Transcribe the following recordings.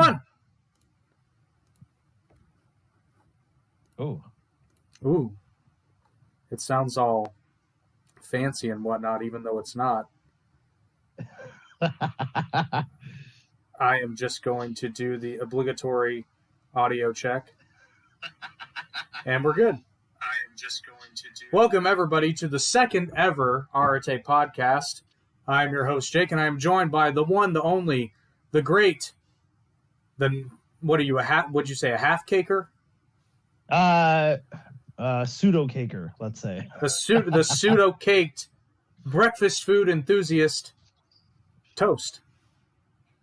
one. Oh. Ooh. It sounds all fancy and whatnot, even though it's not. I am just going to do the obligatory audio check. And we're good. I am just going to do... Welcome, everybody, to the second ever Arete Podcast. I'm your host, Jake, and I am joined by the one, the only, the great, what are you, would you say, a half-caker? Pseudo-caker, let's say. The pseudo-caked breakfast food enthusiast, Toast.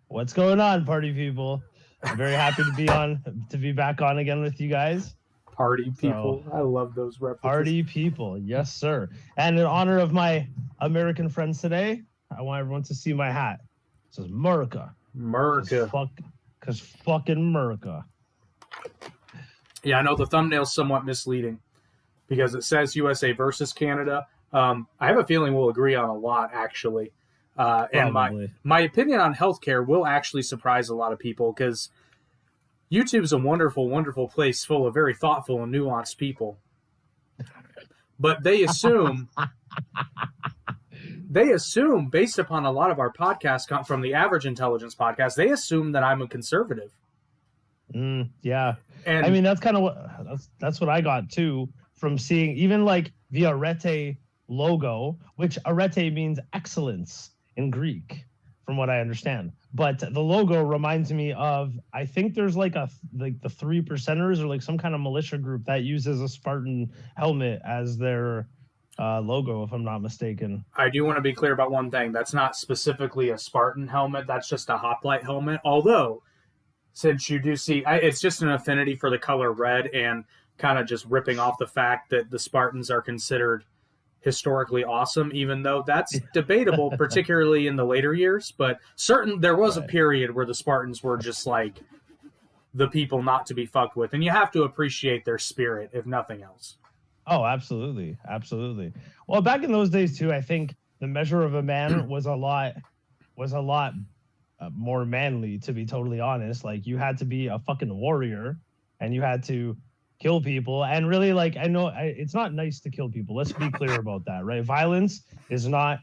What's going on, party people? I'm very happy to be back on again with you guys. Party people. I love those references. Party people, yes, sir. And in honor of my American friends today, I want everyone to see my hat. It says America. America. Because fucking America. Yeah, I know the thumbnail's somewhat misleading because it says USA versus Canada. I have a feeling we'll agree on a lot, actually. And my opinion on healthcare will actually surprise a lot of people because YouTube's a wonderful, wonderful place full of very thoughtful and nuanced people. But they assume, based upon a lot of our podcasts from the Average Intelligence podcast, they assume that I'm a conservative. Yeah. And I mean, that's kind of that's what I got too from seeing even like the Arete logo, which Arete means excellence in Greek, from what I understand. But the logo reminds me of, I think there's like the 3%ers or like some kind of militia group that uses a Spartan helmet as their logo, if I'm not mistaken. I do want to be clear about one thing. That's not specifically a Spartan helmet. That's just a hoplite helmet. Although, since you do see, it's just an affinity for the color red and kind of just ripping off the fact that the Spartans are considered historically awesome, even though that's debatable, particularly in the later years. But there was a period where the Spartans were just like the people not to be fucked with, and you have to appreciate their spirit, if nothing else. Oh, absolutely, absolutely. Well, back in those days too, I think the measure of a man was a lot more manly, to be totally honest. Like, you had to be a fucking warrior, and you had to kill people. And really, like, I know it's not nice to kill people. Let's be clear about that, right? Violence is not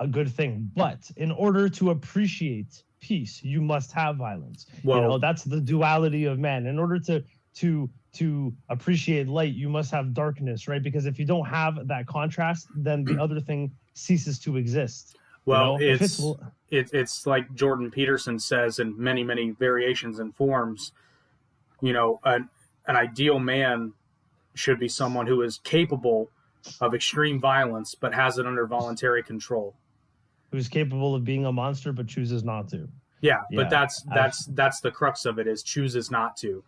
a good thing. But in order to appreciate peace, you must have violence. Well, that's the duality of man. In order to appreciate light, you must have darkness, right? Because if you don't have that contrast, then the other thing ceases to exist. Well, it's like Jordan Peterson says in many, many variations and forms, an ideal man should be someone who is capable of extreme violence, but has it under voluntary control. Who's capable of being a monster, but chooses not to. Yeah, but that's the crux of it, is chooses not to.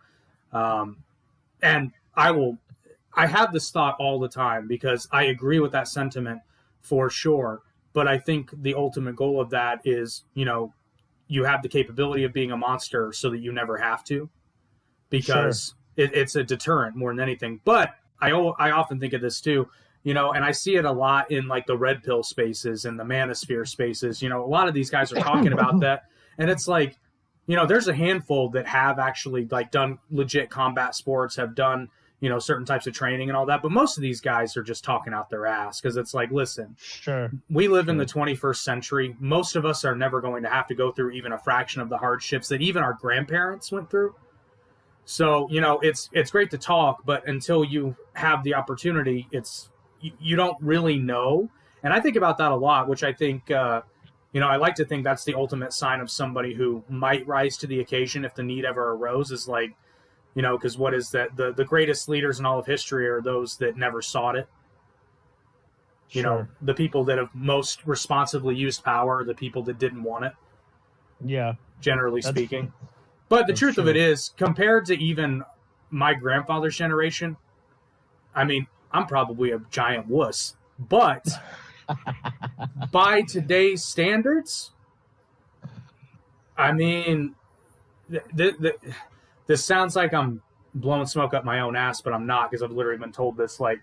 And I have this thought all the time because I agree with that sentiment for sure. But I think the ultimate goal of that is, you have the capability of being a monster so that you never have to, because it's a deterrent more than anything. But I often think of this too, and I see it a lot in like the red pill spaces and the manosphere spaces. A lot of these guys are talking about that. And it's like, there's a handful that have actually like done legit combat sports, have done, certain types of training and all that. But most of these guys are just talking out their ass because it's like, listen, we live in the 21st century. Most of us are never going to have to go through even a fraction of the hardships that even our grandparents went through. So, it's great to talk, but until you have the opportunity, you don't really know. And I think about that a lot, which I think, I like to think that's the ultimate sign of somebody who might rise to the occasion if the need ever arose, is like, because what is that? The greatest leaders in all of history are those that never sought it. The people that have most responsibly used power are the people that didn't want it. Yeah. Generally speaking. But the truth of it is, compared to even my grandfather's generation, I mean, I'm probably a giant wuss. But by today's standards, I mean, this sounds like I'm blowing smoke up my own ass, but I'm not, because I've literally been told this. Like,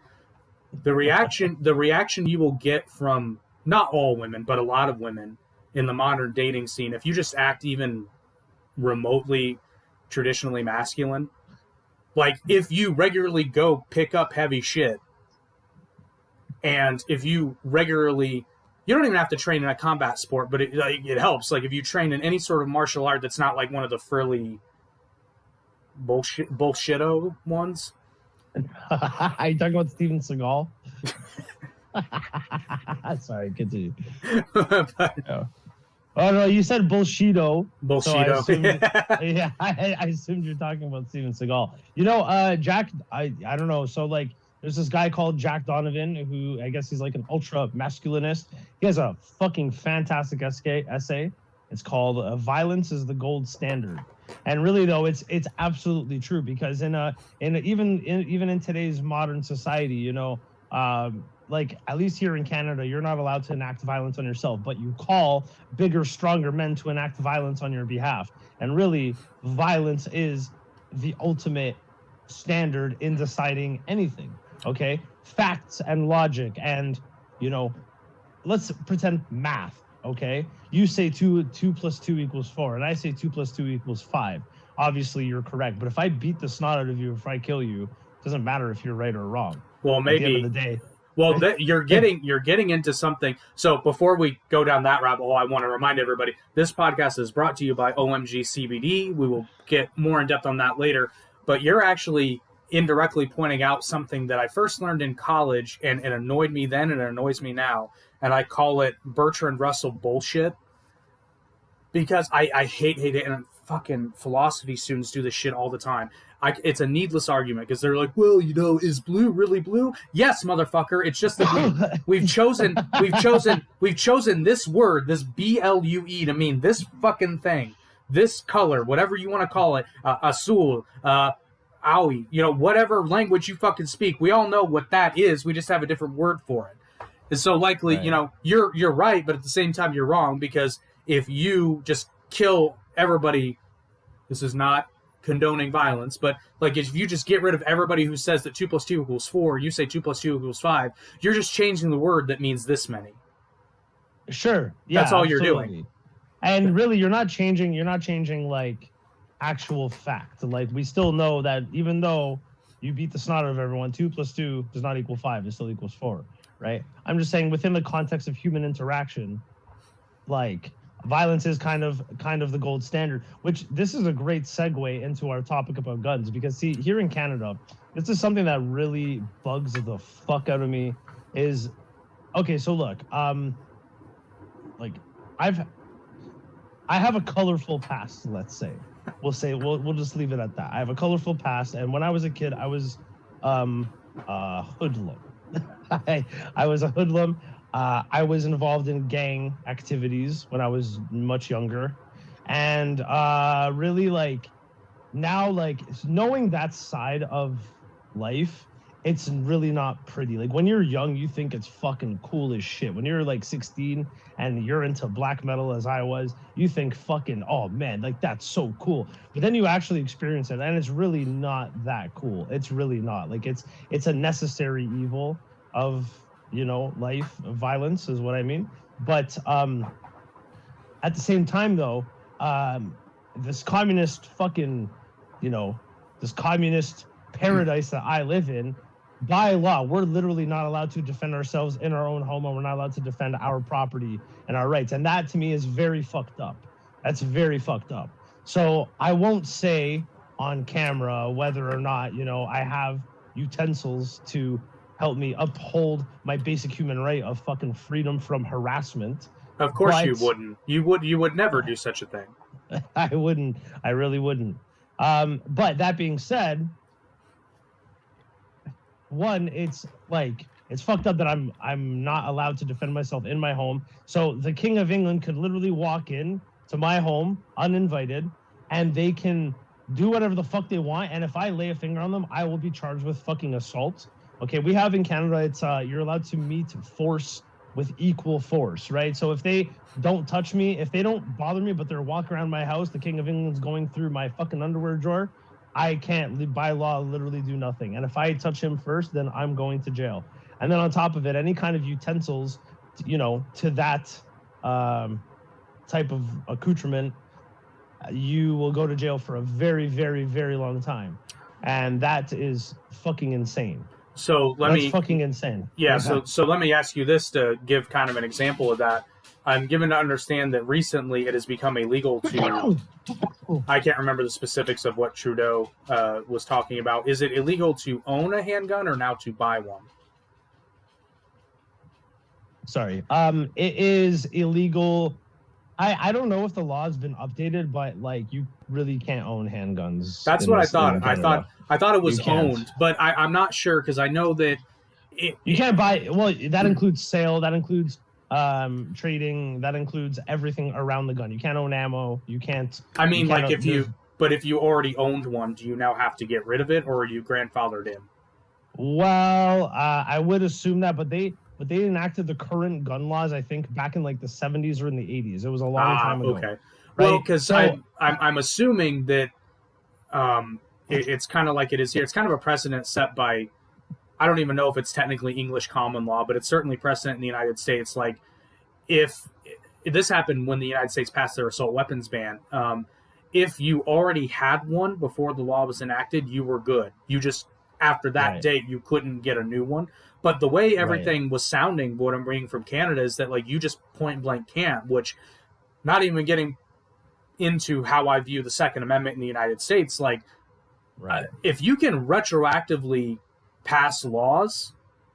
the reaction you will get from not all women, but a lot of women in the modern dating scene, if you just act even remotely traditionally masculine. Like, if you regularly go pick up heavy shit, and if you regularly, you don't even have to train in a combat sport, but it helps. Like, if you train in any sort of martial art that's not like one of the frilly bullshitto ones. Are you talking about Steven Seagal? Sorry, continue. Oh no, you said bullshito. Bullshito. So I assumed you're talking about Steven Seagal. You know, Jack. I don't know. So like, there's this guy called Jack Donovan who I guess he's like an ultra masculinist. He has a fucking fantastic essay. It's called "Violence is the Gold Standard," and really though, it's absolutely true because even in today's modern society, you know. Like, at least here in Canada, you're not allowed to enact violence on yourself, but you call bigger, stronger men to enact violence on your behalf. And really, violence is the ultimate standard in deciding anything, okay? Facts and logic and, you know, let's pretend math, okay? You say 2 + 2 = 4, and I say 2 + 2 = 5. Obviously, you're correct. But if I beat the snot out of you, if I kill you, it doesn't matter if you're right or wrong. Well, maybe. At the end of the day. Well, you're getting into something. So before we go down that rabbit hole, I want to remind everybody, this podcast is brought to you by OMG CBD. We will get more in depth on that later. But you're actually indirectly pointing out something that I first learned in college, and it annoyed me then and it annoys me now. And I call it Bertrand Russell bullshit. Because I hate it, and fucking philosophy students do this shit all the time. It's a needless argument because they're like, well, you know, is blue really blue? Yes, motherfucker. It's just that we've chosen this word, this BLUE, to mean this fucking thing, this color, whatever you want to call it, azul, aoi, you know, whatever language you fucking speak. We all know what that is. We just have a different word for it. And so likely, right. You know, you're right, but at the same time, you're wrong because if you just kill everybody, this is not condoning violence, but like if you just get rid of everybody who says that 2 + 2 = 4, you say 2 + 2 = 5, you're just changing the word that means this many. Sure. Yeah, that's all absolutely. you're doing. And really you're not changing like actual fact. Like we still know that even though you beat the snot out of everyone, 2 + 2 does not equal 5, it still equals 4, right? I'm just saying within the context of human interaction, like violence is kind of the gold standard, which this is a great segue into our topic about guns because see, here in Canada, this is something that really bugs the fuck out of me is, okay, so look, like I have a colorful past, let's say. We'll just leave it at that. I have a colorful past, and when I was a kid, I was a hoodlum. I was a hoodlum. I was involved in gang activities when I was much younger. And really, like, now, like, knowing that side of life, it's really not pretty. Like, when you're young, you think it's fucking cool as shit. When you're, like, 16 and you're into black metal, as I was, you think fucking, oh, man, like, that's so cool. But then you actually experience it, and it's really not that cool. It's really not. Like, it's a necessary evil of, you know, life. Violence is what I mean. But at the same time, though, this communist fucking, you know, this communist paradise that I live in, by law, we're literally not allowed to defend ourselves in our own home, and we're not allowed to defend our property and our rights. And that, to me, is very fucked up. That's very fucked up. So I won't say on camera whether or not, you know, I have utensils to help me uphold my basic human right of fucking freedom from harassment. Of course you wouldn't. You would never do such a thing. I wouldn't. I really wouldn't. But that being said, one, it's like, it's fucked up that I'm not allowed to defend myself in my home. So the King of England could literally walk in to my home uninvited, and they can do whatever the fuck they want. And if I lay a finger on them, I will be charged with fucking assault. Okay, we have in Canada, it's you're allowed to meet force with equal force, right? So if they don't touch me, if they don't bother me, but they're walking around my house, the King of England's going through my fucking underwear drawer, I can't, by law, literally do nothing. And if I touch him first, then I'm going to jail. And then on top of it, any kind of utensils, you know, to that type of accoutrement, you will go to jail for a very, very, very long time. And that is fucking insane. So That's fucking insane. Yeah, so let me ask you this to give kind of an example of that. I'm given to understand that recently it has become illegal to... I can't remember the specifics of what Trudeau was talking about. Is it illegal to own a handgun or now to buy one? Sorry. It is illegal. I don't know if the law has been updated, but like you really can't own handguns. That's what I thought. I thought it was owned, but I'm not sure because I know that you can't buy. Well, that includes sale. That includes trading. That includes everything around the gun. You can't own ammo. You can't. I mean, like if you already owned one, do you now have to get rid of it, or are you grandfathered in? Well, I would assume that, but they enacted the current gun laws, I think, back in like the 70s or in the 80s. It was a long time ago. Okay. Right? Well, because I'm assuming that it's kind of like it is here. It's kind of a precedent set by, I don't even know if it's technically English common law, but it's certainly precedent in the United States. Like if this happened when the United States passed their assault weapons ban, if you already had one before the law was enacted, you were good. You just, after that date, you couldn't get a new one. But the way everything was sounding, what I'm reading from Canada, is that like you just point blank can't, which not even getting into how I view the Second Amendment in the United States, like if you can retroactively pass laws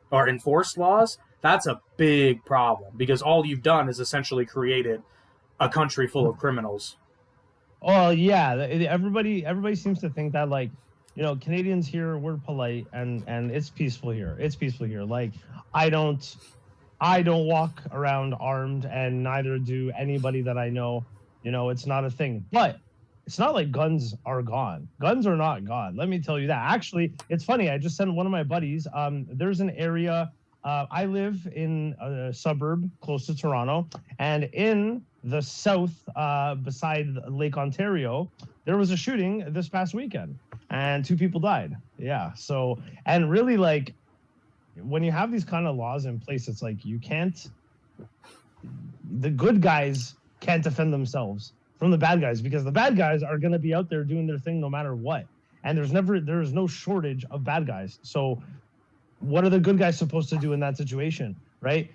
or enforce laws, that's a big problem because all you've done is essentially created a country full of criminals. Oh yeah, everybody seems to think that like, you know, Canadians here, we're polite and it's peaceful here. It's peaceful here. Like I don't walk around armed, and neither do anybody that I know. You know, it's not a thing. But it's not like guns are gone. Guns are not gone. Let me tell you that. Actually, it's funny. I just sent one of my buddies. There's an area. I live in a suburb close to Toronto, and in the south, beside Lake Ontario, there was a shooting this past weekend. And 2 people died. Yeah. So, and really, like, when you have these kind of laws in place, it's like the good guys can't defend themselves from the bad guys because the bad guys are going to be out there doing their thing no matter what. And there is no shortage of bad guys. So, what are the good guys supposed to do in that situation, right?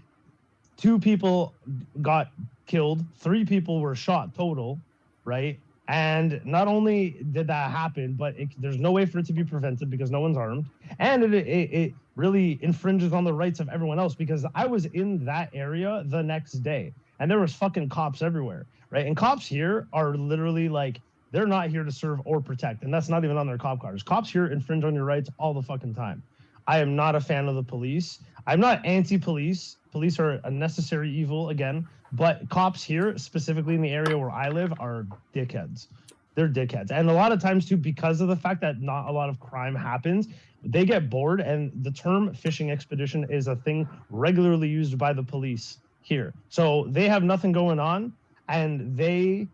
2 people got killed, 3 people were shot total, right? And not only did that happen, but there's no way for it to be prevented because no one's armed. And it really infringes on the rights of everyone else because I was in that area the next day and there was fucking cops everywhere, right? And cops here are literally like, they're not here to serve or protect. And that's not even on their cop cars. Cops here infringe on your rights all the fucking time. I am not a fan of the police. I'm not anti-police. Police are a necessary evil again. But cops here, specifically in the area where I live, are dickheads. They're dickheads. And a lot of times, too, because of the fact that not a lot of crime happens, they get bored. And the term fishing expedition is a thing regularly used by the police here. So they have nothing going on, and they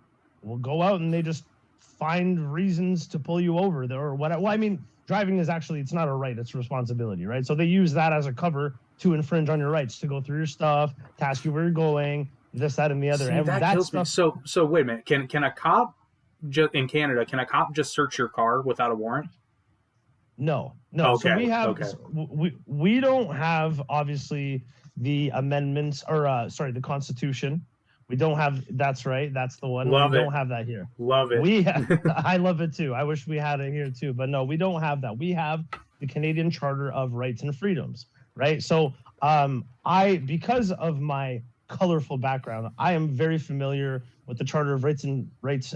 will go out and they just find reasons to pull you over there or whatever. Well, I mean, driving is actually, it's not a right, it's a responsibility, right? So they use that as a cover to infringe on your rights, to go through your stuff, to ask you where you're going, this, that, and the other. See, and that kills me. So wait a minute. Can a cop in Canada? Can a cop just search your car without a warrant? No. Okay. So we have we don't have obviously the amendments or the Constitution. We don't have. That's right. That's the one. We don't have that here. Love it. I love it too. I wish we had it here too, but no, we don't have that. We have the Canadian Charter of Rights and Freedoms, right? So because of my colorful background, I am very familiar with the Charter of Rights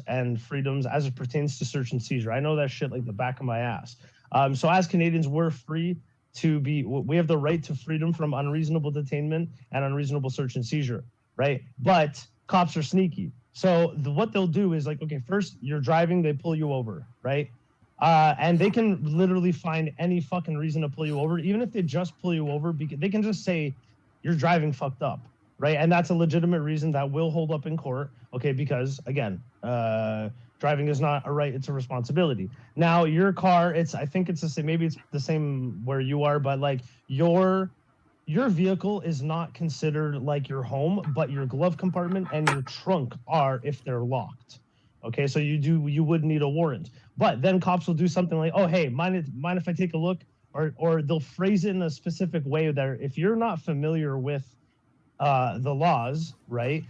and Freedoms as it pertains to search and seizure. I know that shit like the back of my ass. So as Canadians, we're free we have the right to freedom from unreasonable detainment and unreasonable search and seizure, right? But cops are sneaky. So what they'll do is like, okay, first you're driving, they pull you over, right? And they can literally find any fucking reason to pull you over, even if they just pull you over, because they can just say you're driving fucked up, right? And that's a legitimate reason that will hold up in court, okay? Because again, driving is not a right, it's a responsibility. Now your car, I think it's the same, maybe it's the same where you are, but like your vehicle is not considered like your home, but your glove compartment and your trunk are if they're locked. Okay, so you would need a warrant. But then cops will do something like, oh, hey, mind if I take a look? Or they'll phrase it in a specific way that if you're not familiar with the laws, right,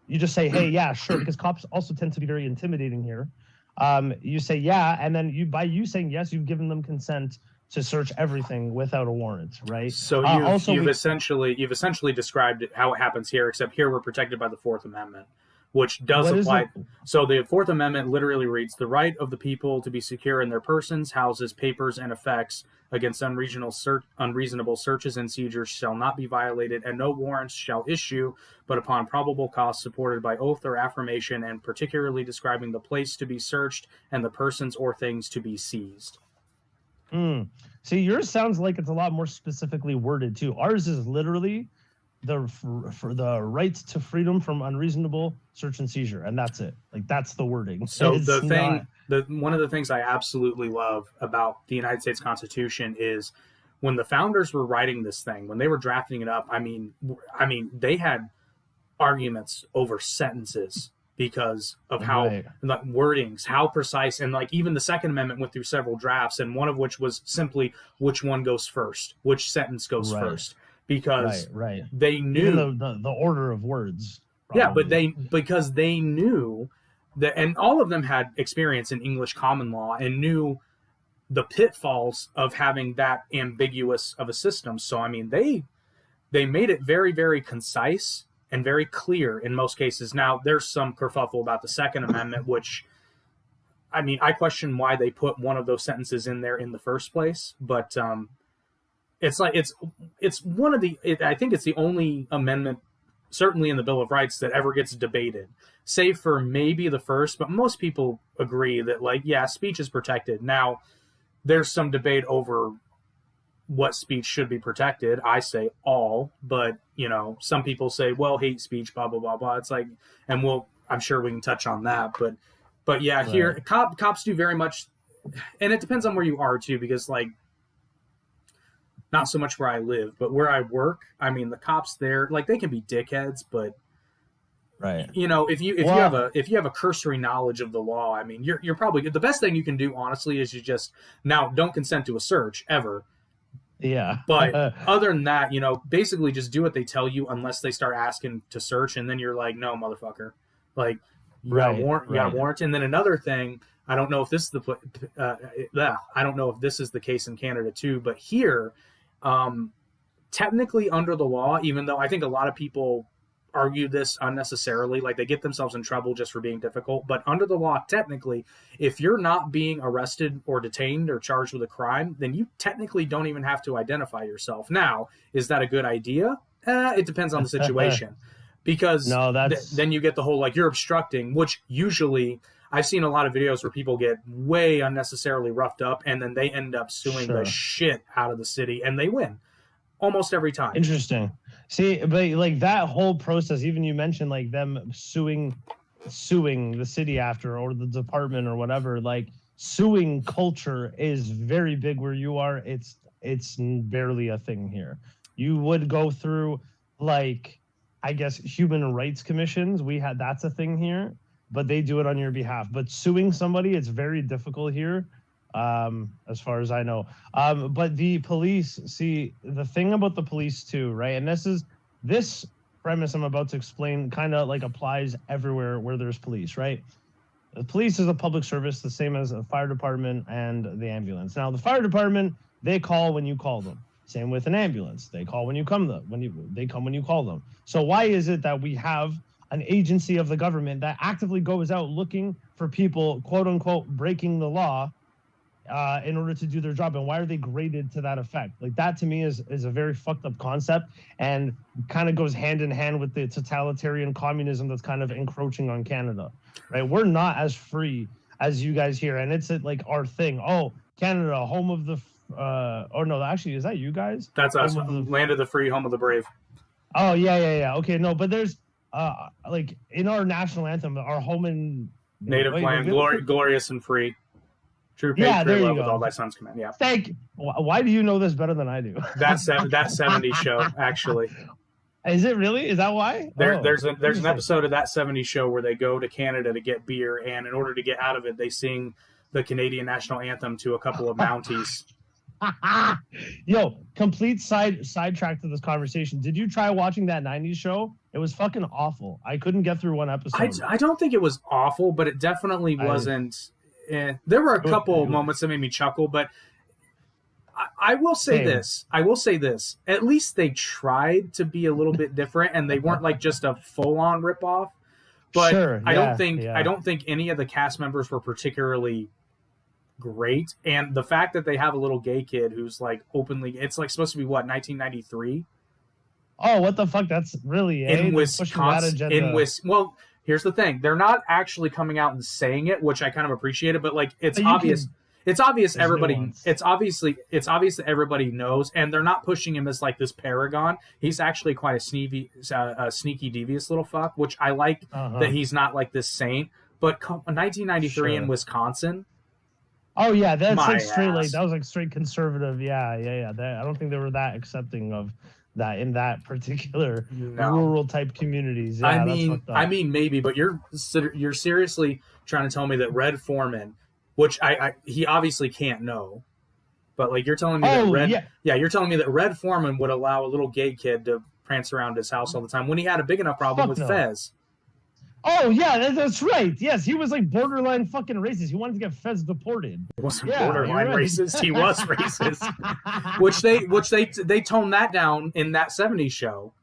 you just say, hey, yeah, sure, because cops also tend to be very intimidating here. You say, yeah, and then by you saying yes, you've given them consent to search everything without a warrant, right? So you've essentially described it, how it happens here, except here we're protected by the Fourth Amendment, which does apply. So the Fourth Amendment literally reads, the right of the people to be secure in their persons, houses, papers, and effects against unreasonable searches and seizures shall not be violated, and no warrants shall issue but upon probable cause supported by oath or affirmation, and particularly describing the place to be searched and the persons or things to be seized. See, yours sounds like it's a lot more specifically worded too. Ours is literally for the right to freedom from unreasonable search and seizure, and that's it. Like, that's the wording. So one of the things I absolutely love about the United States Constitution is when the founders were writing this thing, when they were drafting it up, I mean, they had arguments over sentences because of how like wordings, how precise, and like even the Second Amendment went through several drafts, and one of which was simply which one goes first, which sentence goes first, because they knew the order of words. Probably. Yeah, but because they knew that, and all of them had experience in English common law and knew the pitfalls of having that ambiguous of a system. So I mean, they made it very, very concise and very clear in most cases. Now, there's some kerfuffle about the Second Amendment, which, I mean, I question why they put one of those sentences in there in the first place. But it's like it's one of the. I think it's the only amendment, certainly in the Bill of Rights, that ever gets debated, save for maybe the first. But most people agree that, like, yeah, speech is protected. Now, there's some debate over what speech should be protected. I say all, but you know, some people say, well, hate speech, blah blah blah blah. It's like, and I'm sure we can touch on that, but yeah, here cops do very much, and it depends on where you are too, because like, not so much where I live, but where I work, I mean, the cops there, like, they can be dickheads, but you know, if you have a cursory knowledge of the law, I mean, you're probably, the best thing you can do honestly is you just, now, don't consent to a search ever. Yeah. But other than that, you know, basically just do what they tell you unless they start asking to search, and then you're like, no, motherfucker. Like, you got a warrant. And then another thing, I don't know if this is I don't know if this is the case in Canada too, but here, technically under the law, even though I think a lot of people argue this unnecessarily, like they get themselves in trouble just for being difficult, but under the law, technically, if you're not being arrested or detained or charged with a crime, then you technically don't even have to identify yourself. Now, is that a good idea? It depends on the situation, because then you get the whole, like, you're obstructing, which usually I've seen a lot of videos where people get way unnecessarily roughed up, and then they end up suing the shit out of the city, and they win almost every time. Interesting. See, but like that whole process, even you mentioned like them suing the city after, or the department or whatever, like suing culture is very big where you are. It's barely a thing here. You would go through, like, I guess, human rights commissions. That's a thing here, but they do it on your behalf. But suing somebody, it's very difficult here. As far as I know. But the police, see, the thing about the police too, right? And this premise I'm about to explain kind of like applies everywhere where there's police, right? The police is a public service, the same as a fire department and the ambulance. Now, the fire department, they call when you call them. Same with an ambulance. They call when you come they come when you call them. So why is it that we have an agency of the government that actively goes out looking for people, quote unquote, breaking the law, in order to do their job, and why are they graded to that effect? Like, that to me is a very fucked up concept, and kind of goes hand in hand with the totalitarian communism that's kind of encroaching on Canada, right? We're not as free as you guys here, and it's like our thing. Oh, Canada, home of the no, actually, is that you guys? That's us. Land of the free, home of the brave. Oh yeah. Okay, no, but there's like in our national anthem, our home and native land, glorious and free. True patriot love with all thy sons command. Yeah. Thank you. Why do you know this better than I do? That 70s show, actually. Is it really? Is that why? There's an episode of that 70s show where they go to Canada to get beer, and in order to get out of it, they sing the Canadian national anthem to a couple of Mounties. Yo, complete sidetrack to this conversation. Did you try watching that 90s show? It was fucking awful. I couldn't get through one episode. I don't think it was awful, but it definitely wasn't. There were a couple moments that made me chuckle, but I will say this. At least they tried to be a little bit different, and they weren't like just a full-on ripoff. But sure, I don't think any of the cast members were particularly great. And the fact that they have a little gay kid who's like openly, it's like supposed to be what, 1993? Oh, what the fuck? That's really in Wisconsin. Well, here's the thing: they're not actually coming out and saying it, which I kind of appreciate it. But like, it's obvious. It's obvious everybody. It's obvious that everybody knows, and they're not pushing him as like this paragon. He's actually quite a sneaky, devious little fuck, which I like. That he's not like this saint. But 1993 in Wisconsin. Oh yeah, that's like straight that was like straight conservative. Yeah. I don't think they were that accepting of that in that particular rural type communities. Yeah, I mean maybe, but you're seriously trying to tell me that Red Foreman, which he obviously can't know, but like you're telling me you're telling me that Red Foreman would allow a little gay kid to prance around his house all the time when he had a big enough problem with Fez. Oh yeah, that's right. Yes, he was like borderline fucking racist. He wanted to get Fez deported. He wasn't borderline racist. He was racist. which they toned that down in that 70s show.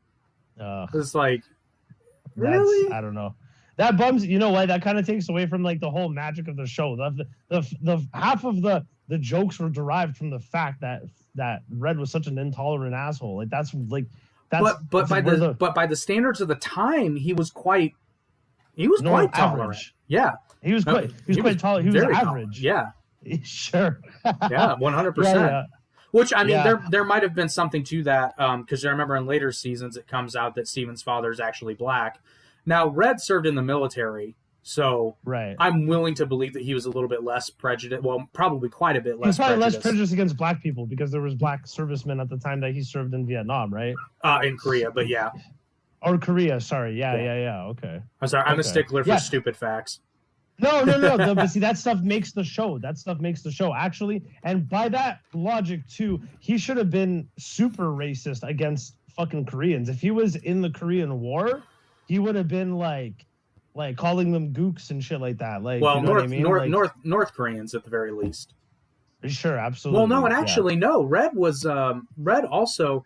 It's like, really? I don't know. That bums. You know what? That kind of takes away from like the whole magic of the show. The half of the jokes were derived from the fact that Red was such an intolerant asshole. Like that's. But by the standards of the time, he was quite. He was quite tolerant. Average. Yeah. He was quite tolerant. He was average. Yeah. Sure. Yeah, 100%. Yeah. Which, I mean, there might have been something to that, because I remember in later seasons it comes out that Steven's father is actually black. Now, Red served in the military, so I'm willing to believe that he was a little bit less prejudiced. Well, probably quite a bit less prejudiced. He was probably less prejudiced against black people because there was black servicemen at the time that he served in Vietnam, right? In Korea, but yeah. Or Korea, sorry. Yeah. Okay. I'm sorry. I'm a stickler for stupid facts. No. But see, that stuff makes the show. Actually. And by that logic, too, he should have been super racist against fucking Koreans. If he was in the Korean War, he would have been like calling them gooks and shit like that. Like, well, North Koreans at the very least. Sure, absolutely. Well, no, and actually, no. Red was Red also.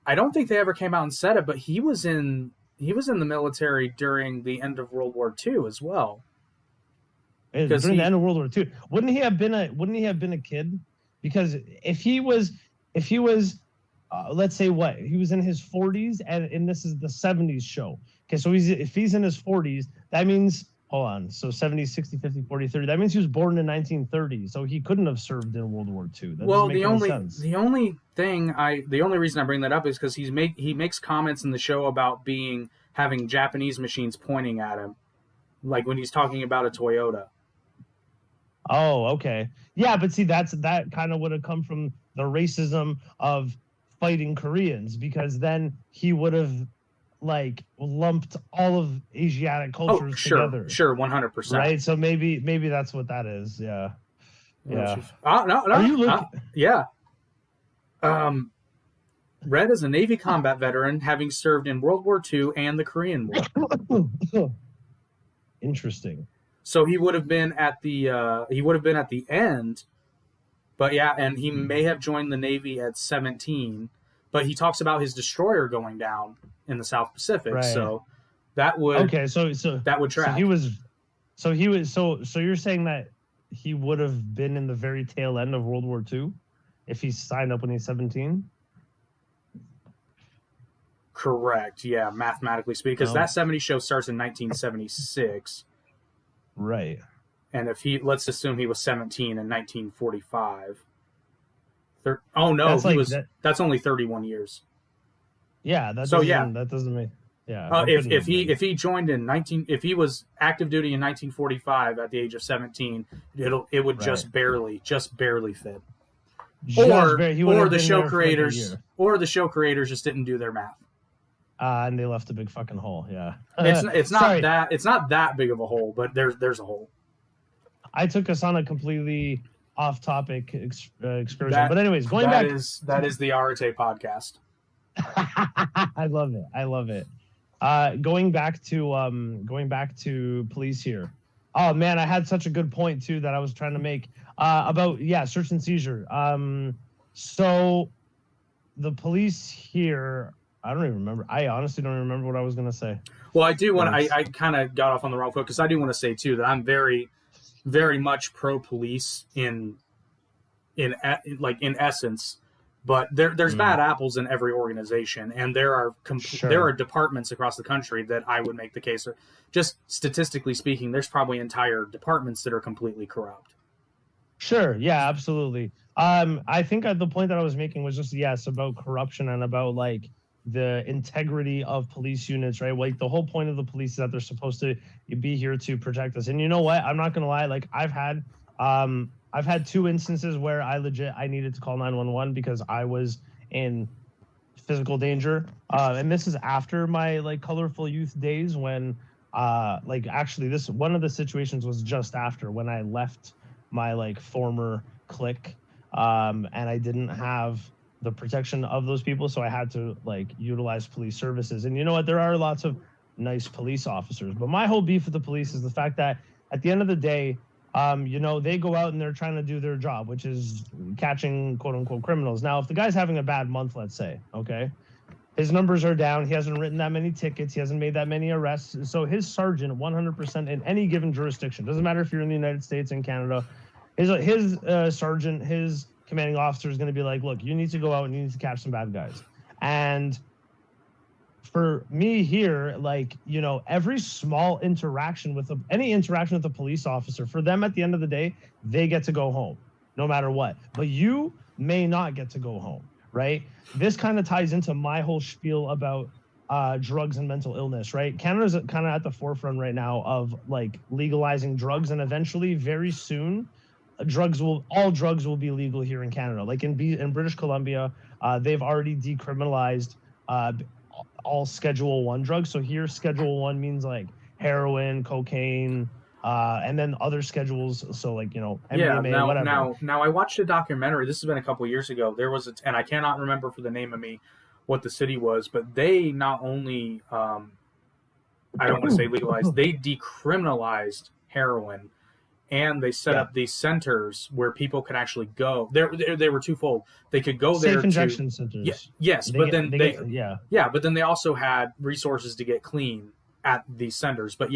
I don't think they ever came out and said it, but he was in the military during the end of World War II as well. During the end of World War II, wouldn't he have been a kid? Because if he was, let's say he was in his 40s, and this is the 70s show. Okay, so if he's in his 40s, that means. Hold on. So 70, 60, 50, 40, 30. That means he was born in 1930. So he couldn't have served in World War II. That doesn't make any sense. The only reason I bring that up is because he makes comments in the show about having Japanese machines pointing at him, like when he's talking about a Toyota. Oh, okay. Yeah, but see, that kind of would have come from the racism of fighting Koreans, because then he would have like lumped all of Asiatic cultures together. Sure, 100%. Right, so maybe that's what that is. Yeah. No. Are you looking? Yeah. Red is a Navy combat veteran, having served in World War II and the Korean War. Interesting. So he would have been at the end, but yeah, and he may have joined the Navy at 17. But he talks about his destroyer going down in the South Pacific, so that would So that would track. So you're saying that he would have been in the very tail end of World War II if he signed up when he's 17? Correct. Yeah, mathematically speaking, because that 70s show starts in 1976. Right. And if let's assume he was 17 in 1945. That's only 31 years. Yeah, that doesn't make. Yeah. If he joined if he was active duty in 1945 at the age of 17, it would just barely fit. Or the show creators just didn't do their math. And they left a big fucking hole. Yeah. It's not that big of a hole, but there's a hole. I took us on a completely off-topic excursion. But anyways, that is the Arete Podcast. I love it. Going back to police here. Oh man, I had such a good point too that I was trying to make about search and seizure. So the police here, I don't even remember. I honestly don't even remember what I was gonna say. Well, I do want. I kind of got off on the wrong foot because I do want to say too that I'm very, very much pro police in essence. But there's bad apples in every organization, and there are departments across the country that I would make the case, or just statistically speaking, there's probably entire departments that are completely corrupt. Sure, yeah, absolutely. I think the point that I was making was just about corruption and about like the integrity of police units, right? Like the whole point of the police is that they're supposed to be here to protect us. And you know what? I'm not gonna lie, like I've had 2 instances where I needed to call 911 because I was in physical danger. And this is after my like colorful youth days when one of the situations was just after when I left my like former clique. And I didn't have the protection of those people. So I had to like utilize police services. And you know what? There are lots of nice police officers, but my whole beef with the police is the fact that at the end of the day, they go out and they're trying to do their job, which is catching quote unquote criminals. Now, if the guy's having a bad month, let's say, okay, his numbers are down. He hasn't written that many tickets. He hasn't made that many arrests. So his sergeant, 100% in any given jurisdiction, doesn't matter if you're in the United States and Canada, his sergeant, his commanding officer is going to be like, look, you need to go out and you need to catch some bad guys. And for me here, like, every small interaction with any interaction with a police officer, for them at the end of the day, they get to go home no matter what. But you may not get to go home, right? This kind of ties into my whole spiel about drugs and mental illness, right? Canada's kind of at the forefront right now of like legalizing drugs, and eventually, very soon, all drugs will be legal here in Canada. Like in British Columbia, they've already decriminalized all Schedule 1 drugs. So here, Schedule 1 means like heroin, cocaine, and then other schedules. So like, MDMA, whatever. Now I watched a documentary. This has been a couple of years ago. There was and I cannot remember for the name of me what the city was, but they not only, I don't want to say legalized, they decriminalized heroin. And they set up these centers where people could actually go. They were twofold. They could go there. Safe injection centers. Yes, but then but then they also had resources to get clean at these centers. But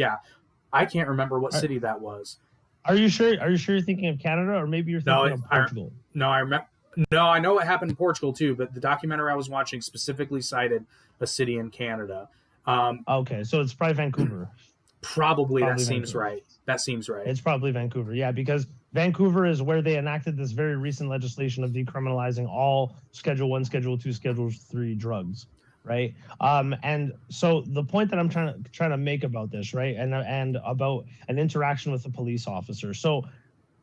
I can't remember what city that was. Are you sure? Are you sure you're thinking of Canada, or maybe you're thinking of Portugal? I know it happened in Portugal too, but the documentary I was watching specifically cited a city in Canada. Okay, so it's probably Vancouver. Probably that seems right. That seems right. It's probably Vancouver, because Vancouver is where they enacted this very recent legislation of decriminalizing all Schedule 1, Schedule 2, Schedule 3 drugs, right? And so the point that I'm trying to make about this, right, and about an interaction with a police officer. So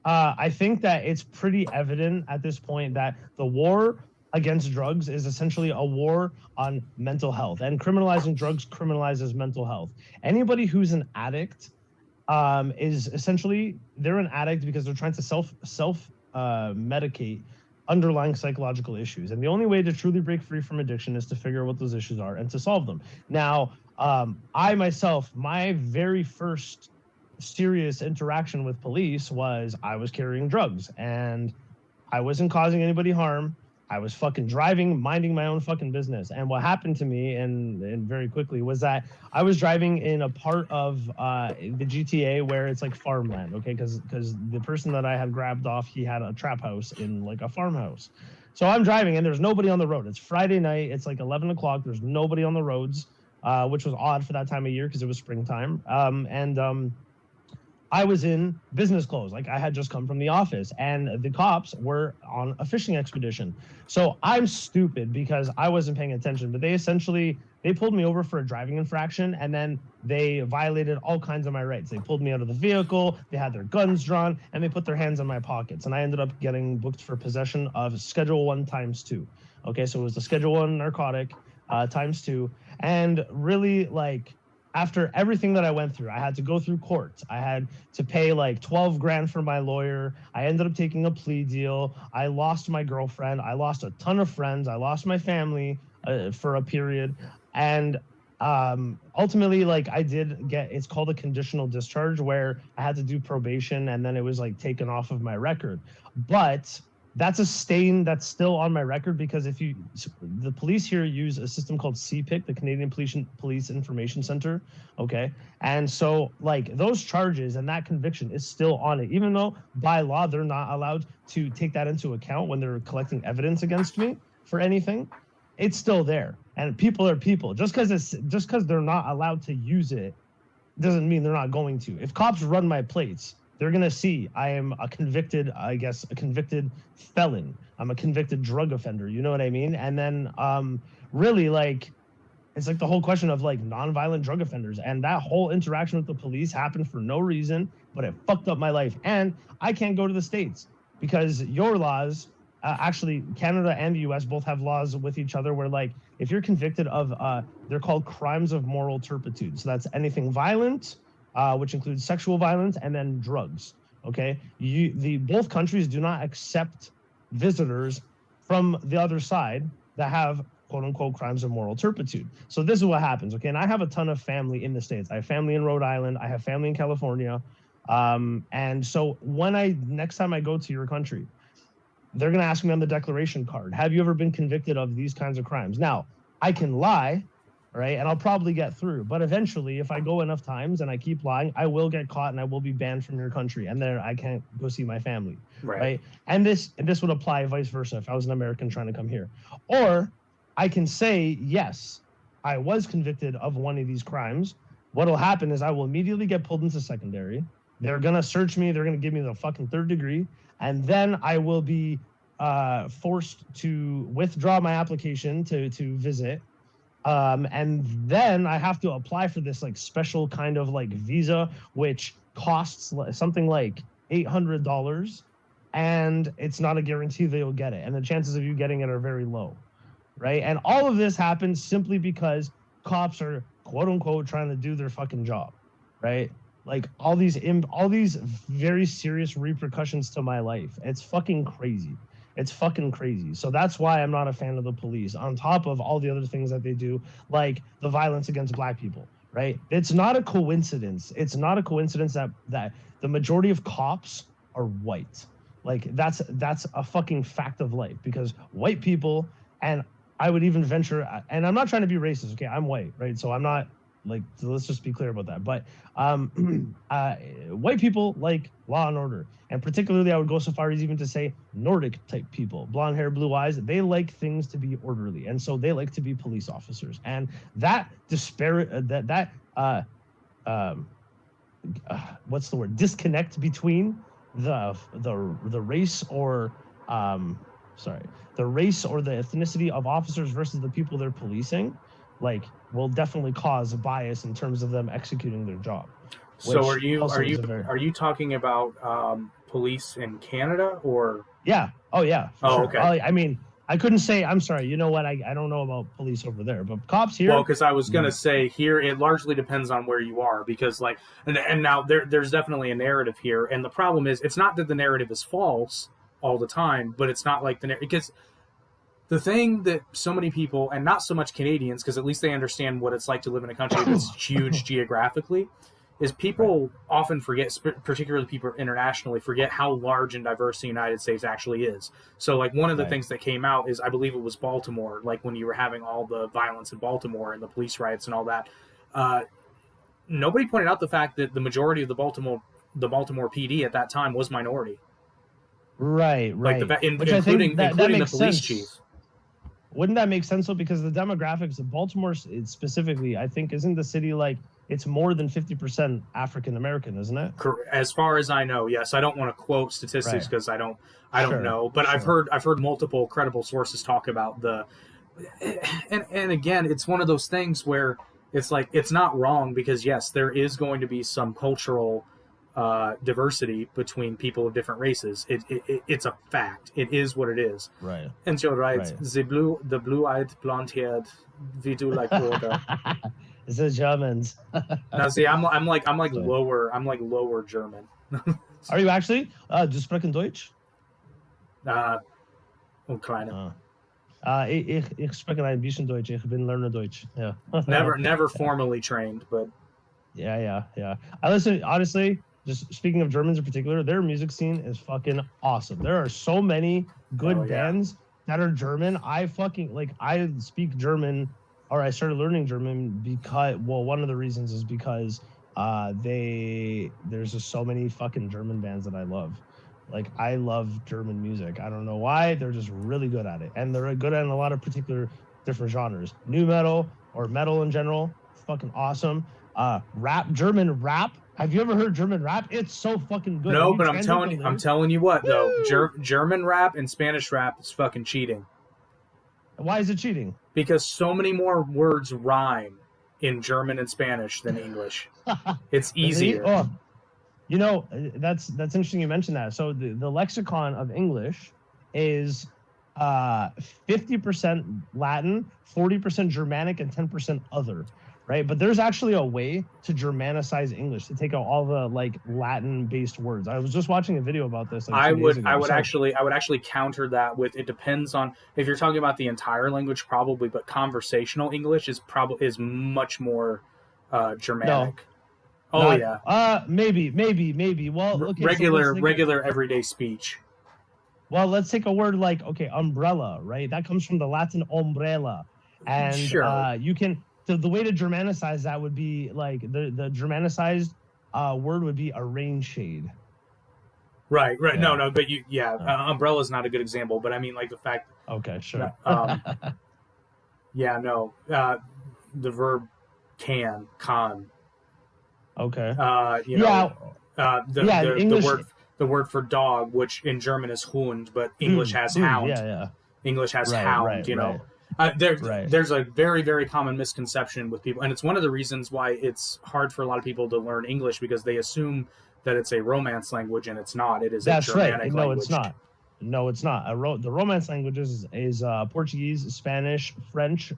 I think that it's pretty evident at this point that the war against drugs is essentially a war on mental health, and criminalizing drugs criminalizes mental health. Anybody who's an addict is essentially, they're an addict because they're trying to self medicate underlying psychological issues. And the only way to truly break free from addiction is to figure out what those issues are and to solve them. Now, I myself, my very first serious interaction with police was I was carrying drugs, and I wasn't causing anybody harm. I was fucking driving, minding my own fucking business. And what happened to me, and very quickly, was that I was driving in a part of the GTA where it's like farmland, okay? Because the person that I had grabbed off, he had a trap house in like a farmhouse. So I'm driving and there's nobody on the road. It's Friday night. It's like 11 o'clock. There's nobody on the roads, which was odd for that time of year because it was springtime. I was in business clothes, like I had just come from the office, and the cops were on a fishing expedition. So I'm stupid because I wasn't paying attention, but they pulled me over for a driving infraction, and then they violated all kinds of my rights. They pulled me out of the vehicle, they had their guns drawn, and they put their hands in my pockets, and I ended up getting booked for possession of Schedule 1 × 2. Okay, so it was the Schedule 1 narcotic. times two. And really, like, after everything that I went through, I had to go through court. I had to pay like 12 grand for my lawyer. I ended up taking a plea deal. I lost my girlfriend. I lost a ton of friends. I lost my family for a period. And ultimately, like, I did get, it's called a conditional discharge, where I had to do probation and then it was like taken off of my record. But that's a stain that's still on my record, because the police here use a system called CPIC, the Canadian Police Information Center. Okay. And so, like, those charges and that conviction is still on it, even though by law, they're not allowed to take that into account when they're collecting evidence against me for anything. It's still there. And people are people. Just because they're not allowed to use it doesn't mean they're not going to. If cops run my plates, they're going to see I am a convicted felon. I'm a convicted drug offender. You know what I mean? And then really, like, it's like the whole question of like nonviolent drug offenders. And that whole interaction with the police happened for no reason, but it fucked up my life. And I can't go to the States because your laws, actually Canada and the US both have laws with each other where, like, if you're convicted of, they're called crimes of moral turpitude. So that's anything violent, which includes sexual violence, and then drugs. Okay, both countries do not accept visitors from the other side that have quote unquote crimes of moral turpitude. So this is what happens. Okay, and I have a ton of family in the States. I have family in Rhode Island. I have family in California. And so next time I go to your country, they're going to ask me on the declaration card, have you ever been convicted of these kinds of crimes? Now, I can lie, right? And I'll probably get through. But eventually, if I go enough times and I keep lying, I will get caught and I will be banned from your country. And then I can't go see my family, right? And this would apply vice versa if I was an American trying to come here. Or I can say, yes, I was convicted of one of these crimes. What will happen is I will immediately get pulled into secondary. They're going to search me. They're going to give me the fucking third degree. And then I will be forced to withdraw my application to visit. And then I have to apply for this like special kind of like visa, which costs something like $800. And it's not a guarantee that you'll get it. And the chances of you getting it are very low. Right. And all of this happens simply because cops are quote unquote trying to do their fucking job. Right. Like all these very serious repercussions to my life. It's fucking crazy. It's fucking crazy. So that's why I'm not a fan of the police, on top of all the other things that they do, like the violence against Black people, right? It's not a coincidence. It's not a coincidence that the majority of cops are white. Like that's a fucking fact of life, because white people, and I would even venture, and I'm not trying to be racist, okay? I'm white, right? So I'm not, like, so let's just be clear about that. But white people like law and order. And particularly, I would go so far as even to say Nordic type people, blonde hair, blue eyes, they like things to be orderly. And so they like to be police officers. And that what's the word? Disconnect between the race or the race or the ethnicity of officers versus the people they're policing, like, will definitely cause a bias in terms of them executing their job. So are you talking about police in Canada or? Yeah. Oh yeah. Sure. Okay. I mean, I couldn't say. I'm sorry. You know what? I don't know about police over there, but cops here. Well, because I was gonna say here, it largely depends on where you are, because like, and now there's definitely a narrative here, and the problem is it's not that the narrative is false all the time, but it's not like because the thing that so many people, and not so much Canadians, because at least they understand what it's like to live in a country that's huge geographically, is people often forget, particularly people internationally, forget how large and diverse the United States actually is. So like one of the things that came out is, I believe it was Baltimore, like when you were having all the violence in Baltimore and the police riots and all that, nobody pointed out the fact that the majority of the Baltimore PD at that time was minority. Right. Like including the police chief. Wouldn't that make sense though? Because the demographics of Baltimore specifically, I think, isn't the city like, it's more than 50% African American, isn't it? As far as I know, yes. I don't want to quote statistics because I don't know, but I've heard multiple credible sources talk about and again, it's one of those things where it's like, it's not wrong, because yes, there is going to be some cultural diversity between people of different races. It's a fact. It is what it is. Right. And so right, Right. the blue-eyed, blonde-haired, wie du like water. It's the Germans. Now see, I'm like lower German. Are you actually? Du sprechen Deutsch? Kleine. Ich spreche ein bisschen Deutsch. Ich bin lerner Deutsch. Yeah. Never formally trained, but Yeah. I listen, honestly, just speaking of Germans in particular, their music scene is fucking awesome. There are so many good bands that are German. I speak German, or I started learning German because, well, one of the reasons is because there's just so many fucking German bands that I love. Like, I love German music. I don't know why. They're just really good at it. And they're good at a lot of particular different genres. New metal or metal in general, fucking awesome. German rap. Have you ever heard German rap? It's so fucking good. No, but I'm telling you what though, German rap and Spanish rap is fucking cheating. Why is it cheating? Because so many more words rhyme in German and Spanish than English. It's easier. Oh, you know, that's interesting you mentioned that. So the lexicon of English is 50% Latin, 40% Germanic, and 10% other. Right, but there's actually a way to Germanicize English, to take out all the like Latin-based words. I was just watching a video about this. I would actually counter that with, it depends on if you're talking about the entire language, probably, but conversational English is much more Germanic. Maybe. Well, okay, regular everyday speech. Well, let's take a word like umbrella, right? That comes from the Latin umbrella, and sure. You can. The way to Germanicize that would be like the Germanicized word would be a rain shade. Right. Yeah. No, but umbrella is not a good example, but I mean like the fact. Okay, sure. The verb con. Okay. The word for dog, which in German is Hund, but English has hound. Yeah. English has hound. Right, you know. There's a very, very common misconception with people, and it's one of the reasons why it's hard for a lot of people to learn English, because they assume that it's a Romance language, and it's not. It is a Germanic language. No, it's not. The Romance languages is Portuguese, Spanish, French,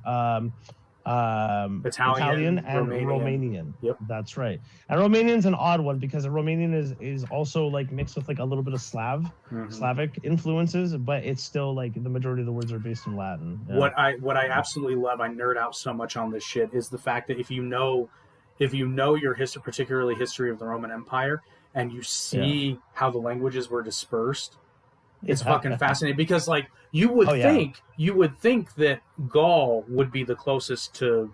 Italian, and Romanian. Yep, that's right. And Romanian's an odd one because the Romanian is also like mixed with like a little bit of Slavic influences, but it's still like the majority of the words are based in Latin. Yeah. What I absolutely love, I nerd out so much on this shit, is the fact that if you know your history, particularly history of the Roman Empire, and you see how the languages were dispersed, it's fucking fascinating, because like you would think that Gaul would be the closest to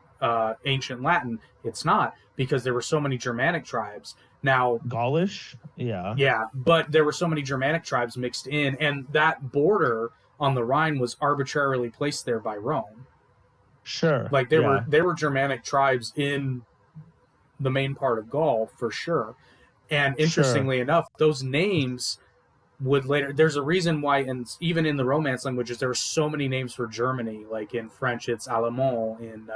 ancient Latin. It's not, because there were so many Germanic tribes. Now Gaulish, but there were so many Germanic tribes mixed in, and that border on the Rhine was arbitrarily placed there by Rome. Sure. Like there were Germanic tribes in the main part of Gaul for sure. And interestingly enough, those names would later, there's a reason why, and even in the Romance languages, there are so many names for Germany. Like in French, it's Allemand.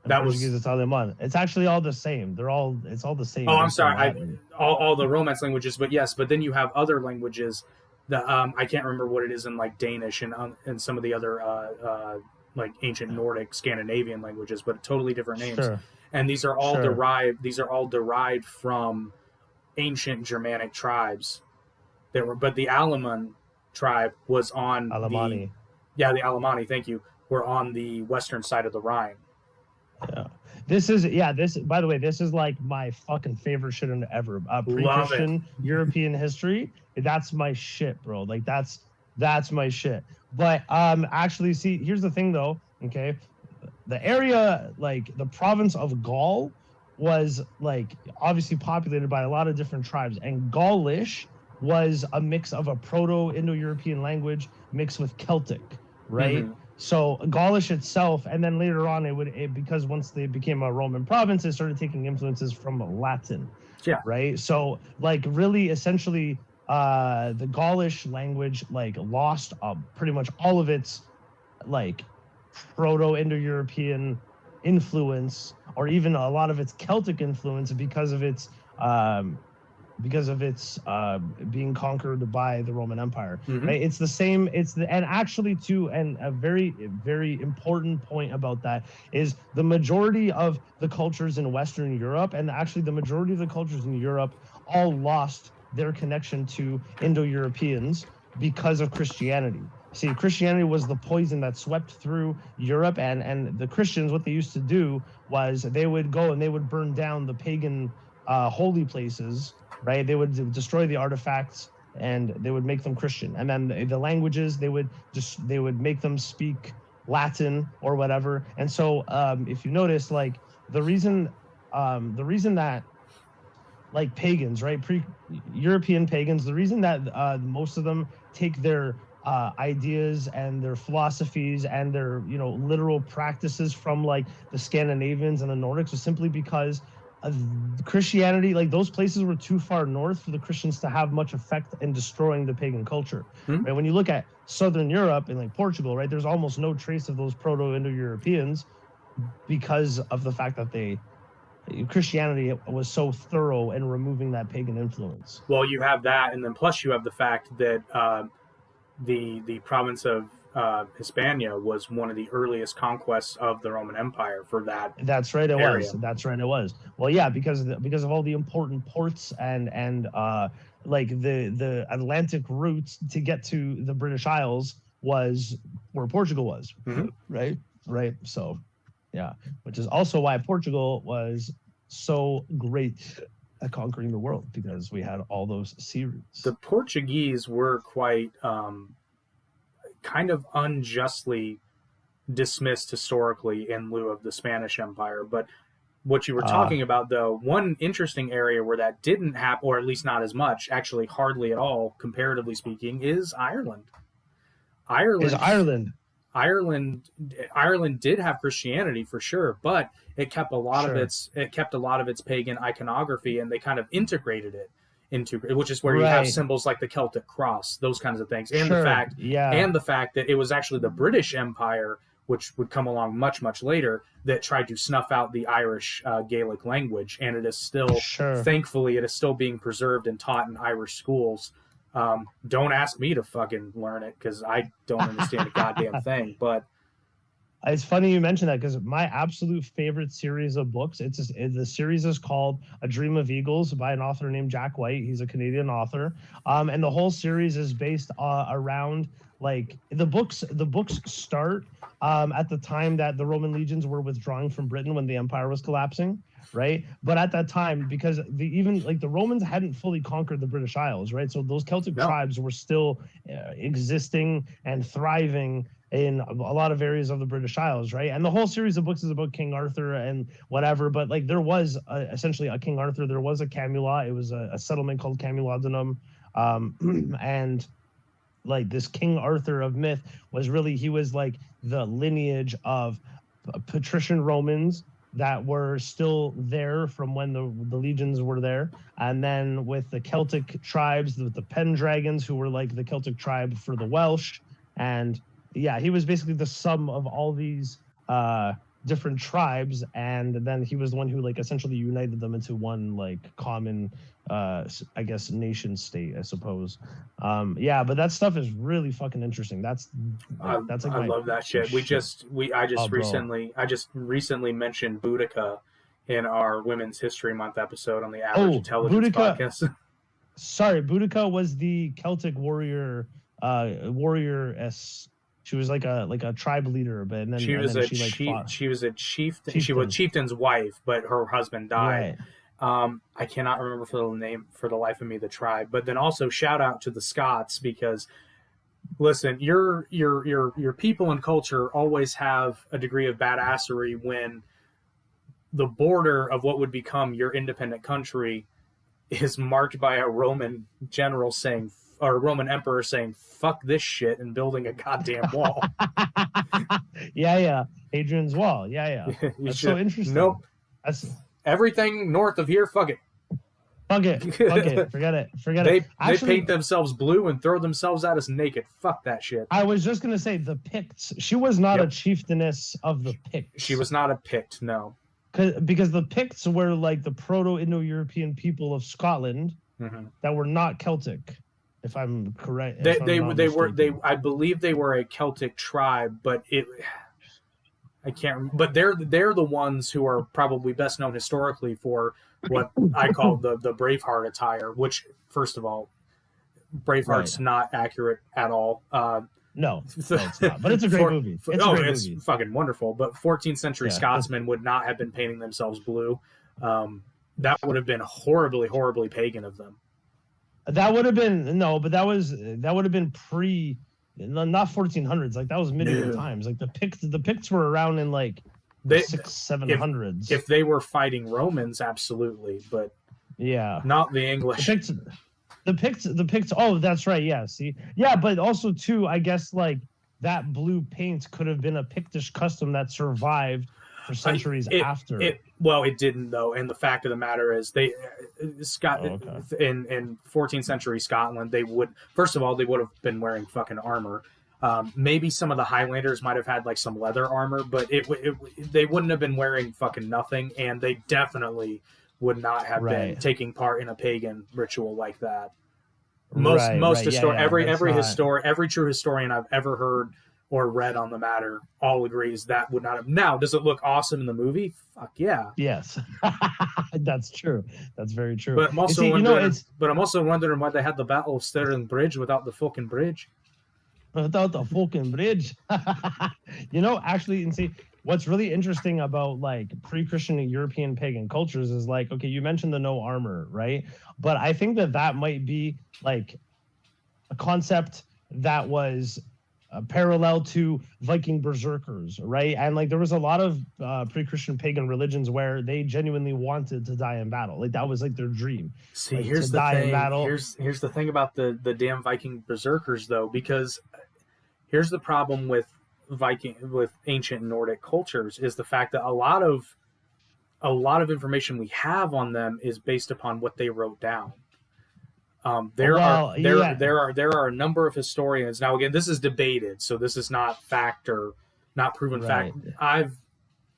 Portuguese, it's Allemand. It's actually all the same. It's all the same. Oh, I'm sorry. All the Romance languages, but yes. But then you have other languages that I can't remember what it is in like Danish and some of the other like ancient Nordic, Scandinavian languages, but totally different names. Sure. And these are all derived. These are all derived from ancient Germanic tribes. But the Alaman tribe was on the Alemanni. Thank you. Were on the western side of the Rhine. Yeah. By the way, this is like my fucking favorite shit ever. Pre-Christian European history. That's my shit, bro. Like that's my shit. But actually, see, here's the thing though. Okay, the area, like the province of Gaul, was like obviously populated by a lot of different tribes, and Gaulish was a mix of a Proto-Indo-European language mixed with Celtic, right? Mm-hmm. So Gaulish itself, and then later on because once they became a Roman province, it started taking influences from Latin. Yeah. Right. So like really essentially the Gaulish language like lost pretty much all of its like Proto-Indo-European influence, or even a lot of its Celtic influence, because of its because of its being conquered by the Roman Empire. Mhm. Right? It's the same. And actually too, and a very, very important point about that is the majority of the cultures in Western Europe, and actually the majority of the cultures in Europe, all lost their connection to Indo-Europeans because of Christianity. See, Christianity was the poison that swept through Europe, and the Christians, what they used to do was they would go and they would burn down the pagan holy places, right? They would destroy the artifacts and they would make them Christian. And then the languages, they would make them speak Latin or whatever. And so if you notice, like the reason that like pagans, right? European pagans, the reason that most of them take their ideas and their philosophies and their literal practices from like the Scandinavians and the Nordics was simply because of Christianity. Like those places were too far north for the Christians to have much effect in destroying the pagan culture. Mm-hmm. Right? When you look at Southern Europe and like Portugal, right, there's almost no trace of those Proto-Indo-Europeans because of the fact that Christianity was so thorough in removing that pagan influence. Well, you have that, and then plus you have the fact that the province of Hispania was one of the earliest conquests of the Roman Empire for that. That's right, it area. was. That's right, it was. Well, yeah, because of all the important ports and like the Atlantic routes to get to the British Isles was where Portugal was, Mm-hmm. right. So, yeah, which is also why Portugal was so great at conquering the world, because we had all those sea routes. The Portuguese were quite kind of unjustly dismissed historically in lieu of the Spanish Empire. But what you were talking about, though, one interesting area where that didn't happen, or at least not as much, actually hardly at all, comparatively speaking, is Ireland. Ireland did have Christianity for sure, but it kept a lot of its pagan iconography, and they kind of integrated it into, which is where you have symbols like the Celtic cross, those kinds of things, and the fact that it was actually the British Empire, which would come along much, much later, that tried to snuff out the Irish Gaelic language, and it is still, thankfully, it is still being preserved and taught in Irish schools. Don't ask me to fucking learn it, because I don't understand a goddamn thing. But it's funny you mention that, because my absolute favorite series of books, the series is called A Dream of Eagles by an author named Jack White. He's a Canadian author, and the whole series is based around like the books start at the time that the Roman legions were withdrawing from Britain when the empire was collapsing. Right, but at that time, because the Romans hadn't fully conquered the British Isles, right? So those Celtic tribes were still existing and thriving in a lot of areas of the British Isles, right? And the whole series of books is about King Arthur and whatever. But like there was essentially a King Arthur. There was a Camelot. It was a settlement called Camelodunum, and like this King Arthur of myth he was like the lineage of patrician Romans that were still there from when the legions were there, and then with the Celtic tribes, the Pendragons, who were like the Celtic tribe for the Welsh, and yeah, he was basically the sum of all these different tribes, and then he was the one who like essentially united them into one like common I guess nation state, I suppose. Yeah, but that stuff is really fucking interesting. That's like I love that shit. I just recently mentioned Boudica in our Women's History Month episode on the Average Intelligence podcast. Sorry, Boudica was the Celtic warrior she was like a tribe leader, but then she was a chieftain. She was chieftain's wife, but her husband died. Right. I cannot remember for the life of me the tribe. But then also shout out to the Scots, because listen, your people and culture always have a degree of badassery when the border of what would become your independent country is marked by a Roman general or a Roman emperor saying "fuck this shit" and building a goddamn wall. yeah, Hadrian's Wall. Yeah. That's so interesting. Nope. That's everything north of here. Fuck it. Forget it. They paint themselves blue and throw themselves at us naked. Fuck that shit. I was just gonna say the Picts. She was not a chieftainess of the Picts. She was not a Pict. No. Because the Picts were like the Proto-Indo-European people of Scotland, that were not Celtic, if I'm correct. I believe they were a Celtic tribe, but I can't. But they're the ones who are probably best known historically for what I call the Braveheart attire. Which, first of all, Braveheart's not accurate at all. No, it's not. But it's a great movie. It's fucking wonderful. But 14th century Scotsmen would not have been painting themselves blue. That would have been horribly, horribly pagan of them. That would have been but that would have been pre, not 1400s. Like that was medieval times. Like the Picts were around in like the 600-700s. If they were fighting Romans, absolutely, but not the English. The Picts. Oh, that's right. Yeah. See. Yeah, but also too, I guess like that blue paint could have been a Pictish custom that survived for centuries after. It didn't though, and the fact of the matter is, in 14th century Scotland, they would have been wearing fucking armor. Maybe some of the Highlanders might have had like some leather armor, but they wouldn't have been wearing fucking nothing, and they definitely would not have been taking part in a pagan ritual like that. Every true historian I've ever heard or read on the matter all agrees that would not have. Now, does it look awesome in the movie? Fuck yeah. Yes. That's true. That's very true. But I'm also wondering why they had the Battle of Stirling Bridge without the fucking bridge. Without the fucking bridge. Actually, and see, what's really interesting about like pre-Christian European pagan cultures is like, okay, you mentioned the no armor, right? But I think that might be like a concept that was parallel to Viking berserkers, right? And like there was a lot of pre-Christian pagan religions where they genuinely wanted to die in battle. Like that was like their dream. See, like, here's the thing. Here's the thing about the damn Viking berserkers though, because here's the problem with ancient Nordic cultures is the fact that a lot of information we have on them is based upon what they wrote down. There are a number of historians. Now, again, this is debated, so this is not fact or not proven fact. I've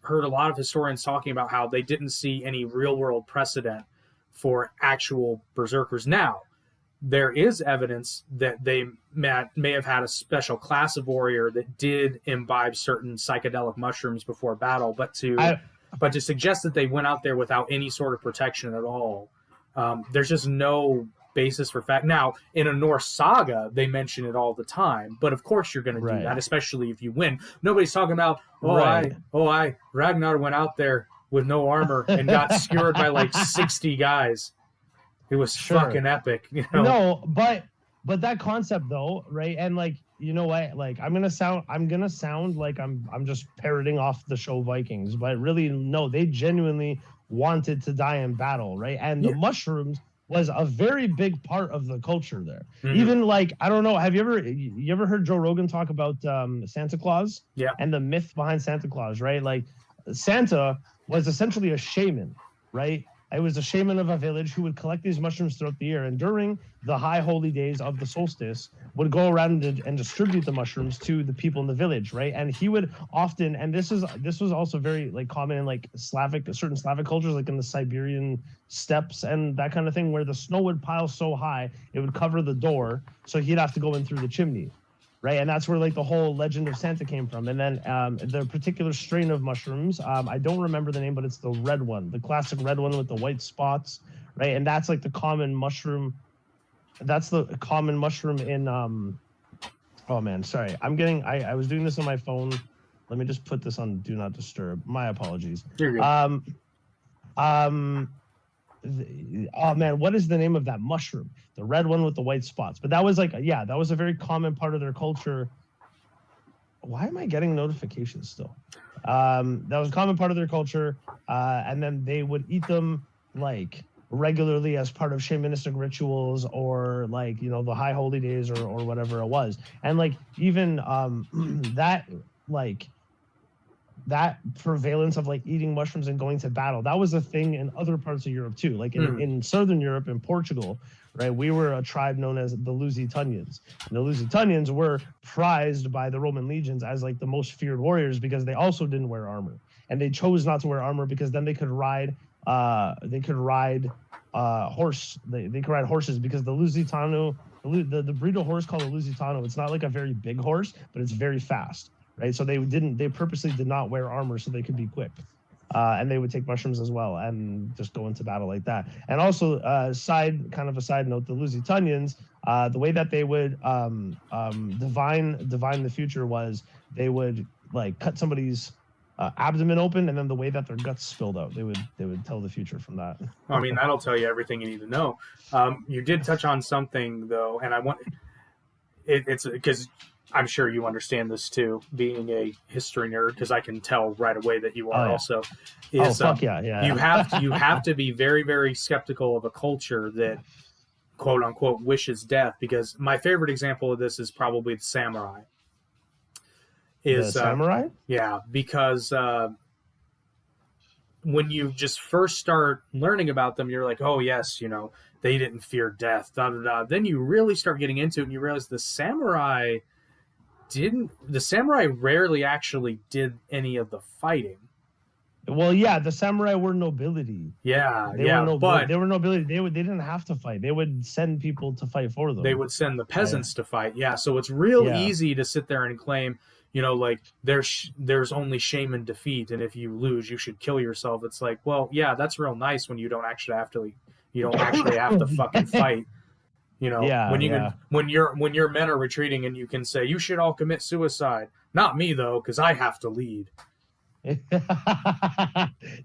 heard a lot of historians talking about how they didn't see any real world precedent for actual berserkers. Now, there is evidence that they may have had a special class of warrior that did imbibe certain psychedelic mushrooms before battle, but to suggest that they went out there without any sort of protection at all, there's just no basis for fact. Now, in a Norse saga, they mention it all the time, but of course you're going to do that, especially if you win. Nobody's talking about, Ragnar went out there with no armor and got skewered by like 60 guys. It was fucking epic, No, but that concept though, right? And like, you know what? Like, I'm gonna sound like I'm just parroting off the show Vikings, but really, no, they genuinely wanted to die in battle, right? And the mushrooms was a very big part of the culture there. Mm-hmm. Even like, I don't know, have you ever heard Joe Rogan talk about Santa Claus? Yeah. And the myth behind Santa Claus, right? Like, Santa was essentially a shaman, right? It was a shaman of a village who would collect these mushrooms throughout the year, and during the high holy days of the solstice, would go around and distribute the mushrooms to the people in the village, right? And he would often, and this was also very like common in like certain Slavic cultures, like in the Siberian steppes and that kind of thing, where the snow would pile so high it would cover the door, so he'd have to go in through the chimney. Right, and that's where like the whole legend of Santa came from. And then the particular strain of mushrooms, I don't remember the name, but it's the red one, the classic red one with the white spots, right? And that's like the common mushroom. That's the common mushroom in. Oh man, sorry, I was doing this on my phone. Let me just put this on Do Not Disturb. My apologies. You're good. Oh man, what is the name of that mushroom? The red one with the white spots. But that was like, that was a very common part of their culture. Why am I getting notifications still? That was a common part of their culture. And then they would eat them like regularly as part of shamanistic rituals, or like, the high holy days or whatever it was. And like, even that prevalence of like eating mushrooms and going to battle, that was a thing in other parts of Europe too. Like in Southern Europe, in Portugal, right, we were a tribe known as the Lusitanians. And the Lusitanians were prized by the Roman legions as like the most feared warriors because they also didn't wear armor. And they chose not to wear armor because then they could ride horse. They can ride horses because the Lusitano, the breed of horse called a Lusitano, it's not like a very big horse, but it's very fast, right? So they purposely did not wear armor so they could be quick. And they would take mushrooms as well and just go into battle like that. And also, a side note, the Lusitanians, the way that they would divine the future was they would like cut somebody's abdomen open, and then the way that their guts spilled out, they would tell the future from that. I mean, that'll tell you everything you need to know. You did touch on something though, and I want it's because I'm sure you understand this too, being a history nerd, because I can tell right away that you are also. Fuck yeah. You have to be very, very skeptical of a culture that, quote unquote, wishes death. Because my favorite example of this is probably the samurai. Samurai? Yeah, because when you just first start learning about them, you're like, oh yes, they didn't fear death. Da da da. Then you really start getting into it, and you realize the samurai rarely actually did any of the fighting. Well, yeah, the samurai were nobility. But they were nobility. They didn't have to fight. They would send people to fight for them. They would send the peasants to fight. Yeah, so it's real easy to sit there and claim, like there's only shame in defeat, and if you lose, you should kill yourself. It's like, well, yeah, that's real nice when you don't actually have to fucking fight. When your men are retreating and you can say you should all commit suicide. Not me though, because I have to lead.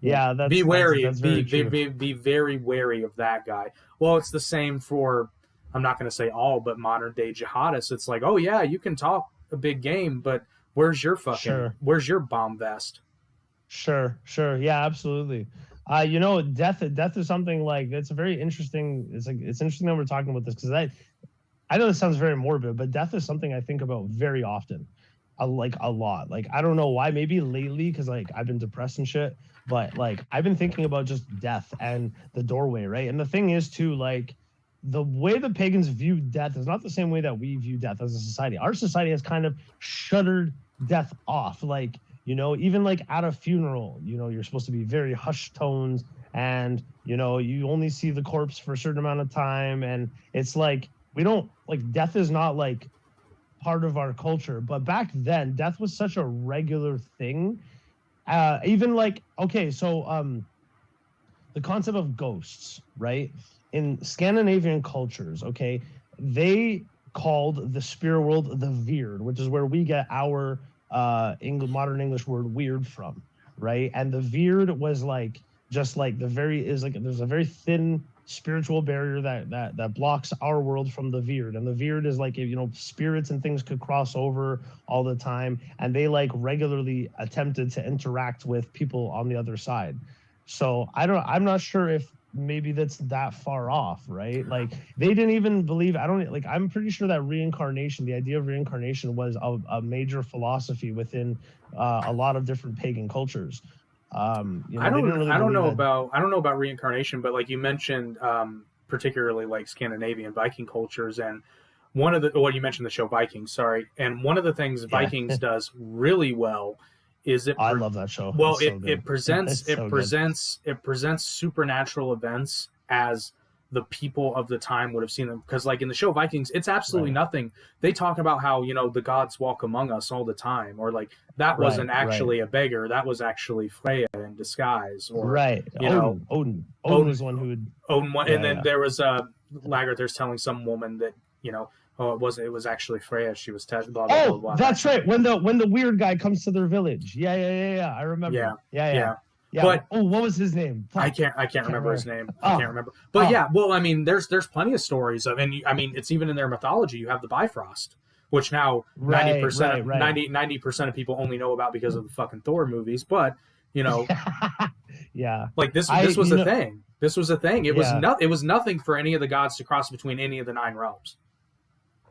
Yeah, be wary. That's be very wary of that guy. Well, it's the same for, I'm not going to say all, but modern day jihadists. It's like, oh yeah, you can talk a big game, but where's your bomb vest? Sure. Yeah, absolutely. Death is something like, it's a very interesting. It's interesting that we're talking about this, because I know this sounds very morbid, but death is something I think about very often, a lot. Like, I don't know why. Maybe lately, because like I've been depressed and shit. But like I've been thinking about just death and the doorway, right? And the thing is too, like the way the pagans view death is not the same way that we view death as a society. Our society has kind of shuttered death off, like. Even like at a funeral, you're supposed to be very hushed tones, and, you only see the corpse for a certain amount of time. And it's like, we don't like, death is not like part of our culture. But back then, death was such a regular thing. Even like, okay, so the concept of ghosts, right? In Scandinavian cultures, okay, they called the spirit world the Weird, which is where we get our modern English word weird from, right? And the Weird was like, just like there's a very thin spiritual barrier that blocks our world from the Weird. And the Weird is like, spirits and things could cross over all the time, and they like regularly attempted to interact with people on the other side. So I'm not sure if maybe that's that far off, right? Like they didn't even believe, I'm pretty sure that reincarnation, the idea of reincarnation, was a major philosophy within a lot of different pagan cultures. I don't know about reincarnation, but like you mentioned, particularly like Scandinavian Viking cultures, and you mentioned the show Vikings, sorry, and one of the things Vikings does really well is I love that show. Well, it presents supernatural events as the people of the time would have seen them. Because like in the show Vikings, it's absolutely nothing. They talk about how, the gods walk among us all the time, or like that wasn't actually a beggar, that was actually Freya in disguise, or Odin was the one who would then there was Lagerther's telling some woman that, it was actually Freya. She was blah, blah, blah, blah. That's right. When the weird guy comes to their village. Yeah. I remember. Yeah. But what was his name? I can't remember his name. I can't remember. But yeah, well, I mean, there's plenty of stories of, and I mean, it's even in their mythology. You have the Bifrost, which now 90% of people only know about because of the fucking Thor movies. But yeah, like this was a thing. This was a thing. It was nothing for any of the gods to cross between any of the 9 realms.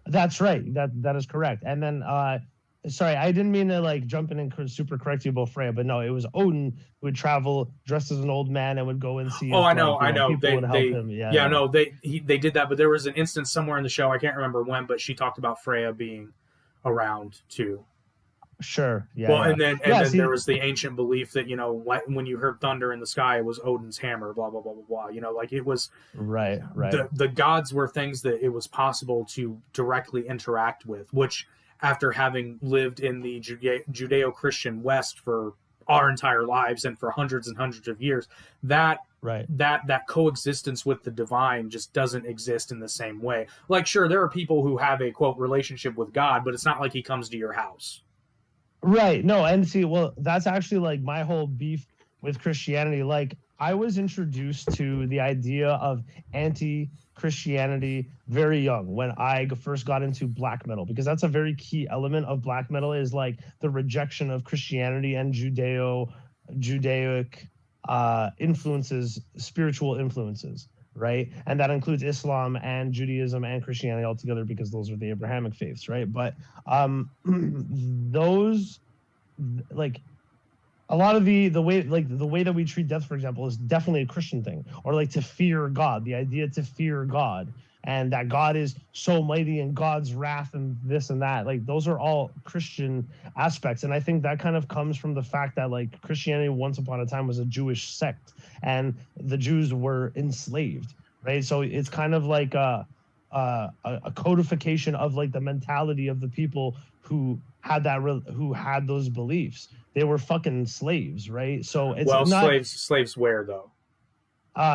That's right. That is correct. And then, sorry, I didn't mean to like jump in and super correct you about Freya, but no, it was Odin who would travel dressed as an old man and would go and see. I know. People would help him. They did that, but there was an instance somewhere in the show, I can't remember when, but she talked about Freya being around too. Sure. Yeah. Well, yeah. and then Yeah, see, there was the ancient belief that, when you heard thunder in the sky, it was Odin's hammer, blah blah blah blah blah. Like it was right. the gods were things that it was possible to directly interact with, which, after having lived in the Judeo-Christian West for our entire lives and for hundreds and hundreds of years, that coexistence with the divine just doesn't exist in the same way. Like, sure, there are people who have a quote relationship with God, but it's not like he comes to your house. Right. No, and see, well, that's actually like my whole beef with Christianity. Like, I was introduced to the idea of anti-Christianity very young when I first got into black metal, because that's a very key element of black metal, is like the rejection of Christianity and Judaic influences, spiritual influences, right? And that includes Islam and Judaism and Christianity altogether, because those are the Abrahamic faiths, right? But those, like, a lot of the way that we treat death, for example, is definitely a Christian thing. Or like to fear God, the idea to fear God, and that God is so mighty and God's wrath and this and that. Like, those are all Christian aspects. And I think that kind of comes from the fact that, like, Christianity once upon a time was a Jewish sect and the Jews were enslaved, right? So it's kind of like a codification of like the mentality of the people who had those beliefs. They were fucking slaves, right? So it's slaves where though?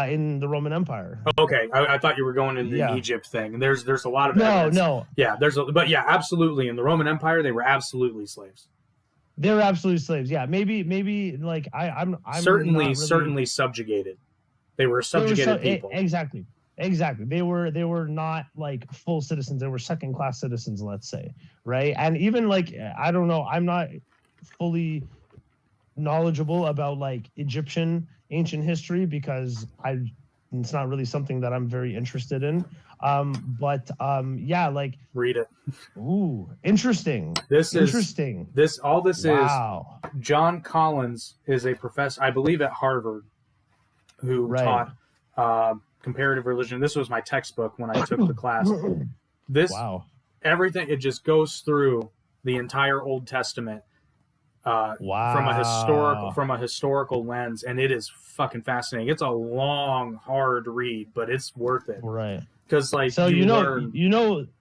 In the Roman Empire. Okay, I thought you were going into the Egypt thing. There's a lot of evidence. No. Yeah, but absolutely. In the Roman Empire, they were absolutely slaves. They were absolutely slaves. Yeah, maybe like I'm certainly subjugated. They were subjugated people. Exactly. They were not like full citizens. They were second class citizens, let's say, right? And even like, I don't know, I'm not fully knowledgeable about like Egyptian ancient history because it's not really something that I'm very interested in. But yeah, like, read it. Ooh, interesting. This is wow. John Collins is a professor, I believe, at Harvard, who taught comparative religion. This was my textbook when I took the class. Everything, it just goes through the entire Old Testament from a historical lens, and it is fucking fascinating. It's a long, hard read, but it's worth it. Right. Because like, so the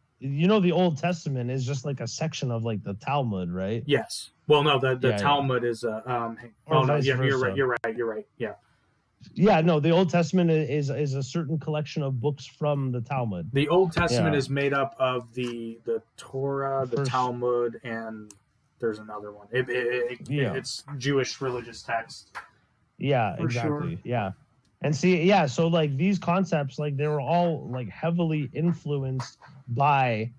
Old Testament is just like a section of like the Talmud, right? Yes. Well, no, the Talmud is you're right. Yeah. Yeah, no, the Old Testament is a certain collection of books from the Talmud. The Old Testament is made up of the Torah, the Talmud, and there's another one. It's Jewish religious text. Yeah, exactly. Sure. Yeah. And see, so like these concepts, like they were all like heavily influenced by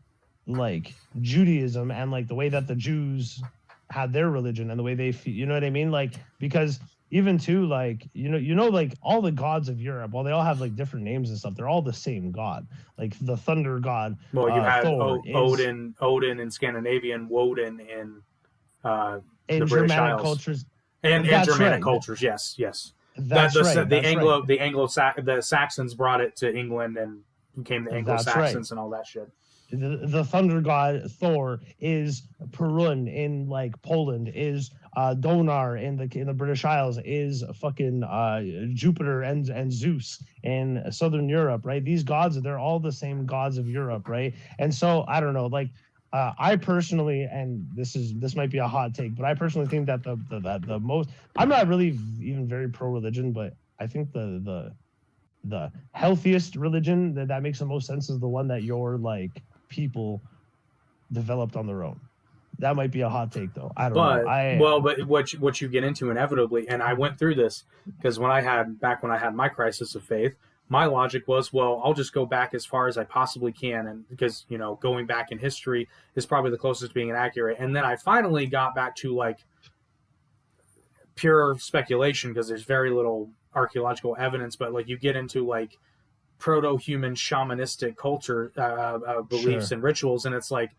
like Judaism and like the way that the Jews had their religion and the way they, you know what I mean? Like, because even too, like, like all the gods of Europe, while they all have like different names and stuff, they're all the same god. Like the thunder god. Well, you had Odin in Scandinavian, Woden in the Germanic cultures. And Germanic cultures, yes. The Saxons brought it to England and became the Anglo-Saxons and all that shit. The thunder god Thor is Perun in like Poland, is Donar in the British Isles, is fucking Jupiter and Zeus in Southern Europe, right? These gods, they're all the same gods of Europe, right? And so I don't know, like I personally, and this might be a hot take, but I personally think that the most, I'm not really even very pro-religion, but I think the healthiest religion that makes the most sense is the one that your like people developed on their own. That might be a hot take, though. I don't know. But what you get into inevitably, and I went through this because when I had my crisis of faith, my logic was, well, I'll just go back as far as I possibly can, and because going back in history is probably the closest to being inaccurate. And then I finally got back to like pure speculation because there's very little archaeological evidence, but like you get into like proto-human shamanistic culture beliefs and rituals, and it's like,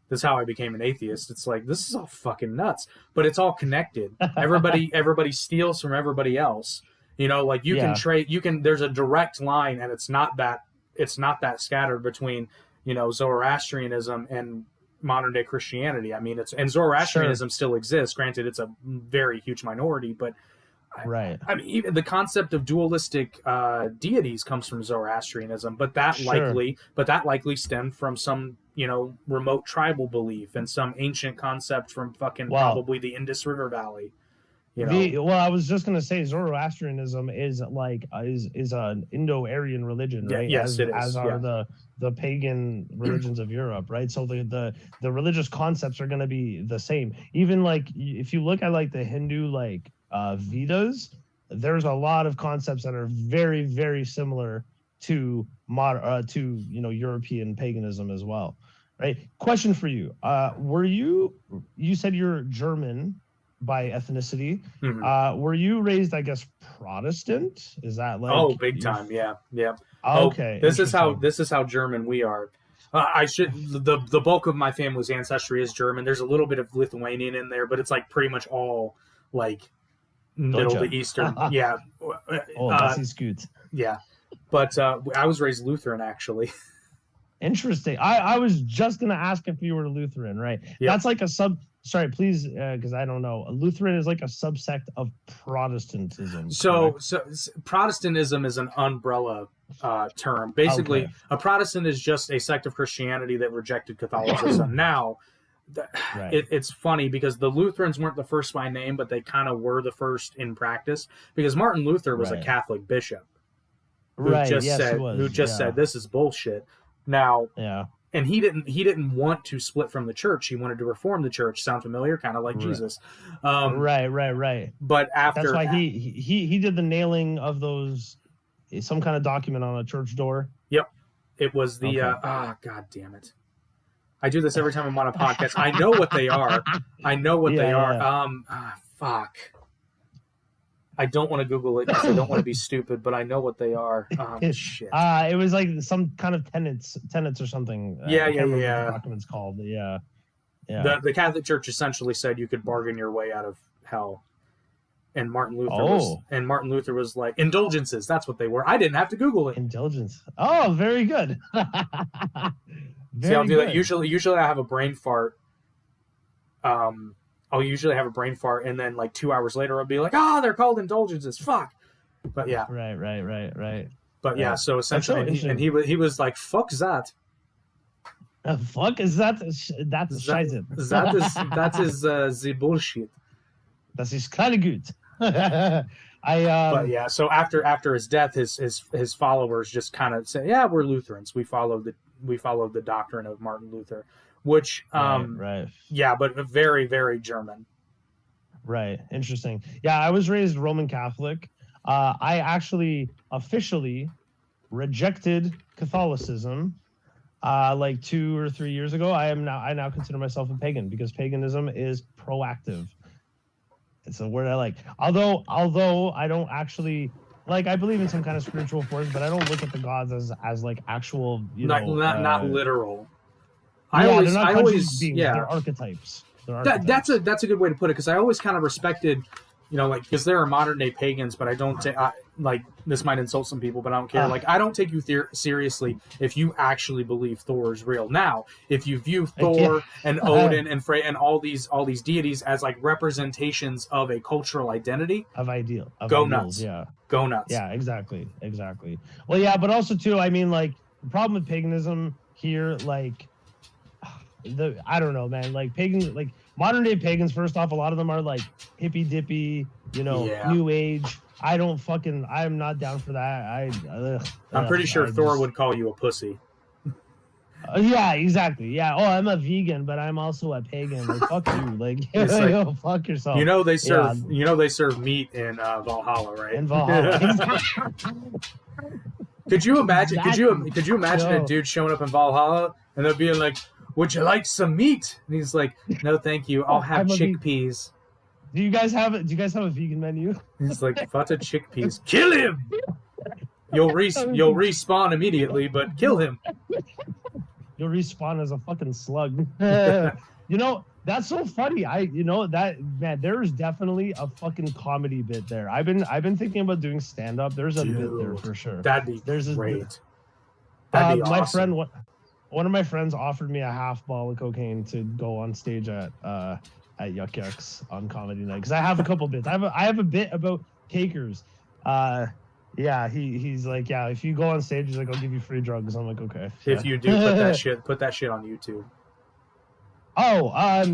that's how I became an atheist. It's like, this is all fucking nuts, but it's all connected. Everybody steals from everybody else. Like you can trade, there's a direct line, and it's not that scattered between, Zoroastrianism and modern day Christianity. I mean, and Zoroastrianism still exists. Granted, it's a very huge minority, but right. I mean, even the concept of dualistic deities comes from Zoroastrianism, but that likely stemmed from some, remote tribal belief and some ancient concept from probably the Indus River Valley. I was just gonna say Zoroastrianism is an Indo-Aryan religion, right? Yes, it is. As are the pagan religions of Europe, right? So the religious concepts are gonna be the same. Even like if you look at like the Hindu Vedas, there's a lot of concepts that are very, very similar to European paganism as well, right? Question for you: you said you're German by ethnicity? Mm-hmm. Were you raised, I guess, Protestant? Is that like big time? Yeah. Okay. This is how German we are. The bulk of my family's ancestry is German. There's a little bit of Lithuanian in there, but it's like pretty much all like Middle to Eastern. Yeah. Das ist gut. Yeah. But I was raised Lutheran, actually. Interesting. I was just going to ask if you were Lutheran, right? Yep. That's like sorry, please, because I don't know. Lutheran is like a subsect of Protestantism. So Protestantism is an umbrella term. Basically, a Protestant is just a sect of Christianity that rejected Catholicism. Now, it's funny because the Lutherans weren't the first by name, but they kind of were the first in practice, because Martin Luther was a Catholic bishop who just said this is bullshit. Now, and he didn't want to split from the church. He wanted to reform the church. Sound familiar? Kind of like Jesus. Right. But that's why he did the nailing of those, some kind of document on a church door. Yep, it was the God damn it. I do this every time I'm on a podcast. I know what they are. Fuck. I don't want to Google it because I don't want to be stupid, but I know what they are. Shit. It was like some kind of tenets or something. Yeah. What the document's called. Yeah. The Catholic Church essentially said you could bargain your way out of hell, and Martin Luther was like, indulgences. That's what they were. I didn't have to Google it. Indulgence. Oh, very good. See, I'll do that. Usually I have a brain fart. I'll usually have a brain fart, and then like 2 hours later, I'll be like, they're called indulgences. Fuck. But yeah. Right. But yeah, so essentially, he was like, fuck that. Fuck is that? That's scheiße. That is the bullshit. Das ist keine gut. But yeah, so after his death, his followers just kind of say, yeah, we're Lutherans. We follow the doctrine of Martin Luther. Which, yeah, but very, very German. Right. Interesting. Yeah, I was raised Roman Catholic. I actually officially rejected Catholicism like 2 or 3 years ago. I now consider myself a pagan because paganism is proactive. It's a word I like. Although I don't actually like, I believe in some kind of spiritual force, but I don't look at the gods as like actual, not literal. They're archetypes. That's a good way to put it, because I always kind of respected, because there are modern day pagans, but I don't like, this might insult some people, but I don't care. Like, I don't take you seriously if you actually believe Thor is real. Now, if you view Thor and Odin and Frey and all these deities as like representations of a cultural identity, go nuts. Yeah, go nuts. Yeah, exactly. Well, yeah, but also too, I mean, like, the problem with paganism here, like, I don't know, man. Like modern day pagans. First off, a lot of them are like hippy dippy, new age. I'm not down for that. I'm pretty sure Thor would call you a pussy. Yeah, exactly. Yeah. Oh, I'm a vegan, but I'm also a pagan. Like, fuck you. Like, fuck yourself. They serve meat in Valhalla, right? In Valhalla. Could you imagine? Could you imagine a dude showing up in Valhalla and they're being like, "Would you like some meat?" And he's like, "No, thank you. I'll have chickpeas." Do you guys have a vegan menu? He's like, "Fata chickpeas. Kill him. You'll respawn immediately, but kill him." You'll respawn as a fucking slug. That's so funny. There's definitely a fucking comedy bit there. I've been thinking about doing stand up. There's a bit there for sure. That'd be great. That'd be awesome. My friend, one of my friends offered me a half ball of cocaine to go on stage at Yuck Yucks on comedy night, because I have a couple bits. I have a bit about cakers. Yeah, he's like, yeah, if you go on stage, he's like, I'll give you free drugs. I'm like, okay. If you do, put that shit on YouTube. Oh,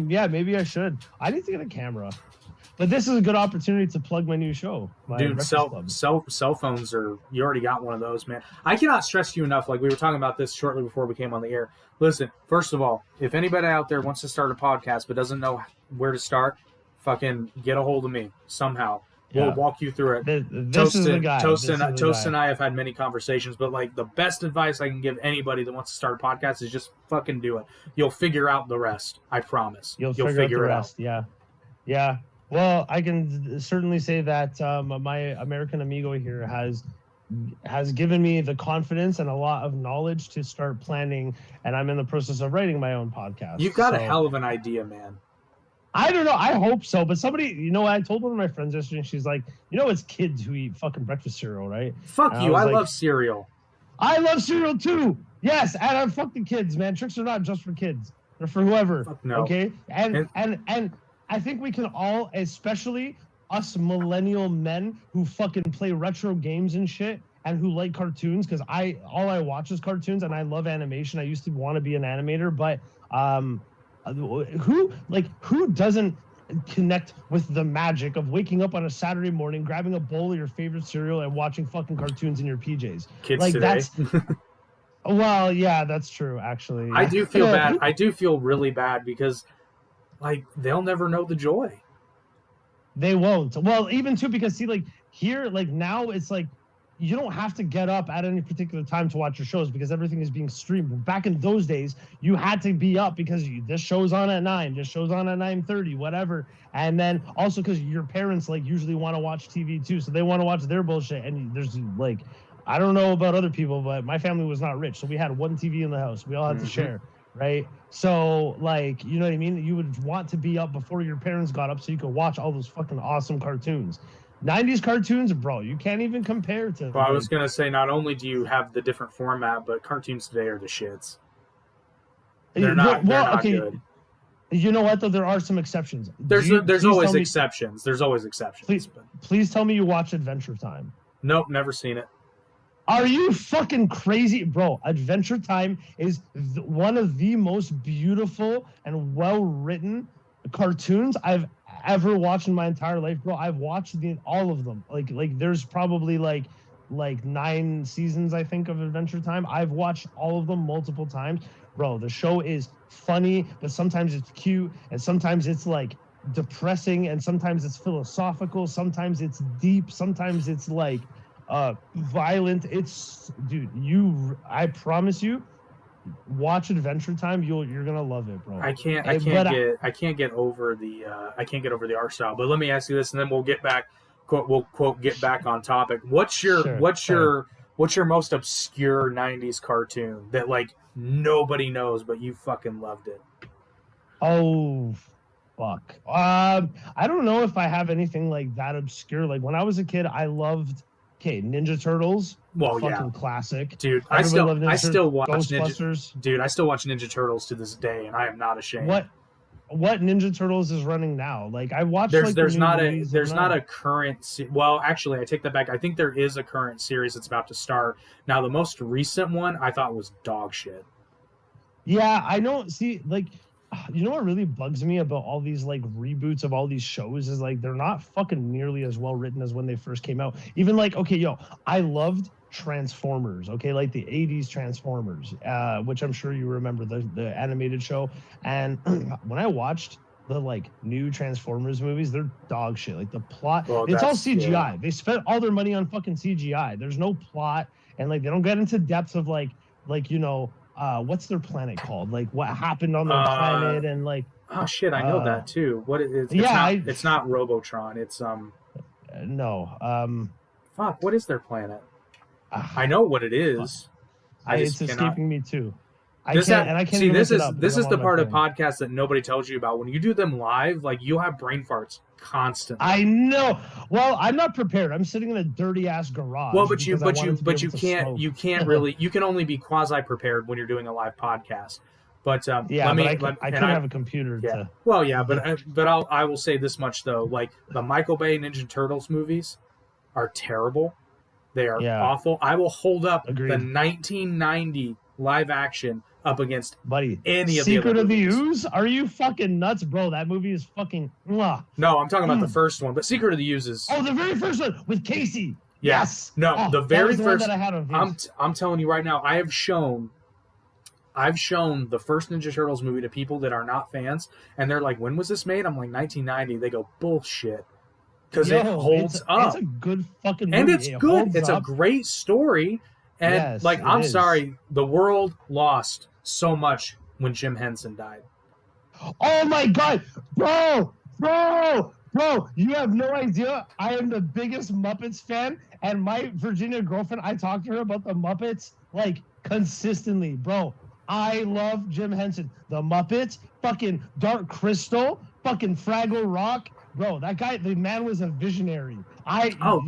yeah, maybe I should. I need to get a camera. But this is a good opportunity to plug my new show. Dude, cell phones you already got one of those, man. I cannot stress to you enough, like we were talking about this shortly before we came on the air. Listen, first of all, if anybody out there wants to start a podcast but doesn't know where to start, fucking get a hold of me somehow. We'll walk you through it. This is the guy. Toast and I have had many conversations, but like the best advice I can give anybody that wants to start a podcast is just fucking do it. You'll figure out the rest. I promise. You'll figure out the rest. Yeah. Yeah. Well, I can certainly say that my American amigo here has given me the confidence and a lot of knowledge to start planning, and I'm in the process of writing my own podcast. You've got a hell of an idea, man. I don't know. I hope so. But somebody, I told one of my friends yesterday, and she's like, it's kids who eat fucking breakfast cereal, right? Fuck you. I love cereal. I love cereal too. Yes. And I'm fucking kids, man. Tricks are not just for kids. They're for whoever. Fuck no. Okay. And I think we can all, especially us millennial men who fucking play retro games and shit and who like cartoons, because all I watch is cartoons and I love animation. I used to want to be an animator, but who doesn't connect with the magic of waking up on a Saturday morning, grabbing a bowl of your favorite cereal and watching fucking cartoons in your PJs? Kids like today. Well, yeah, that's true, actually. I do feel bad. I do feel really bad because like they'll never know the joy. They won't. Well, even too, because see, like here, like now it's like you don't have to get up at any particular time to watch your shows because everything is being streamed. Back in those days, you had to be up because this show's on at 9, this show's on at 9:30, whatever. And then also because your parents like usually want to watch TV too, so they want to watch their bullshit. And there's like, I don't know about other people, but my family was not rich, so we had one TV in the house. We all had to share, right? So like, you know what I mean? You would want to be up before your parents got up so you could watch all those fucking awesome cartoons. 90s cartoons, bro, you can't even compare to. Well, I was going to say, not only do you have the different format, but cartoons today are the shits. They're not good. You know what, though? There are some exceptions. There's always exceptions. There's always exceptions. Please tell me you watch Adventure Time. Nope, never seen it. Are you fucking crazy? Bro, Adventure Time is one of the most beautiful and well-written cartoons I've ever watched in my entire life, bro. I've watched all of them. Like there's probably like 9 seasons, I think, of Adventure Time. I've watched all of them multiple times. Bro, the show is funny, but sometimes it's cute, and sometimes it's like depressing, and sometimes it's philosophical, sometimes it's deep, sometimes it's like violent. It's, dude, I promise you, watch Adventure Time. You're gonna love it, bro. I can't get over the art style. But let me ask you this, and then we'll get back. We'll get back on topic. What's your most obscure '90s cartoon that like nobody knows but you fucking loved it? Oh, fuck. I don't know if I have anything like that obscure. Like when I was a kid, I loved Ninja Turtles. Well, fucking classic, dude. I still watch Ghostbusters. Dude, I still watch Ninja Turtles to this day, and I am not ashamed. What Ninja Turtles is running now? Like I watched. There's not a current. Well, actually, I take that back. I think there is a current series that's about to start now. The most recent one I thought was dog shit. Yeah, I know. See, like, you know what really bugs me about all these like reboots of all these shows is like they're not fucking nearly as well written as when they first came out. Even like, I loved Transformers, like the 80s Transformers, which I'm sure you remember, the animated show. And when I watched the like new Transformers movies, they're dog shit. Like the plot, it's all CGI. Yeah. They spent all their money on fucking CGI. There's no plot, and like they don't get into depth of like what's their planet called? Like what happened on their planet, and like oh shit, I know that too. What is? It's not Robotron. It's no. Fuck, what is their planet? I know what it is. It's escaping me too. I can't see, even this look is it up this because is I'm the on my part of phone. podcasts that nobody tells you about. When you do them live, like you'll have brain farts constantly. I know. Well, I'm not prepared. I'm sitting in a dirty ass garage. Well, because I wanted to be able to smoke. you can't really, you can only be quasi prepared when you're doing a live podcast. But Yeah, but I couldn't have a computer yeah. to. Well, yeah, but I will say this much though, like the Michael Bay Ninja Turtles movies are terrible. They are awful. I will hold up Agreed. the 1990 live action up against Buddy, any of Secret the other of the movies. Ooze? Are you fucking nuts, bro? That movie is fucking. Mwah. No, I'm talking about the first one, but Secret of the Ooze is. Oh, the very first one with Casey. Yeah. Yes. No, the very that was first. The one that I had on I'm telling you right now, I've shown the first Ninja Turtles movie to people that are not fans, and they're like, "When was this made?" I'm like, 1990. They go, "Bullshit," because it holds up. It's a good fucking movie. And it's good. It's a great story. And yes, I'm sorry, the world lost so much when Jim Henson died. Oh my god, bro, you have no idea. I am the biggest Muppets fan, and my Virginia girlfriend, I talk to her about the Muppets like consistently, bro. I love Jim Henson. The Muppets, fucking Dark Crystal, fucking Fraggle Rock. Bro, that guy, the man was a visionary.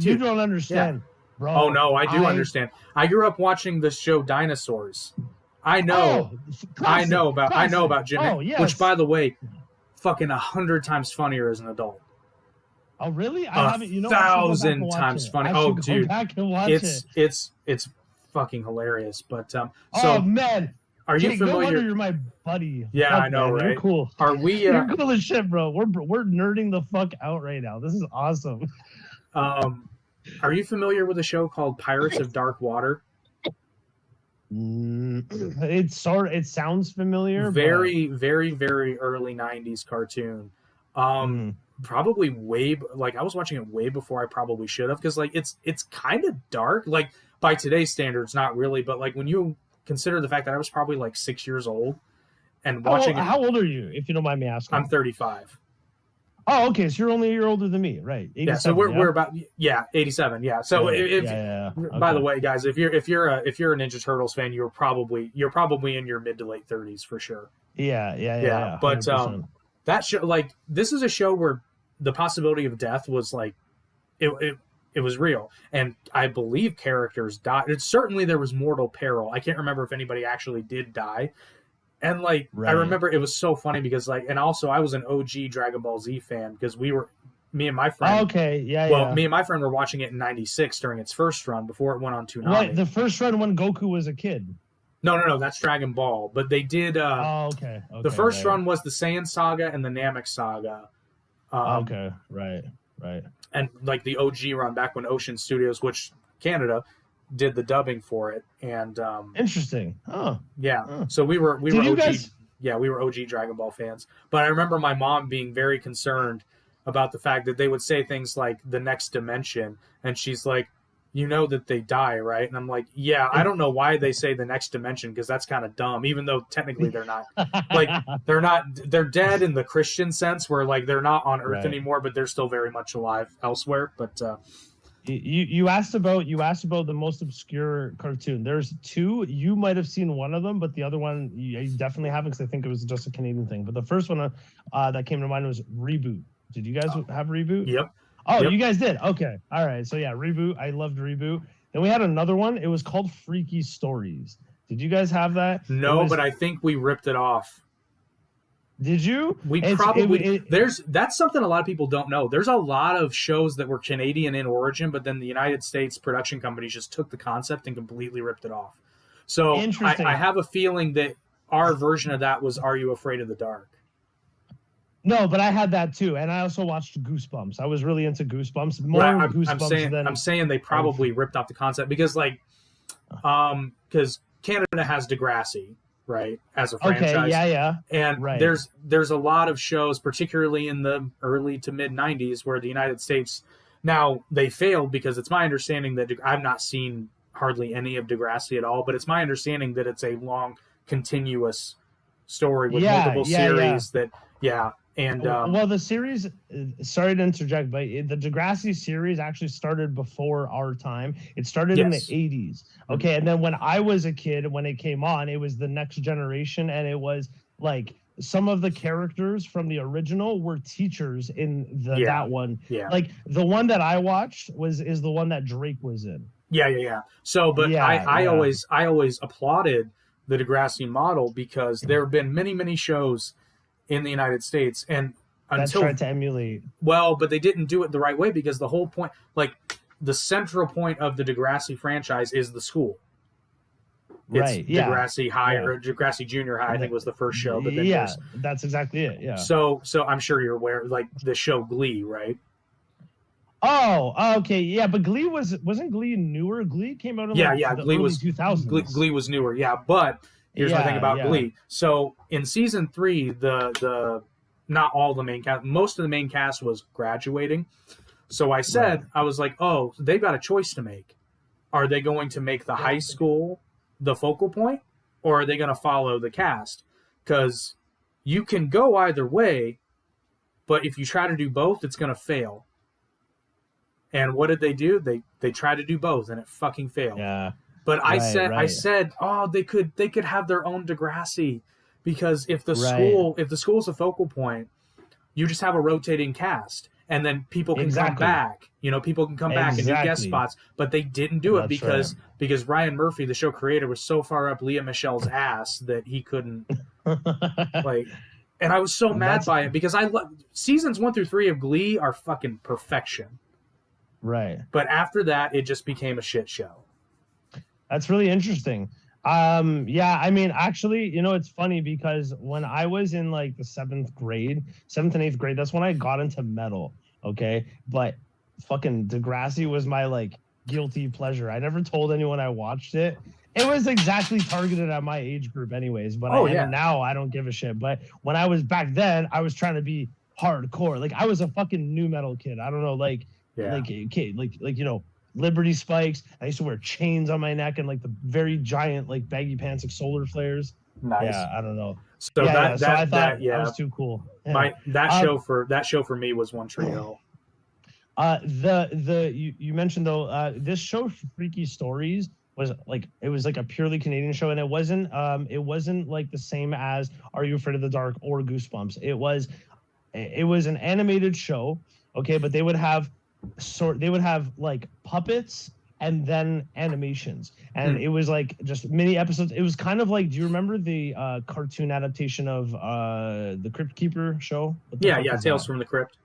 You don't understand. Yeah. Bro, oh no, I do understand. I grew up watching the show Dinosaurs. I know about Jim, yes. Which, by the way, fucking 100 times funnier as an adult. Oh really? I haven't. 1,000 times funnier. Oh dude, it's fucking hilarious. But oh man, are you familiar? No wonder you're my buddy. Yeah, fuck, I know, man. right? You're cool. Are we? You're cool as shit, bro. We're nerding the fuck out right now. This is awesome. Are you familiar with a show called Pirates of Dark Water? It sounds familiar. Very, very, very early 90s cartoon. Probably I was watching it way before I probably should have, because like it's kind of dark. Like by today's standards, not really, but like when you consider the fact that I was probably like 6 years old and watching How old are you, if you don't mind me asking? I'm 35. Oh, okay. So you're only a year older than me, right? Yeah. So we're about 87. Yeah. So by the way, guys, if you're a Ninja Turtles fan, you're probably in your mid to late 30s for sure. Yeah. But that show, like, this is a show where the possibility of death was like it was real, and I believe characters died. Certainly there was mortal peril. I can't remember if anybody actually did die. And like, I remember it was so funny because like, and also I was an OG Dragon Ball Z fan because me and my friend. Me and my friend were watching it in '96 during its first run before it went on Toonami. Right, the first run when Goku was a kid. No, that's Dragon Ball. But they did. Okay. The first run was the Saiyan Saga and the Namek Saga. Okay, right. And like the OG run back when Ocean Studios, which Canada, did the dubbing for it. And interesting. So we were did OG. We were OG Dragon Ball fans. But I remember my mom being very concerned about the fact that they would say things like the next dimension, and she's like, "You know that they die, right?" And I'm like, "Yeah, I don't know why they say the next dimension, because that's kind of dumb, even though technically they're not. Like they're dead in the Christian sense, where like they're not on Earth anymore, but they're still very much alive elsewhere." But you asked about the most obscure cartoon. There's two. You might have seen one of them, but the other one you definitely haven't, because I think it was just a Canadian thing. But the first one that came to mind was Reboot. Did you guys have Reboot? Yep. Oh, you guys did? Okay. All right. So yeah, Reboot. I loved Reboot. Then we had another one. It was called Freaky Stories. Did you guys have that? No, but I think we ripped it off. Did you? That's something a lot of people don't know. There's a lot of shows that were Canadian in origin, but then the United States production companies just took the concept and completely ripped it off. So I have a feeling that our version of that was Are You Afraid of the Dark? No, but I had that too, and I also watched Goosebumps. I was really into Goosebumps. I'm saying they probably ripped off the concept because Canada has Degrassi, right, as a franchise. Okay, and there's a lot of shows, particularly in the early to mid '90s, where the United States, now they failed, because it's my understanding that I've not seen hardly any of Degrassi at all, but it's my understanding that it's a long, continuous story with multiple series. And well, the series, sorry to interject, but the Degrassi series actually started before our time. It started in the 80s. Okay. And then when I was a kid, when it came on, it was the next generation. And it was like some of the characters from the original were teachers in that one. Yeah. Like the one that I watched is the one that Drake was in. Yeah. So, but I always applauded the Degrassi model because there have been many shows in the United States and until tried to emulate. Well, but they didn't do it the right way because the whole point, like the central point of the Degrassi franchise is the school. Right. It's Degrassi High or Degrassi Junior High, I think was the first show. But then that's exactly it. Yeah. So I'm sure you're aware, like the show Glee, right? Oh, okay, yeah, but Glee wasn't Glee newer? Glee came out in the Glee early was 2000s. Glee was newer, but here's my thing about Glee. So in season 3, the not all the main cast, most of the main cast was graduating. So I said, I was like, oh, they've got a choice to make. Are they going to make the high school the focal point, or are they going to follow the cast? Because you can go either way, but if you try to do both, it's going to fail. And what did they do? They tried to do both, and it fucking failed. Yeah. But I said, oh, they could have their own Degrassi, because if the school's a focal point, you just have a rotating cast, and then people can come back. People can come back and do guest spots. But they didn't do it because Ryan Murphy, the show creator, was so far up Leah Michelle's ass that he couldn't like. And I was so mad by it because seasons 1 through 3 of Glee are fucking perfection. Right. But after that, it just became a shit show. That's really interesting. I mean, actually, it's funny because when I was in like the 7th and 8th grade, that's when I got into metal. Okay. But fucking Degrassi was my like guilty pleasure. I never told anyone I watched it. It was exactly targeted at my age group anyways, but now I don't give a shit. But when I was back then, I was trying to be hardcore. Like I was a fucking new metal kid. I don't know, like Liberty spikes. I used to wear chains on my neck and like the very giant like baggy pants, like solar flares. Nice. Yeah, I don't know. So I thought that was too cool. Yeah. That show for me was One Tree Hill. You mentioned though, this show Freaky Stories was like a purely Canadian show, and it wasn't like the same as Are You Afraid of the Dark or Goosebumps. It was an animated show, okay, but they would have like puppets and then animations, and it was like just mini episodes. It was kind of like, do you remember the cartoon adaptation of the Crypt Keeper show? Tales from the Crypt.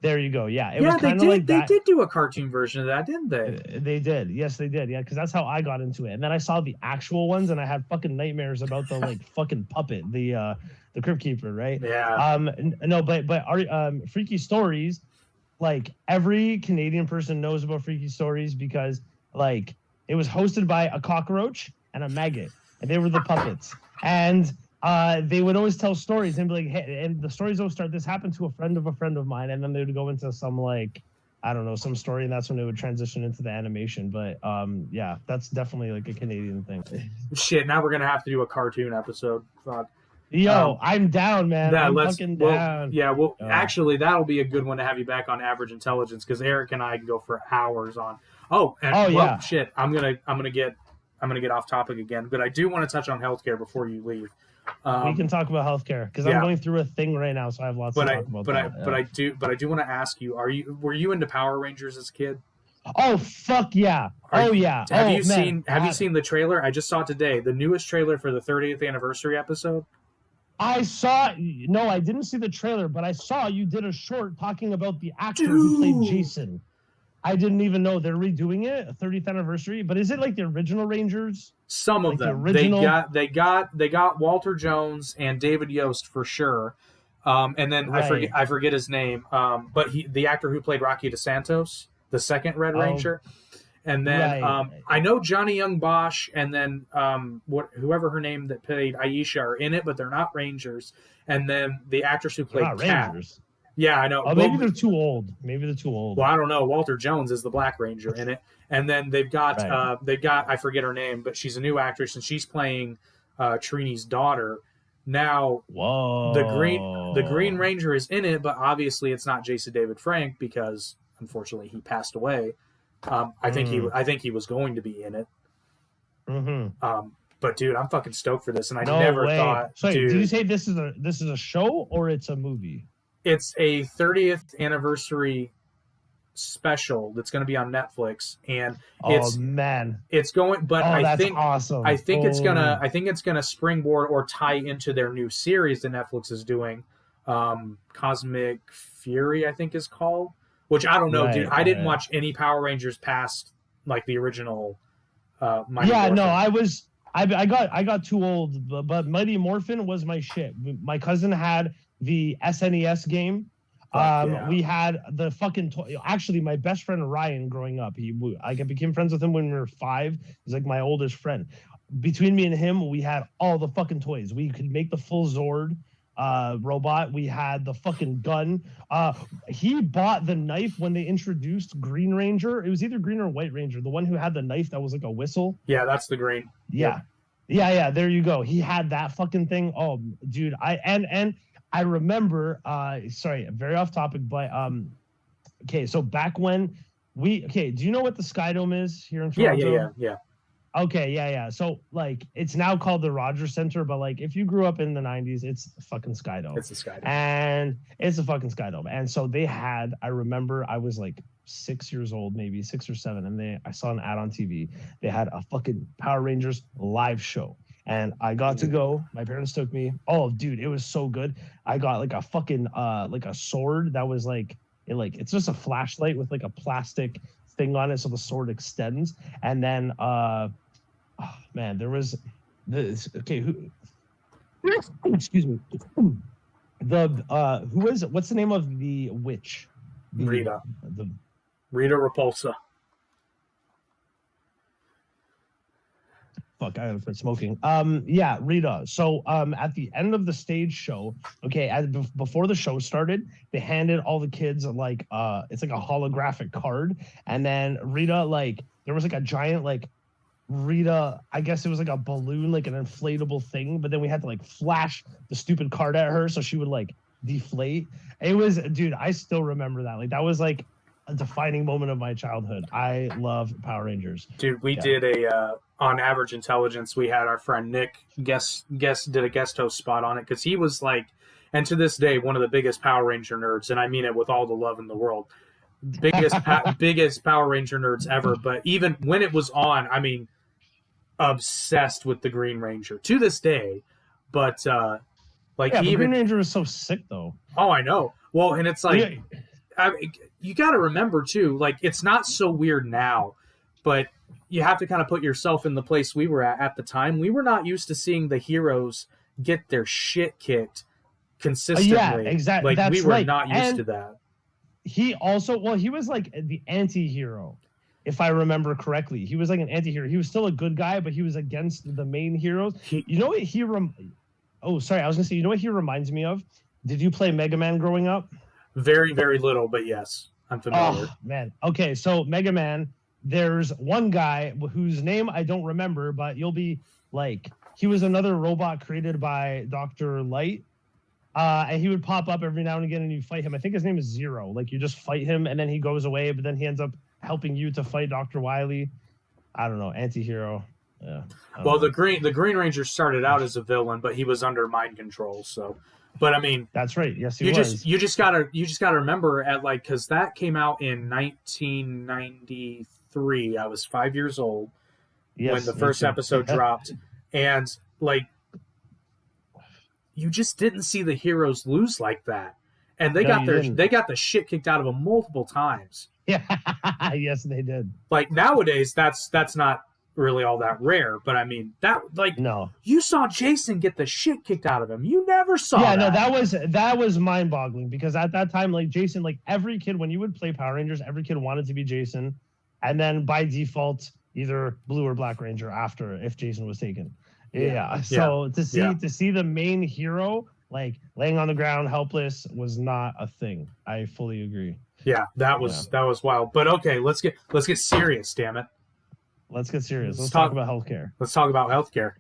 There you go. Yeah, it was kind of like that. They did do a cartoon version of that, didn't they? They did. Yes, they did. Yeah, because that's how I got into it. And then I saw the actual ones, and I had fucking nightmares about the like fucking puppet, the Crypt Keeper, right? Yeah. No, but Freaky Stories, like every Canadian person knows about Freaky Stories because like it was hosted by a cockroach and a maggot, and they were the puppets. And they would always tell stories and be like, hey, and the stories always start, this happened to a friend of mine, and then they would go into some like, I don't know, some story, and that's when it would transition into the animation. But that's definitely like a Canadian thing. Shit, now we're gonna have to do a cartoon episode. Fuck. Yo, I'm down, man. I'm fucking down. Actually, that'll be a good one to have you back on Average Intelligence, because Eric and I can go for hours on. Shit, I'm gonna get off topic again, but I do want to touch on healthcare before you leave. We can talk about healthcare because I'm going through a thing right now, so I have lots to talk about. But I do want to ask you: were you into Power Rangers as a kid? Oh fuck yeah! Have you seen the trailer? I just saw it today. The newest trailer for the 30th anniversary episode. I didn't see the trailer, but I saw you did a short talking about the actor who played Jason. I didn't even know they're redoing it, a 30th anniversary. But is it like the original Rangers? Some of them. They got Walter Jones and David Yost for sure. And then I forget his name. But the actor who played Rocky DeSantos, the second Red Ranger. And then I know Johnny Young Bosch and then whoever her name that played Aisha are in it, but they're not Rangers. And then the actress who played Kat. Rangers. Yeah, I know. Oh, maybe they're too old. Well, I don't know. Walter Jones is the Black Ranger in it, and then they've got I forget her name, but she's a new actress and she's playing Trini's daughter. Now, whoa, the Green Ranger is in it, but obviously it's not Jason David Frank because unfortunately he passed away. I think he was going to be in it. Mm-hmm. But dude, I'm fucking stoked for this, and I never thought. Sorry, dude, did you say this is a show or it's a movie? It's a 30th anniversary special that's going to be on Netflix, and it's going. But I think awesome. I think it's gonna springboard or tie into their new series that Netflix is doing, Cosmic Fury, I think is called. Which I don't know, dude. I didn't watch any Power Rangers past like the original. Mighty Morphin. I got too old, but Mighty Morphin was my shit. My cousin had the SNES game. We had the fucking toy. Actually, my best friend Ryan, growing up, I became friends with him when we were 5. He's like my oldest friend. Between me and him, we had all the fucking toys. We could make the full Zord robot. We had the fucking gun. He bought the knife when they introduced Green Ranger. It was either Green or White Ranger, the one who had the knife that was like a whistle. Yeah, that's the Green. Yeah. There you go. He had that fucking thing. Oh, dude. I remember. Sorry, very off topic, but okay. So back when do you know what the Sky Dome is here in Toronto? Yeah. Okay, yeah. So, like, it's now called the Rogers Center, but, like, if you grew up in the 90s, it's fucking Sky Dome. It's the Sky Dome. And it's a fucking Sky Dome. And so I remember I was, like, 6 years old, maybe 6 or 7, and I saw an ad on TV. They had a fucking Power Rangers live show. And I got to go. My parents took me. Oh, dude, it was so good. I got, like, a fucking, like, a sword that was, like, it's just a flashlight with, like, a plastic thing on it so the sword extends. And then, there was this. Okay, excuse me. What's the name of the witch? Rita Repulsa. Fuck, I gotta quit smoking. Rita. So, at the end of the stage show, before the show started, they handed all the kids like it's like a holographic card, and then Rita, like, there was like a giant like. Rita, I guess it was like a balloon, like an inflatable thing, but then we had to like flash the stupid card at her so she would like deflate. It was, dude, I still remember that. Like, that was like a defining moment of my childhood. I love Power Rangers. Dude, we did on Average Intelligence, we had our friend Nick did a guest host spot on it because he was like, and to this day, one of the biggest Power Ranger nerds, and I mean it with all the love in the world. biggest Power Ranger nerds ever. But even when it was on, I mean, obsessed with the Green Ranger to this day. But the Green Ranger was so sick though. Oh, I know. Well, and it's like you got to remember too, like, it's not so weird now, but you have to kind of put yourself in the place we were at the time. We were not used to seeing the heroes get their shit kicked consistently. Exactly. Like, we were not used to that. He was like the anti-hero, if I remember correctly. He was like an anti-hero. He was still a good guy, but he was against the main heroes. You know what he reminds me of? Did you play Mega Man growing up? Very, very little, but yes, I'm familiar. Oh, man. Okay, so Mega Man, there's one guy whose name I don't remember, but you'll be like, he was another robot created by Dr. Light. And he would pop up every now and again and you fight him. I think his name is Zero. Like, you just fight him and then he goes away, but then he ends up helping you to fight Dr. Wily. I don't know, anti-hero. Yeah. Well, the Green Ranger started out as a villain, but he was under mind control. So, but I mean, that's right. Yes, he was. You just gotta remember because that came out in 1993. I was 5 years old when the first episode dropped, and like, you just didn't see the heroes lose like that, and they got the shit kicked out of them multiple times. Yeah, yes, they did. Like, nowadays, that's not really all that rare, but I mean, no, you saw Jason get the shit kicked out of him. You never saw that. No, that was mind-boggling, because at that time, like, Jason, like, every kid, when you would play Power Rangers, every kid wanted to be Jason, and then by default, either Blue or Black Ranger after, if Jason was taken. Yeah. So to see the main hero like laying on the ground helpless was not a thing. I fully agree. Yeah, that was wild. But okay, let's get serious, damn it. Let's get serious. Let's talk about healthcare. Let's talk about healthcare.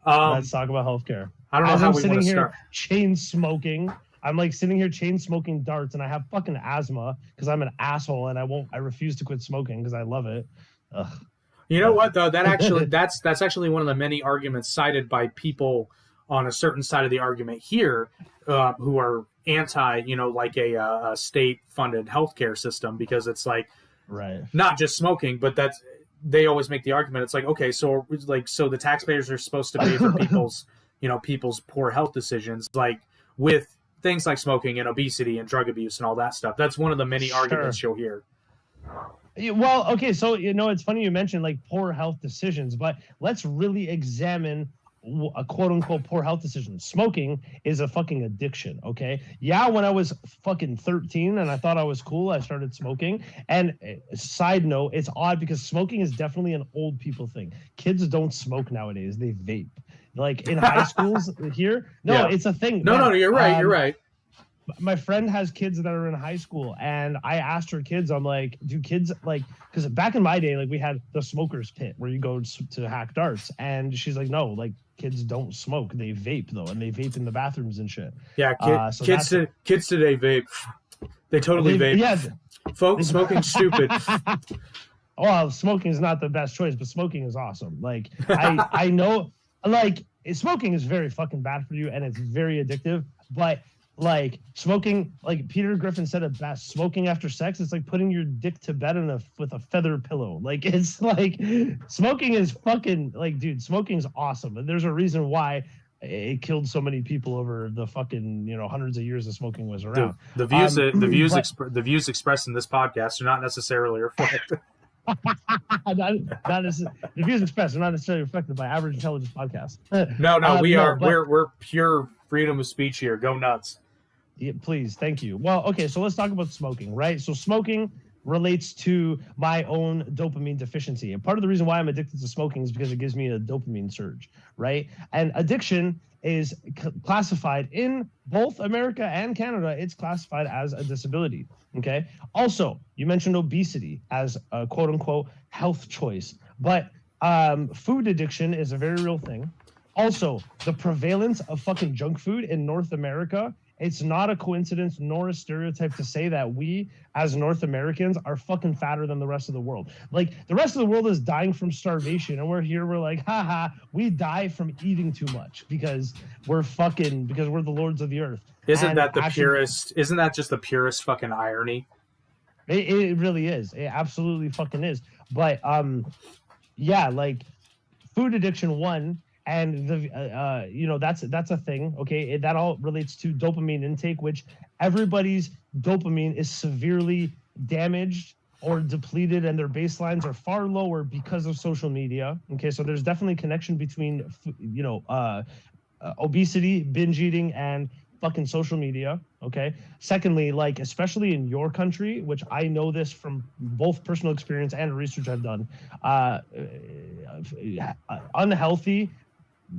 Let's talk about healthcare. I don't know how we want to start. Chain smoking. I'm like sitting here chain smoking darts, and I have fucking asthma because I'm an asshole, and I refuse to quit smoking because I love it. Ugh. You know what though? That's actually one of the many arguments cited by people on a certain side of the argument here, who are anti, like a state-funded healthcare system, because it's like, right, not just smoking, but they always make the argument. It's like, okay, so the taxpayers are supposed to pay for people's poor health decisions, like with things like smoking and obesity and drug abuse and all that stuff. That's one of the many arguments you'll hear. Well, okay, so it's funny you mentioned like poor health decisions, but let's really examine a quote unquote poor health decision. Smoking is a fucking addiction, okay? Yeah, when I was fucking 13 and I thought I was cool, I started smoking. And side note, it's odd because smoking is definitely an old people thing. Kids don't smoke nowadays, they vape. Like in high schools here, it's a thing. No, you're right. You're right. My friend has kids that are in high school, and I asked her kids, I'm like, do kids like, because back in my day, like we had the smokers pit where you go to hack darts, and she's like, no, like kids don't smoke, they vape though, and they vape in the bathrooms and shit. Yeah, kids today vape. They totally vape. Yeah, folks, smoking's stupid. Well, smoking is not the best choice, but smoking is awesome. Like I know, like smoking is very fucking bad for you, and it's very addictive, but like smoking, like Peter Griffin said it best, smoking after sex, it's like putting your dick to bed with a feather pillow. Like it's like smoking is fucking like, dude, smoking's awesome, and there's a reason why it killed so many people over the fucking hundreds of years that smoking was around. The views expressed in this podcast are not necessarily reflected. The views expressed are not necessarily reflected by Average Intelligence Podcast. No, we're pure freedom of speech here. Go nuts. Yeah, please, thank you. Well, okay, so let's talk about smoking, right? So smoking relates to my own dopamine deficiency. And part of the reason why I'm addicted to smoking is because it gives me a dopamine surge, right? And addiction is classified in both America and Canada. It's classified as a disability, okay? Also, you mentioned obesity as a quote-unquote health choice. But food addiction is a very real thing. Also, the prevalence of fucking junk food in North America, it's not a coincidence nor a stereotype to say that we as North Americans are fucking fatter than the rest of the world. Like the rest of the world is dying from starvation, and we're like, haha, we die from eating too much because we're the lords of the earth. Isn't that just the purest fucking irony? It really is. It absolutely fucking is. But yeah, like food addiction one. And that's a thing. Okay, that all relates to dopamine intake, which everybody's dopamine is severely damaged or depleted, and their baselines are far lower because of social media. Okay, so there's definitely a connection between obesity, binge eating, and fucking social media. Okay. Secondly, like especially in your country, which I know this from both personal experience and research I've done, unhealthy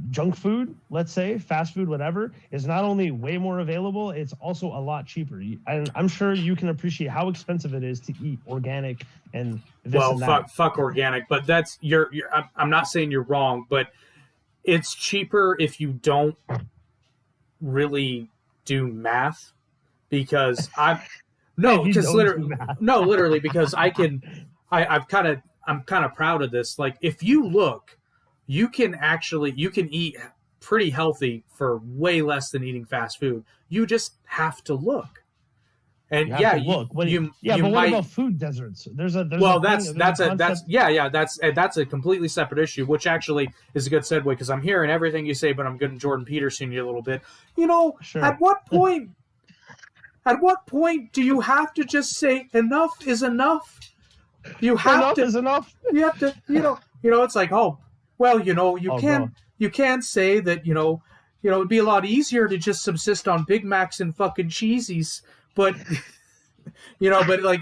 junk food, let's say fast food, whatever, is not only way more available, it's also a lot cheaper. And I'm sure you can appreciate how expensive it is to eat organic and this and that. Fuck organic, but that's I'm not saying you're wrong, but it's cheaper if you don't really do math, because literally because I'm kind of proud of this. Like if you look, you can eat pretty healthy for way less than eating fast food. You just have to look. And what about food deserts? That's a completely separate issue, which actually is a good segue because I'm hearing everything you say, but I'm getting Jordan Peterson you a little bit. Sure. At what point do you have to just say enough is enough? Enough is enough. You have to, it's like, oh, well, you can say that, it'd be a lot easier to just subsist on Big Macs and fucking cheesies, but, but like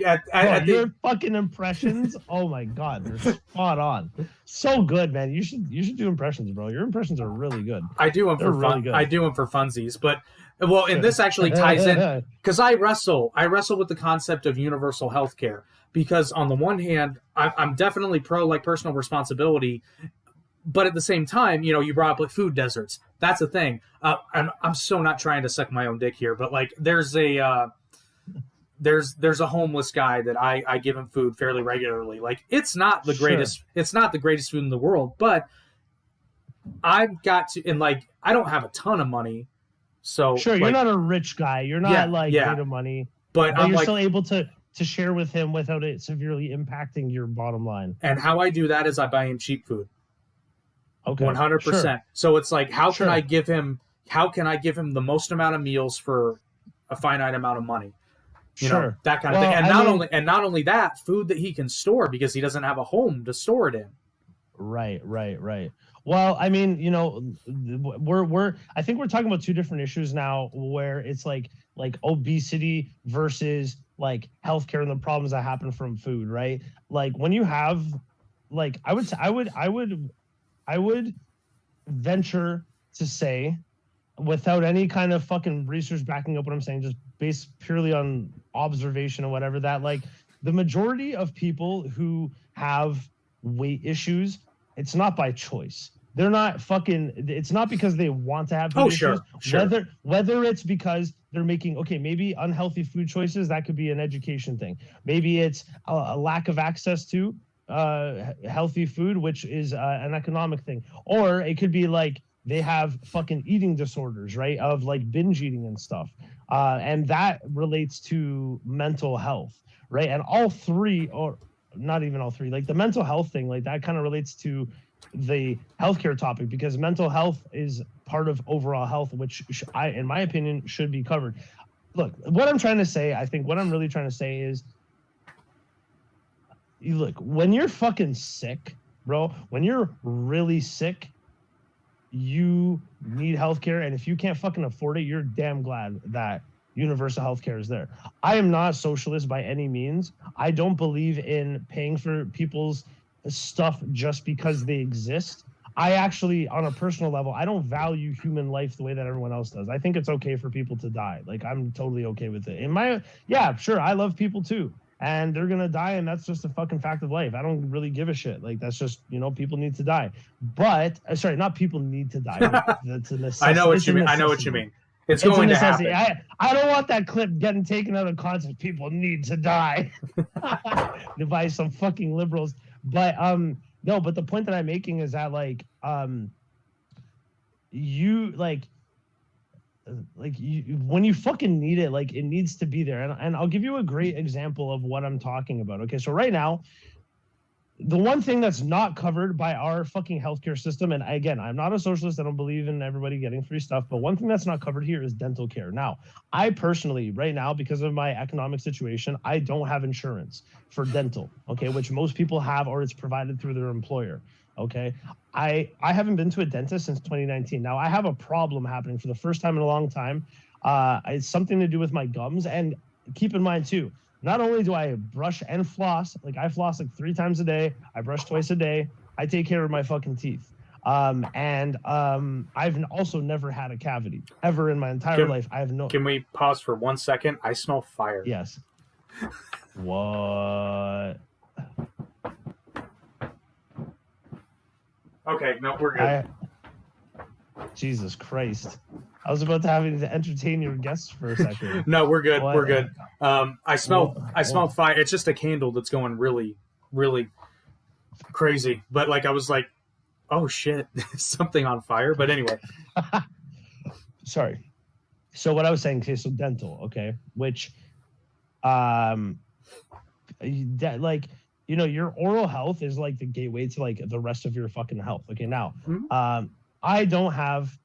your fucking impressions, oh my God, they're spot on. So good, man. You should do impressions, bro. Your impressions are really good. I do them for fun. I do them for funsies, but, well, and this actually ties in because I wrestle with the concept of universal health care, because on the one hand, I'm definitely pro like personal responsibility. But at the same time, you brought up like food deserts. That's a thing. I'm so not trying to suck my own dick here, but like there's a homeless guy that I give him food fairly regularly. Like it's not the greatest. It's not the greatest food in the world, but I've got to, and like I don't have a ton of money, so sure, you're not a rich guy. You're not made of money, but you're still able to share with him without it severely impacting your bottom line. And how I do that is I buy him cheap food. Okay. 100%. So it's like, how can I give him the most amount of meals for a finite amount of money? You know, that kind of thing. And not only that, food that he can store because he doesn't have a home to store it in. Right. Well, I mean, I think we're talking about two different issues now where it's like obesity versus like healthcare and the problems that happen from food, right? Like when you have, like, I would venture to say, without any kind of fucking research backing up what I'm saying, just based purely on observation or whatever, that like the majority of people who have weight issues, it's not by choice. They're not it's not because they want to have food issues. Sure. Whether it's because they're making, maybe unhealthy food choices, that could be an education thing. Maybe it's a lack of access to healthy food, which is an economic thing. Or it could be like they have fucking eating disorders, right? Of like binge eating and stuff. And that relates to mental health, right? And all three, or not even all three, like the mental health thing, like that kind of relates to the healthcare topic because mental health is part of overall health, which in my opinion, should be covered. Look, what I'm trying to say, I think what I'm really trying to say is, look, when you're fucking sick, bro, when you're really sick, you need healthcare. And if you can't fucking afford it, you're damn glad that universal healthcare is there. I am not a socialist by any means. I don't believe in paying for people's stuff just because they exist. I actually, on a personal level, I don't value human life the way that everyone else does. I think it's okay for people to die. Like, I'm totally okay with it. Sure, I love people too. And they're going to die, and that's just a fucking fact of life. I don't really give a shit. Like, that's just, people need to die. But, sorry, not people need to die. That's a necessity. I know what you mean. It's going to happen. I don't want that clip getting taken out of context. People need to die by some fucking liberals. But no, but the point that I'm making is that like when you fucking need it, like it needs to be there. And I'll give you a great example of what I'm talking about. Okay, so right now, the one thing that's not covered by our fucking healthcare system, and again, I'm not a socialist, I don't believe in everybody getting free stuff, but one thing that's not covered here is dental care. Now, I personally, right now, because of my economic situation, I don't have insurance for dental, okay, which most people have, or it's provided through their employer, okay? I haven't been to a dentist since 2019. Now, I have a problem happening for the first time in a long time. It's something to do with my gums, and keep in mind, too, not only do I brush and floss, like I floss like 3 times a day, I brush twice a day, I take care of my fucking teeth. I've also never had a cavity ever in my entire life. Can we pause for 1 second? I smell fire. Yes. What? Okay, no, we're good. Jesus Christ. I was about to having to entertain your guests for a second. No, we're good. What? We're good. I smell fire. It's just a candle that's going really, really crazy. But like I was like, oh shit, something on fire. But anyway. Sorry. So what I was saying, okay, so dental, okay, which your oral health is like the gateway to like the rest of your fucking health. Okay, now I don't have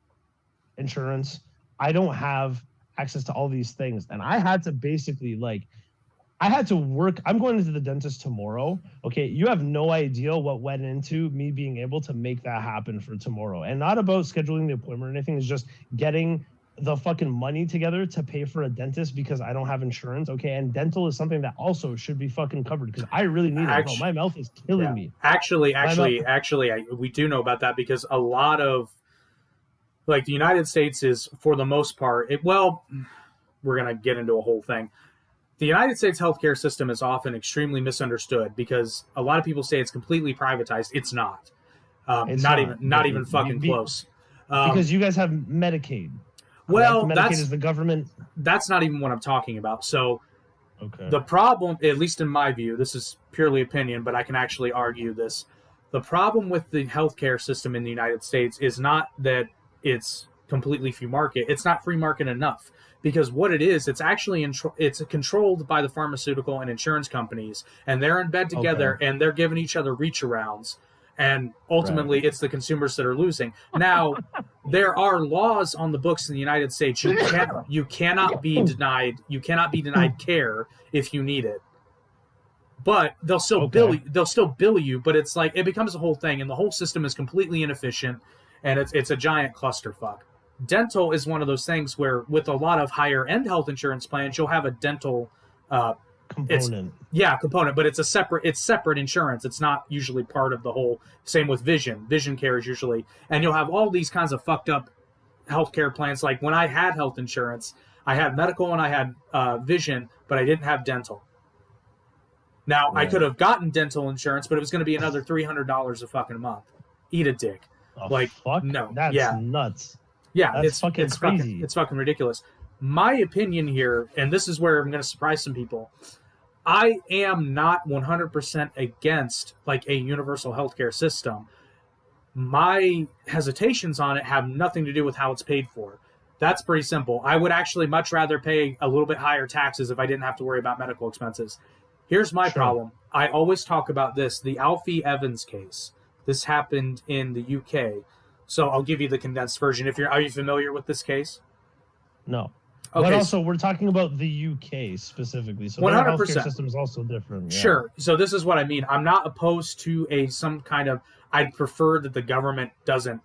insurance. I don't have access to all these things. And I had to basically work. I'm going into the dentist tomorrow. Okay. You have no idea what went into me being able to make that happen for tomorrow. And not about scheduling the appointment or anything. It's just getting the fucking money together to pay for a dentist because I don't have insurance. Okay. And dental is something that also should be fucking covered because I really need it. Bro. My mouth is killing me. Actually, we do know about that because a lot of, like the United States is, for the most part, we're going to get into a whole thing. The United States healthcare system is often extremely misunderstood because a lot of people say it's completely privatized. It's not. It's not even fucking close. Because you guys have Medicaid. Well, Medicaid is the government. That's not even what I'm talking about. So okay. The problem, at least in my view, this is purely opinion, but I can actually argue this. The problem with the healthcare system in the United States is not that it's completely free market. It's not free market enough. Because what it is, it's actually it's controlled by the pharmaceutical and insurance companies, and they're in bed together, and they're giving each other reach arounds, and ultimately it's the consumers that are losing. Now, there are laws on the books in the United States. You cannot be denied care if you need it. But they'll still bill you, but it's like it becomes a whole thing, and the whole system is completely inefficient, and it's a giant clusterfuck. Dental is one of those things where, with a lot of higher end health insurance plans, you'll have a dental component. Component, but it's separate insurance. It's not usually part of the whole. Same with vision. Vision care is usually, and you'll have all these kinds of fucked up healthcare plans. Like when I had health insurance, I had medical and I had vision, but I didn't have dental. Now I could have gotten dental insurance, but it was going to be another $300 a fucking month. Eat a dick. Fuck? No, that's nuts. Yeah, it's fucking crazy. It's fucking ridiculous. My opinion here, and this is where I'm going to surprise some people, I am not 100% against like a universal healthcare system. My hesitations on it have nothing to do with how it's paid for. That's pretty simple. I would actually much rather pay a little bit higher taxes if I didn't have to worry about medical expenses. Here's my problem. I always talk about this, the Alfie Evans case. This happened in the UK. So I'll give you the condensed version. Are you familiar with this case? No. Okay. But also, we're talking about the UK specifically. So 100%. Their healthcare system is also different. Yeah. Sure. So this is what I mean. I'm not opposed to some kind of. I'd prefer that the government doesn't.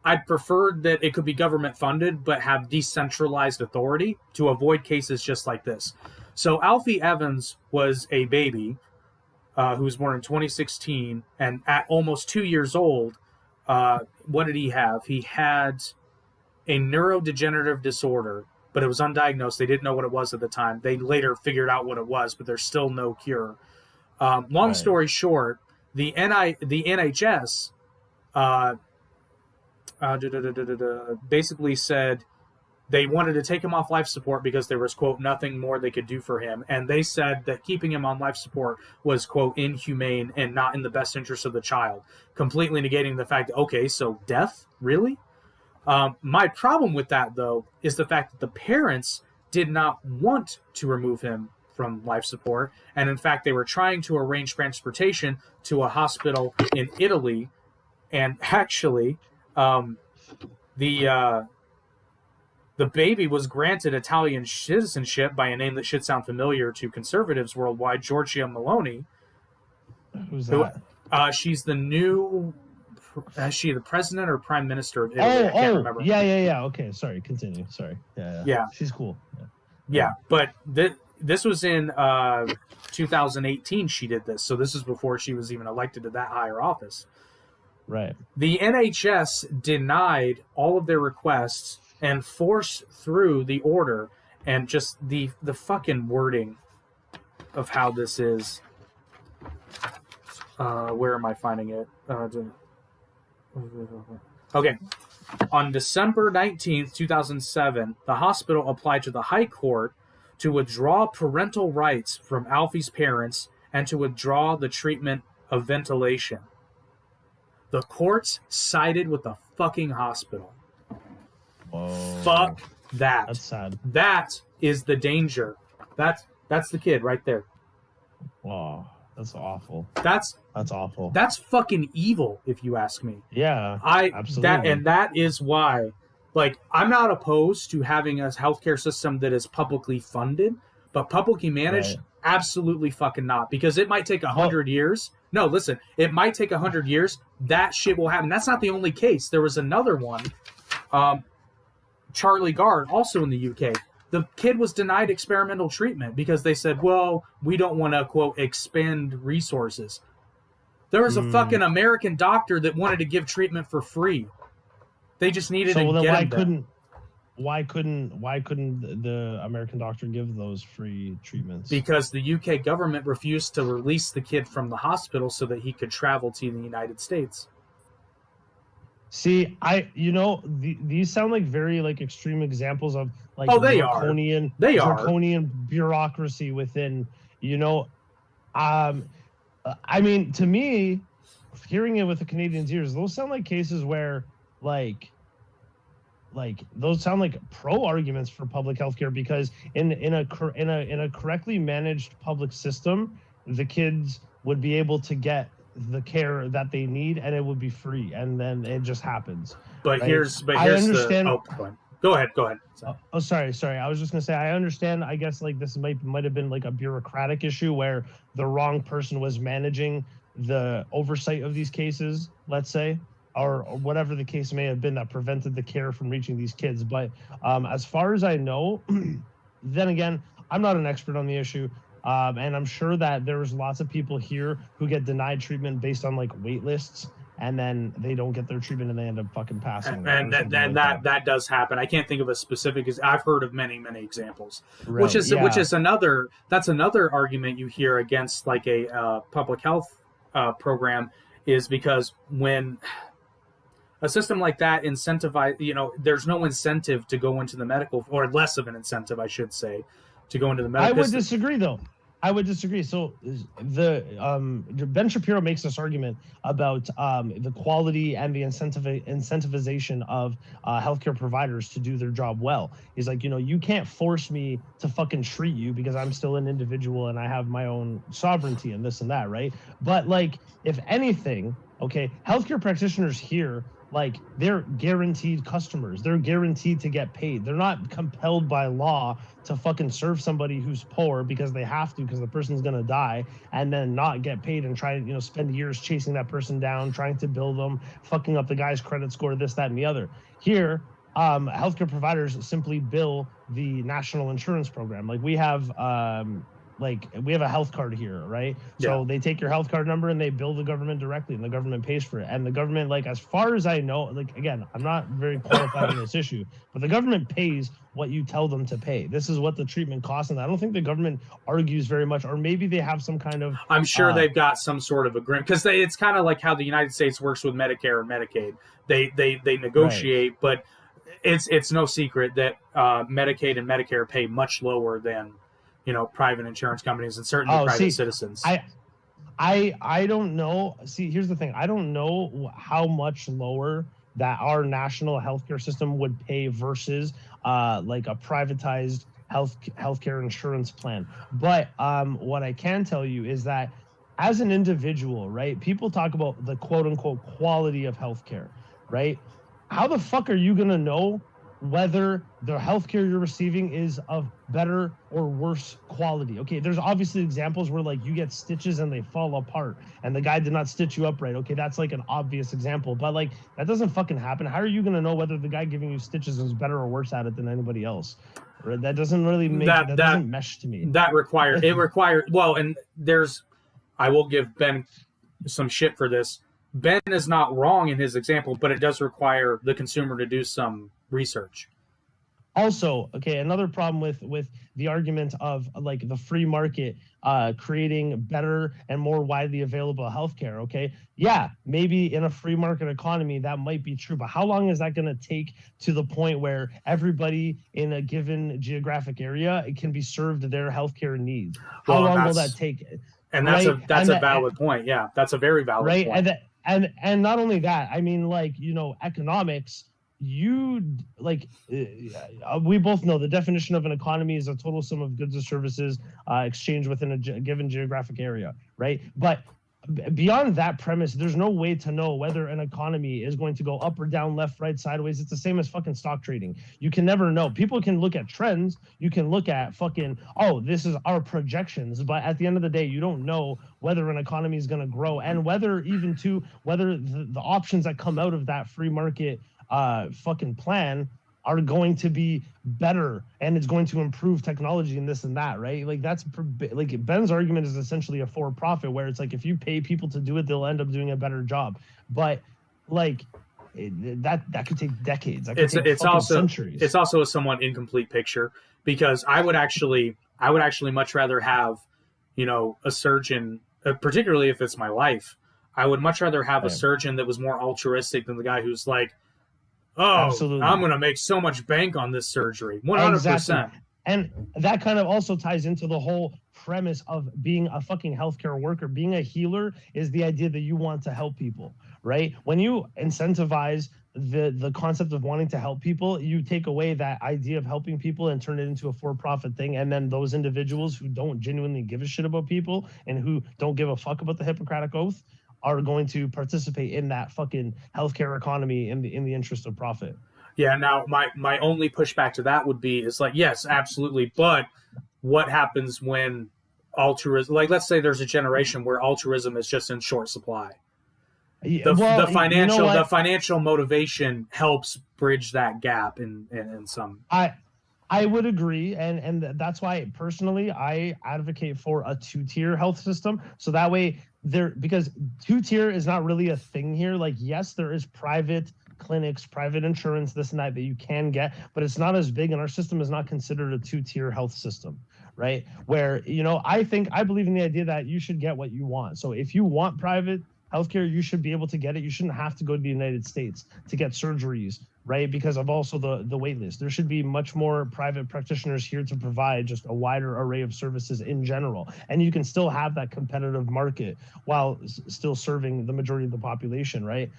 I'd prefer that it could be government funded, but have decentralized authority to avoid cases just like this. So Alfie Evans was a baby who was born in 2016, and at almost 2 years old. What did he have? He had a neurodegenerative disorder, but it was undiagnosed. They didn't know what it was at the time. They later figured out what it was, but there's still no cure. Long story short, the NHS basically said they wanted to take him off life support because there was, quote, nothing more they could do for him. And they said that keeping him on life support was, quote, inhumane and not in the best interest of the child, completely negating the fact that, okay, so death? Really? My problem with that, though, is the fact that the parents did not want to remove him from life support. And in fact, they were trying to arrange transportation to a hospital in Italy. And actually, the baby was granted Italian citizenship by a name that should sound familiar to conservatives worldwide, Giorgia Meloni. Who's that? She's the new... Is she the president or prime minister of Italy? I can't remember. Yeah. Okay, sorry. Continue. Sorry. Yeah. She's cool. Yeah. But this was in 2018 she did this. So this is before she was even elected to that higher office. Right. The NHS denied all of their requests and forced through the order, and just the fucking wording of how this is. Where am I finding it? Okay. On December 19th, 2007, the hospital applied to the High Court to withdraw parental rights from Alfie's parents and to withdraw the treatment of ventilation. The courts sided with the fucking hospital. Whoa. Fuck that. That's sad. That is the danger. That's the kid right there. Wow. That's awful. That's awful. That's fucking evil, if you ask me. Yeah, absolutely. That is why, like, I'm not opposed to having a healthcare system that is publicly funded, but publicly managed, absolutely fucking not. Because it might take 100 years. No, listen, it might take 100 years. That shit will happen. That's not the only case. There was another one, Charlie Gard, also in the UK. The kid was denied experimental treatment because they said, well, we don't want to, quote, expend resources. There was a fucking American doctor that wanted to give treatment for free. They just needed to get him. why couldn't the American doctor give those free treatments? Because the UK government refused to release the kid from the hospital so that he could travel to the United States. See, these sound like very like extreme examples of like draconian bureaucracy within, I mean, to me, hearing it with the Canadians' ears, those sound like cases where like those sound like pro arguments for public healthcare, because in a correctly managed public system, the kids would be able to get the care that they need, and it would be free, and then it just happens. But right? here's I understand. Go ahead. Sorry. I was just gonna say, I understand. I guess like this might have been like a bureaucratic issue where the wrong person was managing the oversight of these cases, let's say, or whatever the case may have been that prevented the care from reaching these kids. But as far as I know, then again, I'm not an expert on the issue. And I'm sure that there's lots of people here who get denied treatment based on like wait lists, and then they don't get their treatment and they end up fucking passing. And that does happen. I can't think of a specific. I've heard of many examples, right, which is another argument you hear against like a public health program, is because when a system like that there's no incentive to go into the medical, or less of an incentive, I should say, to go into the medical. I would disagree, though. So Ben Shapiro makes this argument about the quality and the incentivization of healthcare providers to do their job well. He's like, you can't force me to fucking treat you because I'm still an individual and I have my own sovereignty and this and that, right? But like, if anything, okay, healthcare practitioners here, like, they're guaranteed customers. They're guaranteed to get paid. They're not compelled by law to fucking serve somebody who's poor because they have to, because the person's going to die, and then not get paid and try to, spend years chasing that person down, trying to bill them, fucking up the guy's credit score, this, that, and the other. Here, healthcare providers simply bill the national insurance program. Like, we have we have a health card here, right? Yeah. So they take your health card number and they bill the government directly, and the government pays for it. And the government, like, as far as I know, like, again, I'm not very qualified in this issue, but the government pays what you tell them to pay. This is what the treatment costs, and I don't think the government argues very much, or maybe they have some kind of... I'm sure they've got some sort of agreement, because it's kind of like how the United States works with Medicare and Medicaid. They negotiate, right. But it's no secret that Medicaid and Medicare pay much lower than private insurance companies, and certainly private citizens. I don't know. See, here's the thing. I don't know how much lower that our national healthcare system would pay versus like a privatized healthcare insurance plan. But what I can tell you is that as an individual, right, people talk about the quote unquote quality of healthcare, right? How the fuck are you going to know whether the healthcare you're receiving is of better or worse quality? Okay, there's obviously examples where like you get stitches and they fall apart and the guy did not stitch you up right. Okay, that's like an obvious example, but like that doesn't fucking happen. How are you going to know whether the guy giving you stitches is better or worse at it than anybody else? Right? That doesn't really make that doesn't mesh to me. Well, and I will give Ben some shit for this. Ben is not wrong in his example, but it does require the consumer to do some research. Also, okay, another problem with the argument of like the free market creating better and more widely available healthcare, okay? Yeah, maybe in a free market economy that might be true, but how long is that going to take to the point where everybody in a given geographic area can be served their healthcare needs? How long will that take? And that's a valid point. Yeah, that's a very valid point. Right, and not only that, I mean, like, economics, we both know the definition of an economy is a total sum of goods or services exchanged within a given geographic area, right? But beyond that premise, there's no way to know whether an economy is going to go up or down, left, right, sideways. It's the same as fucking stock trading. You can never know. People can look at trends. You can look at fucking, this is our projections. But at the end of the day, you don't know whether an economy is going to grow, and whether the options that come out of that free market fucking plan are going to be better, and it's going to improve technology and this and that, right? Like, that's like Ben's argument is essentially a for-profit, where it's like if you pay people to do it, they'll end up doing a better job. But like, that could take decades. That could It's take it's fucking also centuries. it's also a somewhat incomplete picture, because I would actually much rather have, a surgeon, particularly if it's my life. I would much rather have a surgeon that was more altruistic than the guy who's like, oh, Absolutely. I'm going to make so much bank on this surgery. 100%. Exactly. And that kind of also ties into the whole premise of being a fucking healthcare worker. Being a healer is the idea that you want to help people, right? When you incentivize the concept of wanting to help people, you take away that idea of helping people and turn it into a for-profit thing. And then those individuals who don't genuinely give a shit about people and who don't give a fuck about the Hippocratic Oath are going to participate in that fucking healthcare economy in the interest of profit. Yeah. Now, my only pushback to that would be, is like, yes, absolutely. But what happens when altruism, like, let's say there's a generation where altruism is just in short supply. The financial motivation helps bridge that gap in some. I would agree, and that's why personally I advocate for a 2-tier health system. So that way because 2-tier is not really a thing here. Like, yes, there is private clinics, private insurance, this and that you can get, but it's not as big, and our system is not considered a 2-tier health system, right? Where, I believe in the idea that you should get what you want. So if you want private healthcare, you should be able to get it. You shouldn't have to go to the United States to get surgeries, right? Because of also the wait list. There should be much more private practitioners here to provide just a wider array of services in general. And you can still have that competitive market while still serving the majority of the population, right?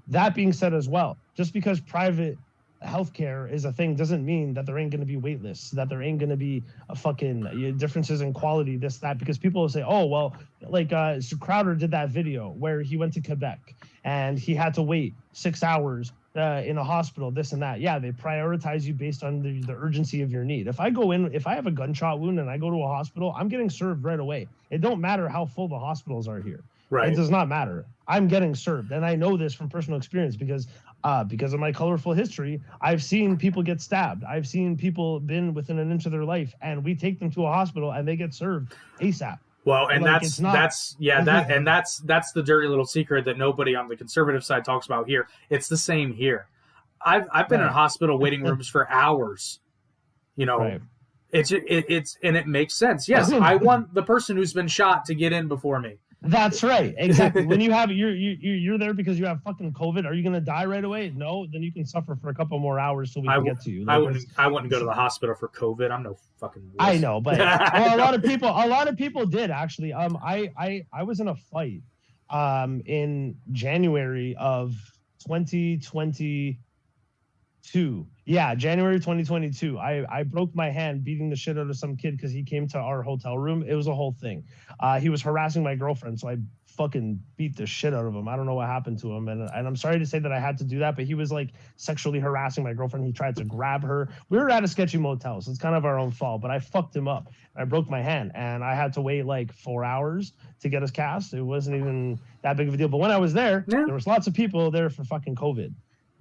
That being said as well, just because private healthcare is a thing doesn't mean that there ain't going to be wait lists, that there ain't going to be a fucking differences in quality, this, that, because people will say, oh, well, like so Crowder did that video where he went to Quebec and he had to wait 6 hours in a hospital, this and that. Yeah, they prioritize you based on the urgency of your need. If I have a gunshot wound and I go to a hospital, I'm getting served right away. It don't matter how full the hospitals are here. Right. It does not matter. I'm getting served. And I know this from personal experience because of my colorful history. I've seen people get stabbed. I've seen people been within an inch of their life, and we take them to a hospital and they get served ASAP. Well, and like, that's the dirty little secret that nobody on the conservative side talks about here. It's the same here. I've been in hospital waiting rooms for hours. Right. It's and it makes sense. Yes, I want the person who's been shot to get in before me. That's right. Exactly. When you have you're there because you have fucking COVID, are you going to die right away? No, then you can suffer for a couple more hours till we can get to you. Like, I wouldn't go to the hospital for COVID. I'm no fucking wuss. I know, but a lot of people did actually. I was in a fight in January of 2022. Yeah, January 2022. I broke my hand beating the shit out of some kid because he came to our hotel room. It was a whole thing. He was harassing my girlfriend, so I fucking beat the shit out of him. I don't know what happened to him, and I'm sorry to say that I had to do that, but he was like sexually harassing my girlfriend. He tried to grab her. We were at a sketchy motel, so it's kind of our own fault, but I fucked him up. I broke my hand, and I had to wait like 4 hours to get us cast. It wasn't even that big of a deal, but when I was there, there was lots of people there for fucking COVID.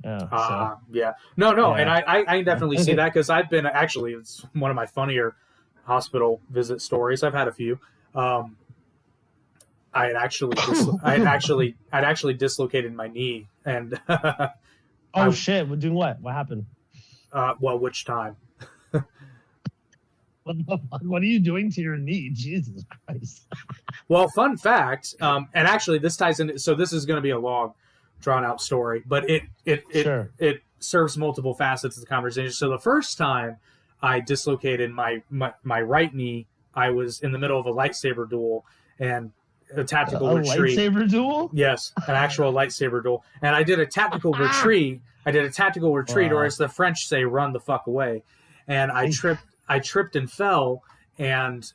No, yeah. And I definitely see that because I've been it's one of my funnier hospital visit stories. I've had a few. I had actually dislocated my knee, and shit! We're doing what? What happened? Which time? What are you doing to your knee? Jesus Christ! Well, fun fact, and actually this ties in. So this is going to be a long, drawn out story, but it serves multiple facets of the conversation. So the first time I dislocated my right knee, I was in the middle of a lightsaber duel and a tactical retreat. Lightsaber duel? Yes, an actual lightsaber duel. And I did a tactical retreat. Or as the French say, run the fuck away. And I tripped and fell and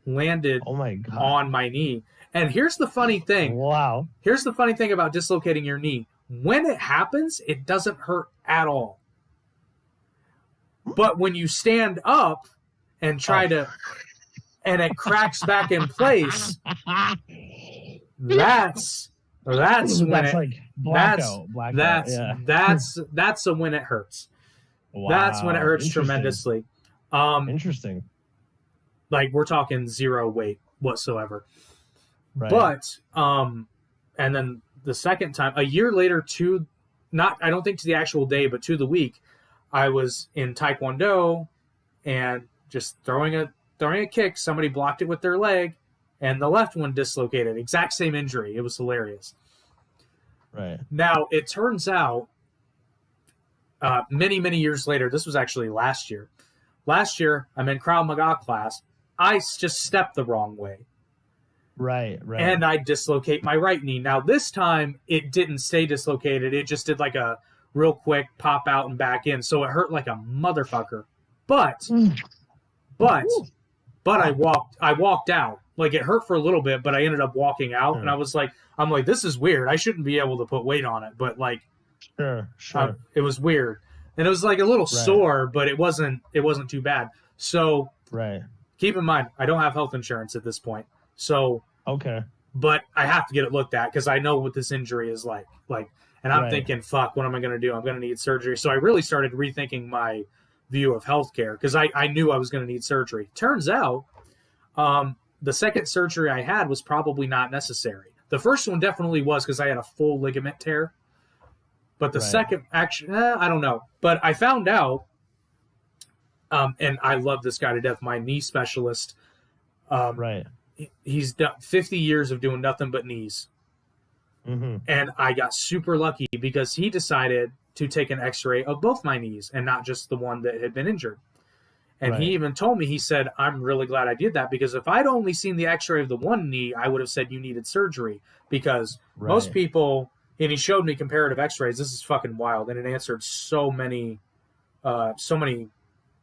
landed on my knee. And here's the funny thing. Wow. Here's the funny thing about dislocating your knee. When it happens, it doesn't hurt at all. But when you stand up and try to, and it cracks back in place, that's when it hurts. Wow. That's when it hurts tremendously. Interesting. Like we're talking zero weight whatsoever. Right. But and then the second time, a year later to I don't think to the actual day, but to the week, I was in Taekwondo and just throwing a kick. Somebody blocked it with their leg, and the left one dislocated. Exact same injury. It was hilarious. Right. Now, it turns out, many, many years later, this was actually last year. Last year, I'm in Krav Maga class. I just stepped the wrong way. Right. And I dislocate my right knee. Now, this time, it didn't stay dislocated. It just did like a real quick pop out and back in. So it hurt like a motherfucker. But I walked out. Like, it hurt for a little bit, but I ended up walking out. And I'm like, this is weird. I shouldn't be able to put weight on it. But like, sure. It was weird. And it was like a little sore, but it wasn't too bad. So keep in mind, I don't have health insurance at this point. So, okay. But I have to get it looked at because I know what this injury is like. And I'm thinking, fuck, what am I going to do? I'm going to need surgery. So I really started rethinking my view of healthcare because I knew I was going to need surgery. Turns out, the second surgery I had was probably not necessary. The first one definitely was because I had a full ligament tear. But the second, actually, I don't know. But I found out, and I love this guy to death, my knee specialist. He's done 50 years of doing nothing but knees. Mm-hmm. And I got super lucky because he decided to take an x-ray of both my knees and not just the one that had been injured. And he even told me, he said, I'm really glad I did that because if I'd only seen the x-ray of the one knee, I would have said you needed surgery because most people, and he showed me comparative x-rays. This is fucking wild. And it answered so many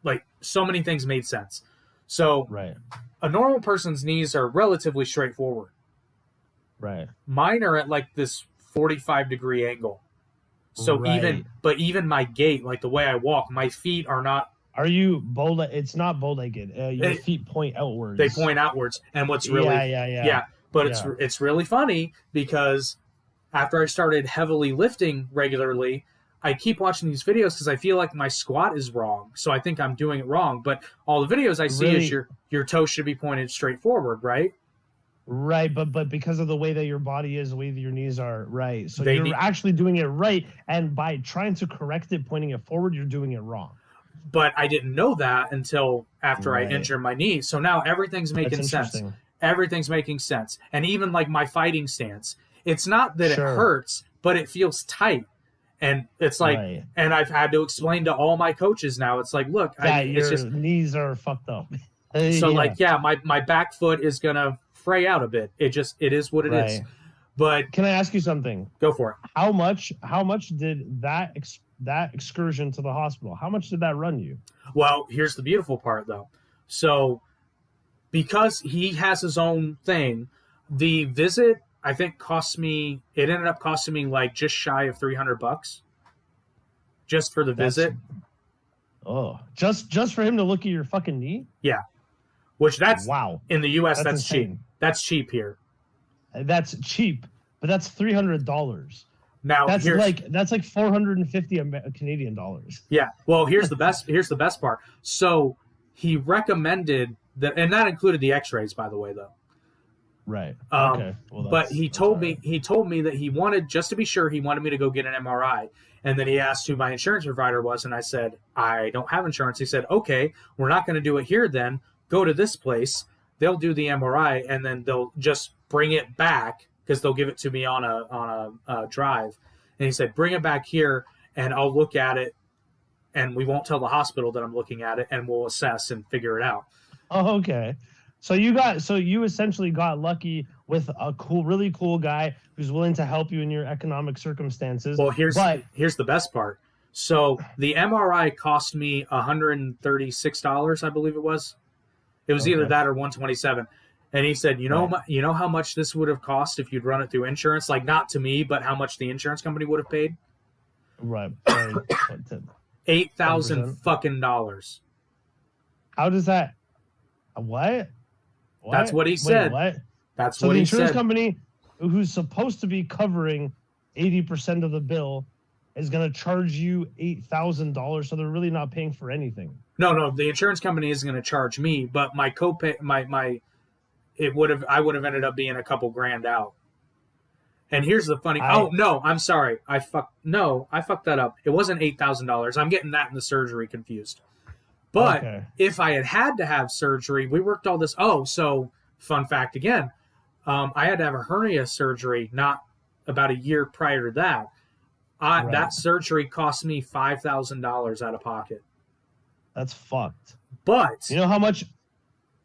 things made sense. So a normal person's knees are relatively straightforward. Right. Mine are at like this 45-degree angle. So even my gait, like the way I walk, my feet are not. Are you bow? It's not bow-legged. Your feet point outwards. They point outwards, and what's really it's really funny because after I started heavily lifting regularly, I keep watching these videos because I feel like my squat is wrong. So I think I'm doing it wrong. But all the videos I see is your toes should be pointed straight forward, right? Right, but because of the way that your body is, the way that your knees are, right. So you're actually doing it right, and by trying to correct it, pointing it forward, you're doing it wrong. But I didn't know that until after I injured my knee. So now everything's making sense. Everything's making sense. And even like my fighting stance, it's not that it hurts, but it feels tight. And it's like, and I've had to explain to all my coaches now, it's like, look, your knees are fucked up. So my back foot is going to fray out a bit. It is what it is. But can I ask you something? Go for it. How much did that excursion to the hospital, how much did that run you? Well, here's the beautiful part though. So because he has his own thing, the visit I think ended up costing me like just shy of $300 just for the visit. Oh, just for him to look at your fucking knee? Yeah. Which in the US that's insane. Cheap. That's cheap here. That's cheap, but that's $300. Now that's like 450 Canadian dollars. Yeah. Well, here's the best part. So he recommended that, and that included the x-rays, by the way, though. Right. Okay. Well, but he told me that he wanted, just to be sure, he wanted me to go get an MRI. And then he asked who my insurance provider was, and I said, I don't have insurance. He said, okay, we're not going to do it here then. Go to this place. They'll do the MRI, and then they'll just bring it back because they'll give it to me on a drive. And he said, bring it back here, and I'll look at it, and we won't tell the hospital that I'm looking at it, and we'll assess and figure it out. Oh, okay. So you essentially got lucky with a really cool guy who's willing to help you in your economic circumstances. Well, here's the best part. So the MRI cost me $136, I believe it was. It was either that or $127. And he said, you know how much this would have cost if you'd run it through insurance? Like, not to me, but how much the insurance company would have paid? Right. $8,000 fucking dollars. How does that? What? That's what he said. Wait, what? That's so what the he said. insurance company, who's supposed to be covering 80% of the bill, is going to charge you $8,000. So they're really not paying for anything. No, the insurance company isn't going to charge me, but my copay, I would have ended up being a couple grand out. And here's the funny. Oh no, I'm sorry. I fucked that up. It wasn't $8,000. I'm getting that and the surgery confused. But if I had to have surgery, we worked all this. Oh, so fun fact again. I had to have a hernia surgery not about a year prior to that. That surgery cost me $5,000 out of pocket. That's fucked. But you know how much?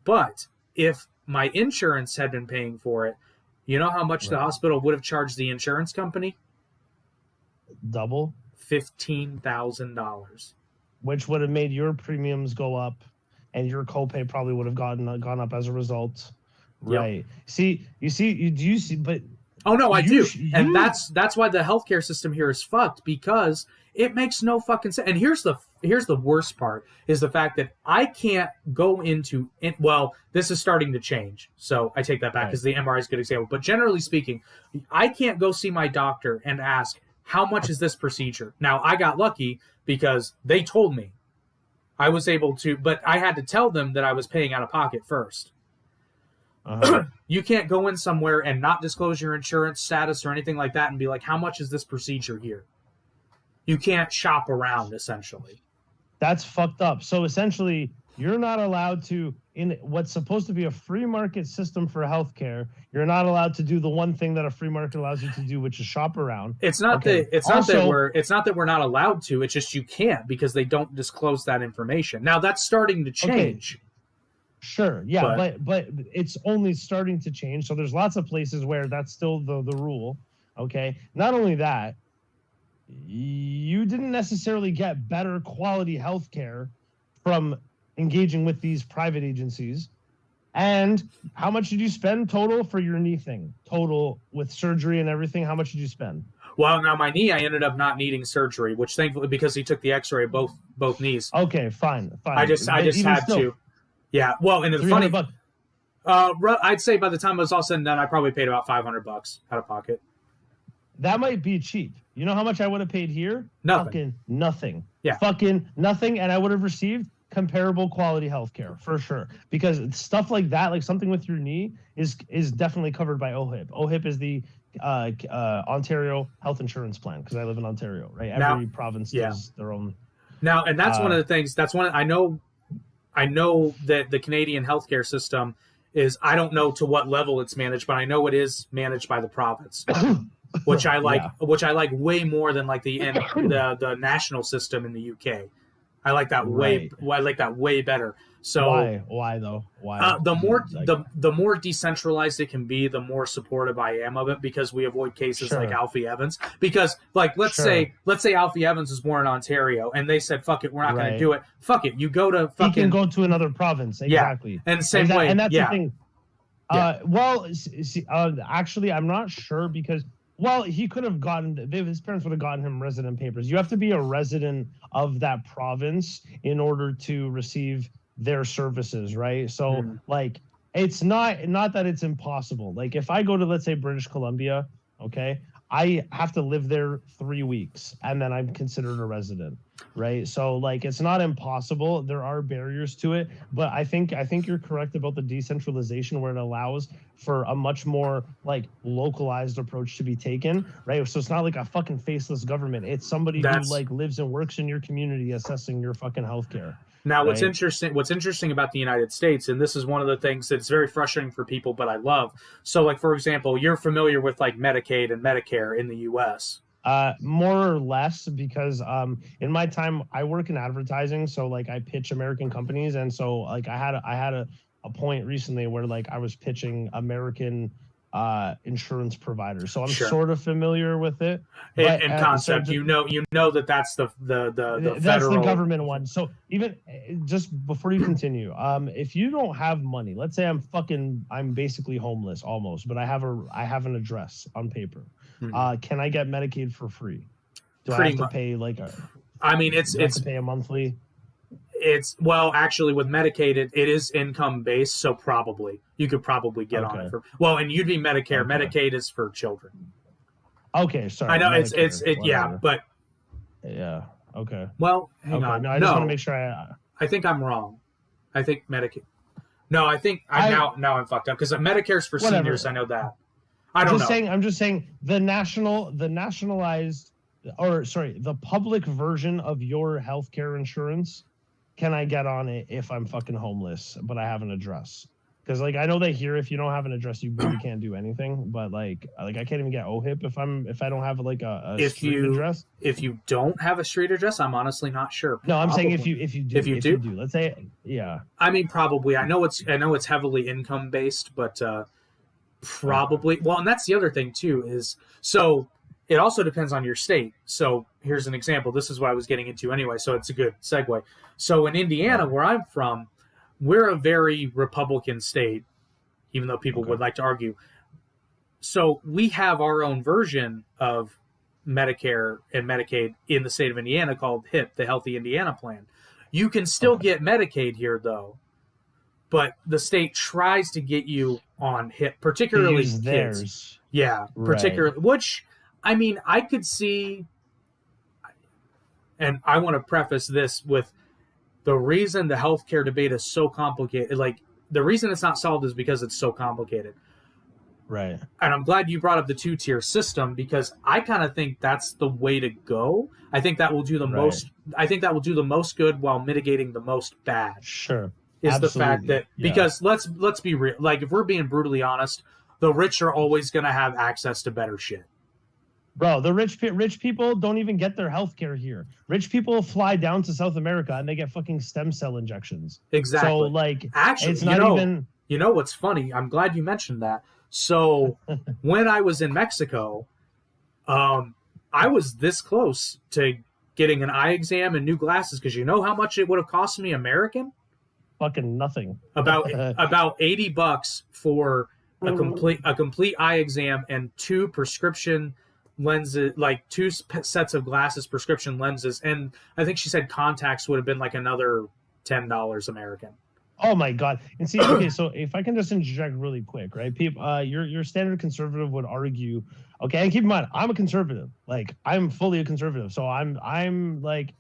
But if my insurance had been paying for it, you know how much the hospital would have charged the insurance company? Double? $15,000. Which would have made your premiums go up, and your copay probably would have gone up as a result. Yep. Right. Do you see, but... Oh, no, I do. And that's why the healthcare system here is fucked, because it makes no fucking sense. And here's the worst part, is the fact that I can't go into it. Well, this is starting to change, so I take that back because the MRI is a good example. But generally speaking, I can't go see my doctor and ask, how much is this procedure? Now, I got lucky because they told me. I was able to, but I had to tell them that I was paying out of pocket first. You can't go in somewhere and not disclose your insurance status or anything like that and be like, how much is this procedure here? You can't shop around, essentially. That's fucked up. So essentially, you're not allowed to, in what's supposed to be a free market system for healthcare, you're not allowed to do the one thing that a free market allows you to do, which is shop around. It's not that we're not allowed to. It's just you can't, because they don't disclose that information. Now that's starting to change. Okay. Sure, yeah, but it's only starting to change. So there's lots of places where that's still the rule. Okay, not only that, you didn't necessarily get better quality healthcare from engaging with these private agencies. And how much did you spend total for your knee thing? Total with surgery and everything, how much did you spend? Well, now my knee, I ended up not needing surgery, which thankfully, because he took the X-ray of both knees. Okay, fine. I just had to. Yeah, well, and the funny, I'd say by the time it was all said and done, I probably paid about $500 out of pocket. That might be cheap. You know how much I would have paid here? Nothing. Fucking nothing. Yeah. Fucking nothing, and I would have received comparable quality healthcare for sure. Because stuff like that, like something with your knee, is definitely covered by OHIP. OHIP is the Ontario Health Insurance Plan, because I live in Ontario, right? Every province does their own. Now, and that's one of the things. That's one I know that the Canadian healthcare system is, I don't know to what level it's managed, but I know it is managed by the province, which I like, which I like way more than like the national system in the UK. I like that way better. So why though? Why? The more decentralized it can be, the more supportive I am of it, because we avoid cases like Alfie Evans. Because like let's say Alfie Evans was born in Ontario and they said, fuck it, we're not going to do it. Fuck it, you go to fucking. He can go to another province. Exactly. Yeah. And same way. And that's the thing. Actually, I'm not sure, because he could have his parents would have gotten him resident papers. You have to be a resident of that province in order to receive their services, right? So like, it's not that it's impossible. Like if I go to, let's say, British Columbia, okay, I have to live there 3 weeks and then I'm considered a resident, right? So like, it's not impossible. There are barriers to it, but I think you're correct about the decentralization, where it allows for a much more like localized approach to be taken, right? So it's not like a fucking faceless government. It's somebody who like lives and works in your community assessing your fucking healthcare. Now, what's interesting about the United States, and this is one of the things that's very frustrating for people, but I love. So, like, for example, you're familiar with like Medicaid and Medicare in the U.S. More or less, because in my time I work in advertising, so like I pitch American companies, and so like I had a point recently where like I was pitching American insurance providers, so I'm sort of familiar with it. In concept, you know that's the that's federal... the government one. So even just before you continue, if you don't have money, let's say I'm basically homeless almost, but I have an address on paper. Can I get Medicaid for free? Do I have to pay like a? I mean, it's to pay a monthly. Actually, with Medicaid, it is income based, so you could probably get on it. And you'd be Medicare. Okay. Medicaid is for children. Okay, sorry. I know Medicare, but yeah, okay. Well, hang on. No, I just want to make sure I think I'm wrong. I think Medicaid. No, I think now I'm fucked up, because Medicare's for seniors. I know that. I don't know. I'm just saying the public version of your healthcare insurance. Can I get on it if I'm fucking homeless, but I have an address? Because like I know that here, if you don't have an address, you really can't do anything. But like I can't even get OHIP if I don't have like a street address. If you don't have a street address, I'm honestly not sure. No, I'm saying if you do, let's say, yeah. I mean, probably. I know it's heavily income based, but probably. Well, and that's the other thing too is so it also depends on your state. So here's an example. This is what I was getting into anyway. So it's a good segue. So in Indiana, where I'm from, we're a very Republican state, even though people would like to argue. So we have our own version of Medicare and Medicaid in the state of Indiana called HIP, the Healthy Indiana Plan. You can still get Medicaid here, though, but the state tries to get you on HIP, particularly kids. Theirs. Yeah, particularly, which, I mean, I could see, and I want to preface this with the reason the healthcare debate is so complicated, like the reason it's not solved is because it's so complicated. Right. And I'm glad you brought up the 2-tier system because I kind of think that's the way to go. I think that will do the most. I think that will do the most good while mitigating the most bad. Sure. Is absolutely. The fact that because let's be real. Like if we're being brutally honest, the rich are always going to have access to better shit. Bro, the rich people don't even get their health care here. Rich people fly down to South America and they get fucking stem cell injections. Exactly. So, like, actually, it's not even... You know what's funny? I'm glad you mentioned that. So, when I was in Mexico, I was this close to getting an eye exam and new glasses because you know how much it would have cost me American? Fucking nothing. About $80 for a complete eye exam and 2 prescription lenses, like 2 sets of glasses, prescription lenses, and I think she said contacts would have been like another $10 American. Oh my god! And see, okay, so if I can just interject really quick, right? People, your standard conservative would argue, okay, and keep in mind, I'm a conservative, like I'm fully a conservative, so I'm like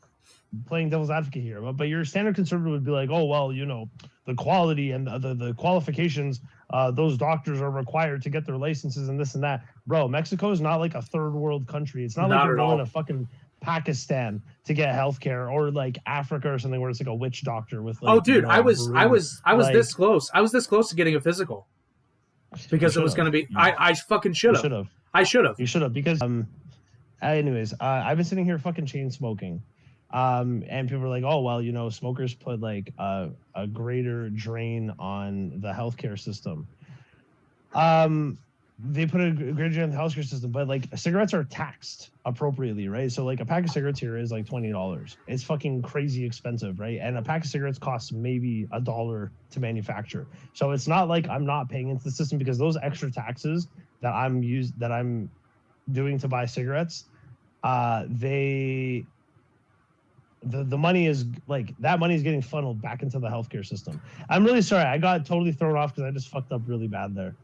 playing devil's advocate here, but your standard conservative would be like, oh well, you know, the quality and the qualifications, those doctors are required to get their licenses and this and that. Bro, Mexico is not like a third world country. It's not like you're going to fucking Pakistan to get healthcare or like Africa or something where it's like a witch doctor with like, oh dude, I was like, this close. I was this close to getting a physical because it was going to be. I fucking should have. I should have. You should have because anyways, I've been sitting here fucking chain smoking. And people are like, oh, well, you know, smokers put like a greater drain on the healthcare system. They put a greater drain on the healthcare system, but like cigarettes are taxed appropriately, right? So like a pack of cigarettes here is like $20. It's fucking crazy expensive, right? And a pack of cigarettes costs maybe $1 to manufacture. So it's not like I'm not paying into the system because those extra taxes that I'm doing to buy cigarettes, the money is like that money is getting funneled back into the healthcare system. I'm really sorry. I got totally thrown off because I just fucked up really bad there.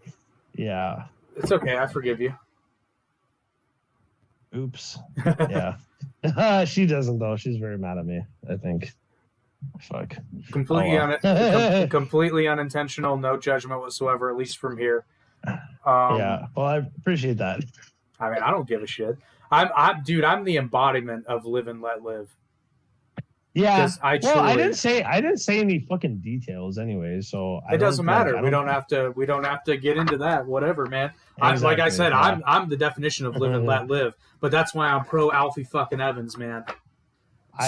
Yeah. It's okay. I forgive you. Oops. Yeah. She doesn't though. She's very mad at me, I think. Fuck. Completely unintentional. No judgment whatsoever, at least from here. Yeah. Well, I appreciate that. I mean, I don't give a shit. I'm the embodiment of live and let live. Yeah. I didn't say any fucking details anyway, so it doesn't matter. We don't have to get into that. Whatever, man. Exactly, like I said, yeah. I'm the definition of live and let live, but that's why I'm pro Alfie fucking Evans, man.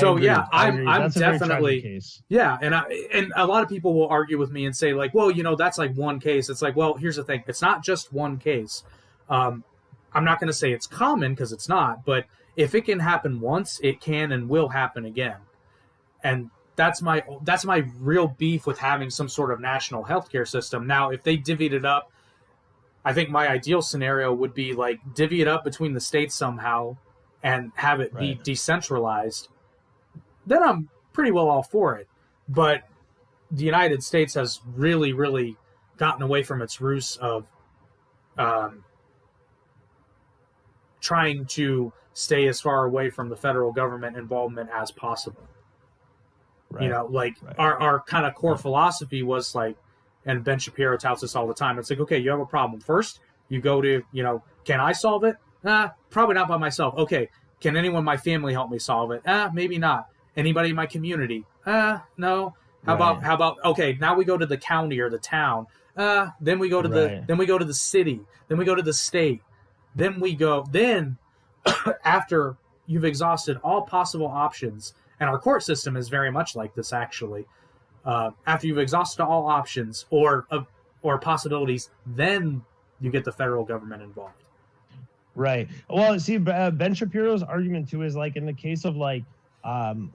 So yeah, I'm definitely yeah, and a lot of people will argue with me and say like, well, you know, that's like one case. It's like, well, here's the thing, it's not just one case. I'm not going to say it's common because it's not, but if it can happen once, it can and will happen again. And that's my real beef with having some sort of national healthcare system. Now, if they divvied it up, I think my ideal scenario would be like divvy it up between the states somehow and have it be decentralized. Then I'm pretty well all for it. But the United States has really, really gotten away from its roots of trying to stay as far away from the federal government involvement as possible. Right. You know, like our kind of core philosophy was like, and Ben Shapiro touts this all the time. It's like, okay, you have a problem. First, You go to, can I solve it? Probably not by myself. Okay, can anyone in my family help me solve it? Maybe not. Anybody in my community? No. How about okay, now we go to the county or the town. Then we go to the city. Then we go to the state. Then after you've exhausted all possible options, and our court system is very much like this actually. After you've exhausted all options or possibilities, then you get the federal government involved. Right. Well, see, Ben Shapiro's argument too is like in the case of like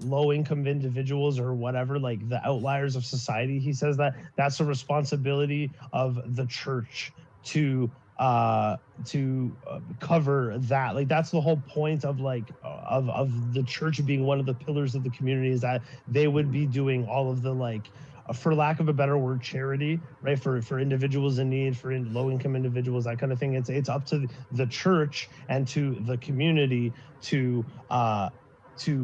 low income individuals or whatever, like the outliers of society, he says that that's a responsibility of the church to cover that. Like that's the whole point of like of the church being one of the pillars of the community, is that they would be doing all of the like, for lack of a better word, charity, right, for individuals in need, for low income individuals, that kind of thing. It's up to the church and to the community to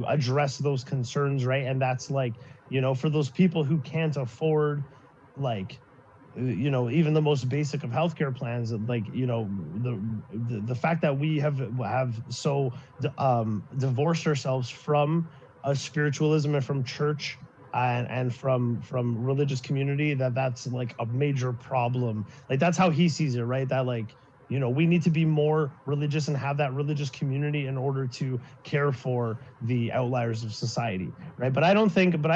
address those concerns, right? And that's like, for those people who can't afford like, even the most basic of healthcare plans, like, the fact that we have so divorced ourselves from spiritualism and from church and from religious community, that's like a major problem. Like that's how he sees it, right? That like, we need to be more religious and have that religious community in order to care for the outliers of society, right? But I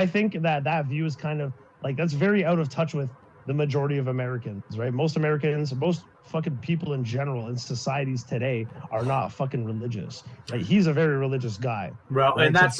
think that view is kind of like, that's very out of touch with the majority of Americans, right? Most Americans, most fucking people in general in societies today are not fucking religious. Right? He's a very religious guy. Well, right? And that's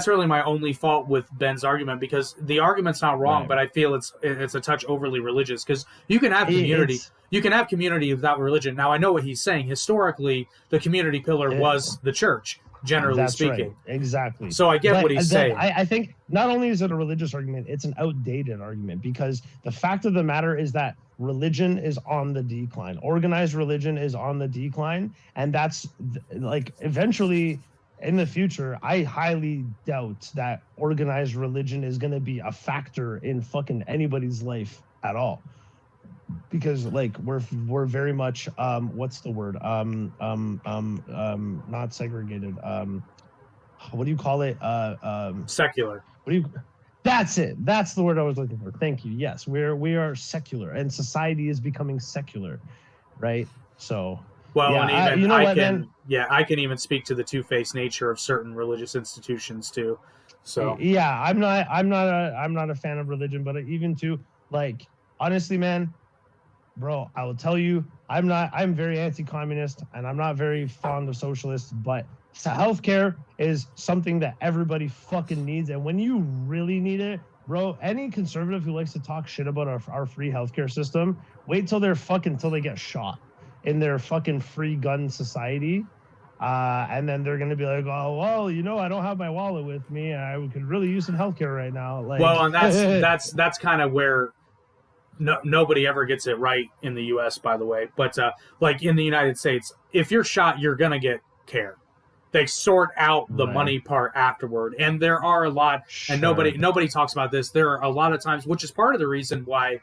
really my only fault with Ben's argument, because the argument's not wrong, right, but I feel it's a touch overly religious, because you can have community. You can have community without religion. Now, I know what he's saying. Historically, the community pillar was the church, generally speaking. Right. Exactly. So I get what he's saying. I think not only is it a religious argument, it's an outdated argument, because the fact of the matter is that religion is on the decline. Organized religion is on the decline. And that's like eventually in the future, I highly doubt that organized religion is going to be a factor in fucking anybody's life at all. Because like we're very much what's the word not segregated, what do you call it, secular. That's it, that's the word I was looking for. Thank you. Yes, we are secular, and society is becoming secular, right? So and even I can even speak to the two-faced nature of certain religious institutions too. So yeah, I'm not a fan of religion, but even to like, honestly, man, bro, I will tell you, I'm very anti-communist and I'm not very fond of socialists, but healthcare is something that everybody fucking needs. And when you really need it, bro, any conservative who likes to talk shit about our free healthcare system, wait till they get shot in their fucking free gun society. And then they're going to be like, oh, well, I don't have my wallet with me. I could really use some healthcare right now. Like, well, and that's kind of where nobody ever gets it right in the U.S., by the way. But like in the United States, if you're shot, you're going to get care. They sort out the money part afterward. And there are a lot, and nobody talks about this. There are a lot of times, which is part of the reason why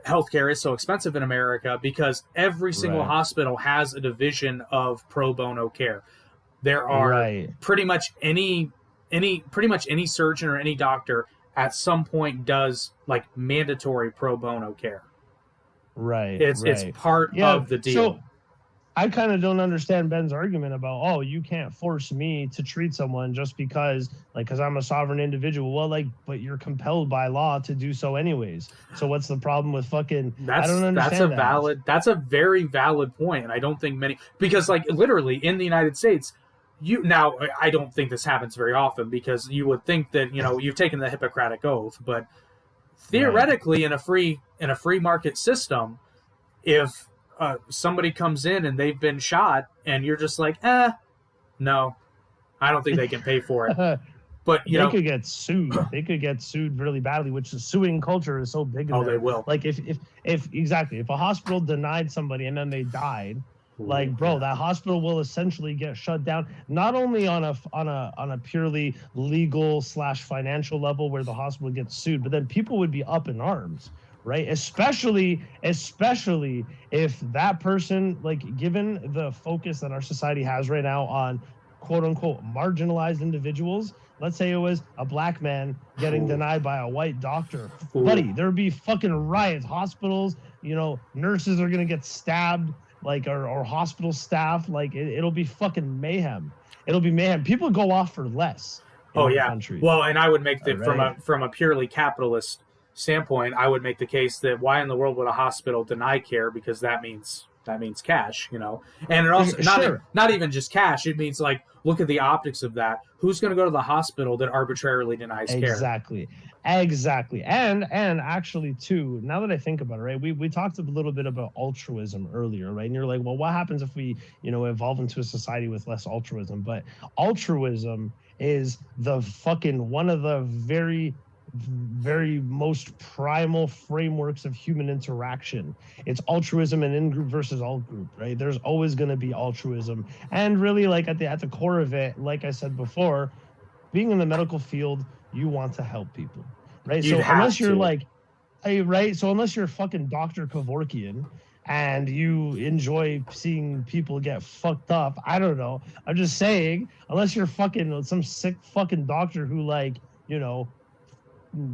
healthcare is so expensive in America, because every single hospital has a division of pro bono care. There are pretty much any surgeon or any doctor at some point does like mandatory pro bono care. Right. It's part of the deal. So I kind of don't understand Ben's argument about, oh, you can't force me to treat someone just because I'm a sovereign individual. Well, like, but you're compelled by law to do so anyways. So what's the problem with fucking, I don't understand that's a very valid point. And I don't think because like literally in the United States, now I don't think this happens very often, because you would think that, you've taken the Hippocratic Oath, but theoretically in a free market system, if somebody comes in and they've been shot and you're just like, no, I don't think they can pay for it. But they could get sued. They could get sued really badly, which the suing culture is so big. They will. Like if a hospital denied somebody and then they died, like, bro, that hospital will essentially get shut down, not only on a purely legal / financial level where the hospital gets sued, but then people would be up in arms, right? Especially if that person, like, given the focus that our society has right now on quote unquote marginalized individuals. Let's say it was a black man getting denied by a white doctor. Buddy, there'd be fucking riots, hospitals, nurses are gonna get stabbed, like, or hospital staff, like it'll be fucking mayhem. It'll be mayhem. People go off for less. Oh yeah. Country. Well, and I would make that from a purely capitalist standpoint, I would make the case that why in the world would a hospital deny care? Because that means cash, and it also not even just cash. It means, like, look at the optics of that. Who's going to go to the hospital that arbitrarily denies care? Exactly. And actually too, now that I think about it, right, we talked a little bit about altruism earlier, right? And you're like, well, what happens if we, evolve into a society with less altruism? But altruism is the fucking one of the very most primal frameworks of human interaction. It's altruism and in-group versus alt-group, right? There's always going to be altruism. And really, like, at the core of it, like I said before, being in the medical field, you want to help people, right? So unless you're like, hey, right? So unless you're fucking Dr. Kevorkian and you enjoy seeing people get fucked up, I don't know. I'm just saying, unless you're fucking some sick fucking doctor who, like,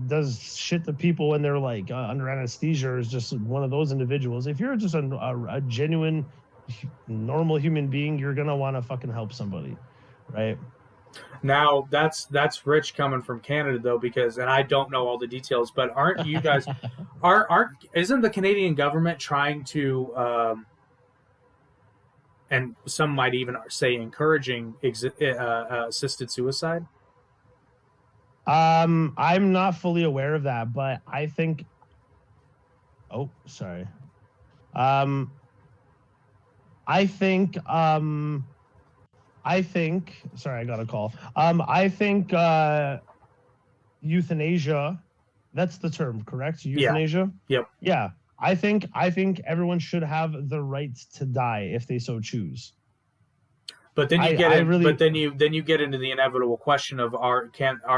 does shit to people when they're like under anesthesia, is just one of those individuals. If you're just a genuine normal human being, you're gonna want to fucking help somebody, right? Now that's rich coming from Canada though, because, and I don't know all the details, but aren't you guys isn't the Canadian government trying to and some might even say encouraging assisted suicide? I'm not fully aware of that, but I think. Oh, sorry. I think. Sorry, I got a call. I think euthanasia. That's the term, correct? Euthanasia. Yeah. Yep. Yeah. I think everyone should have the right to die if they so choose. But then you then you get into the inevitable question of are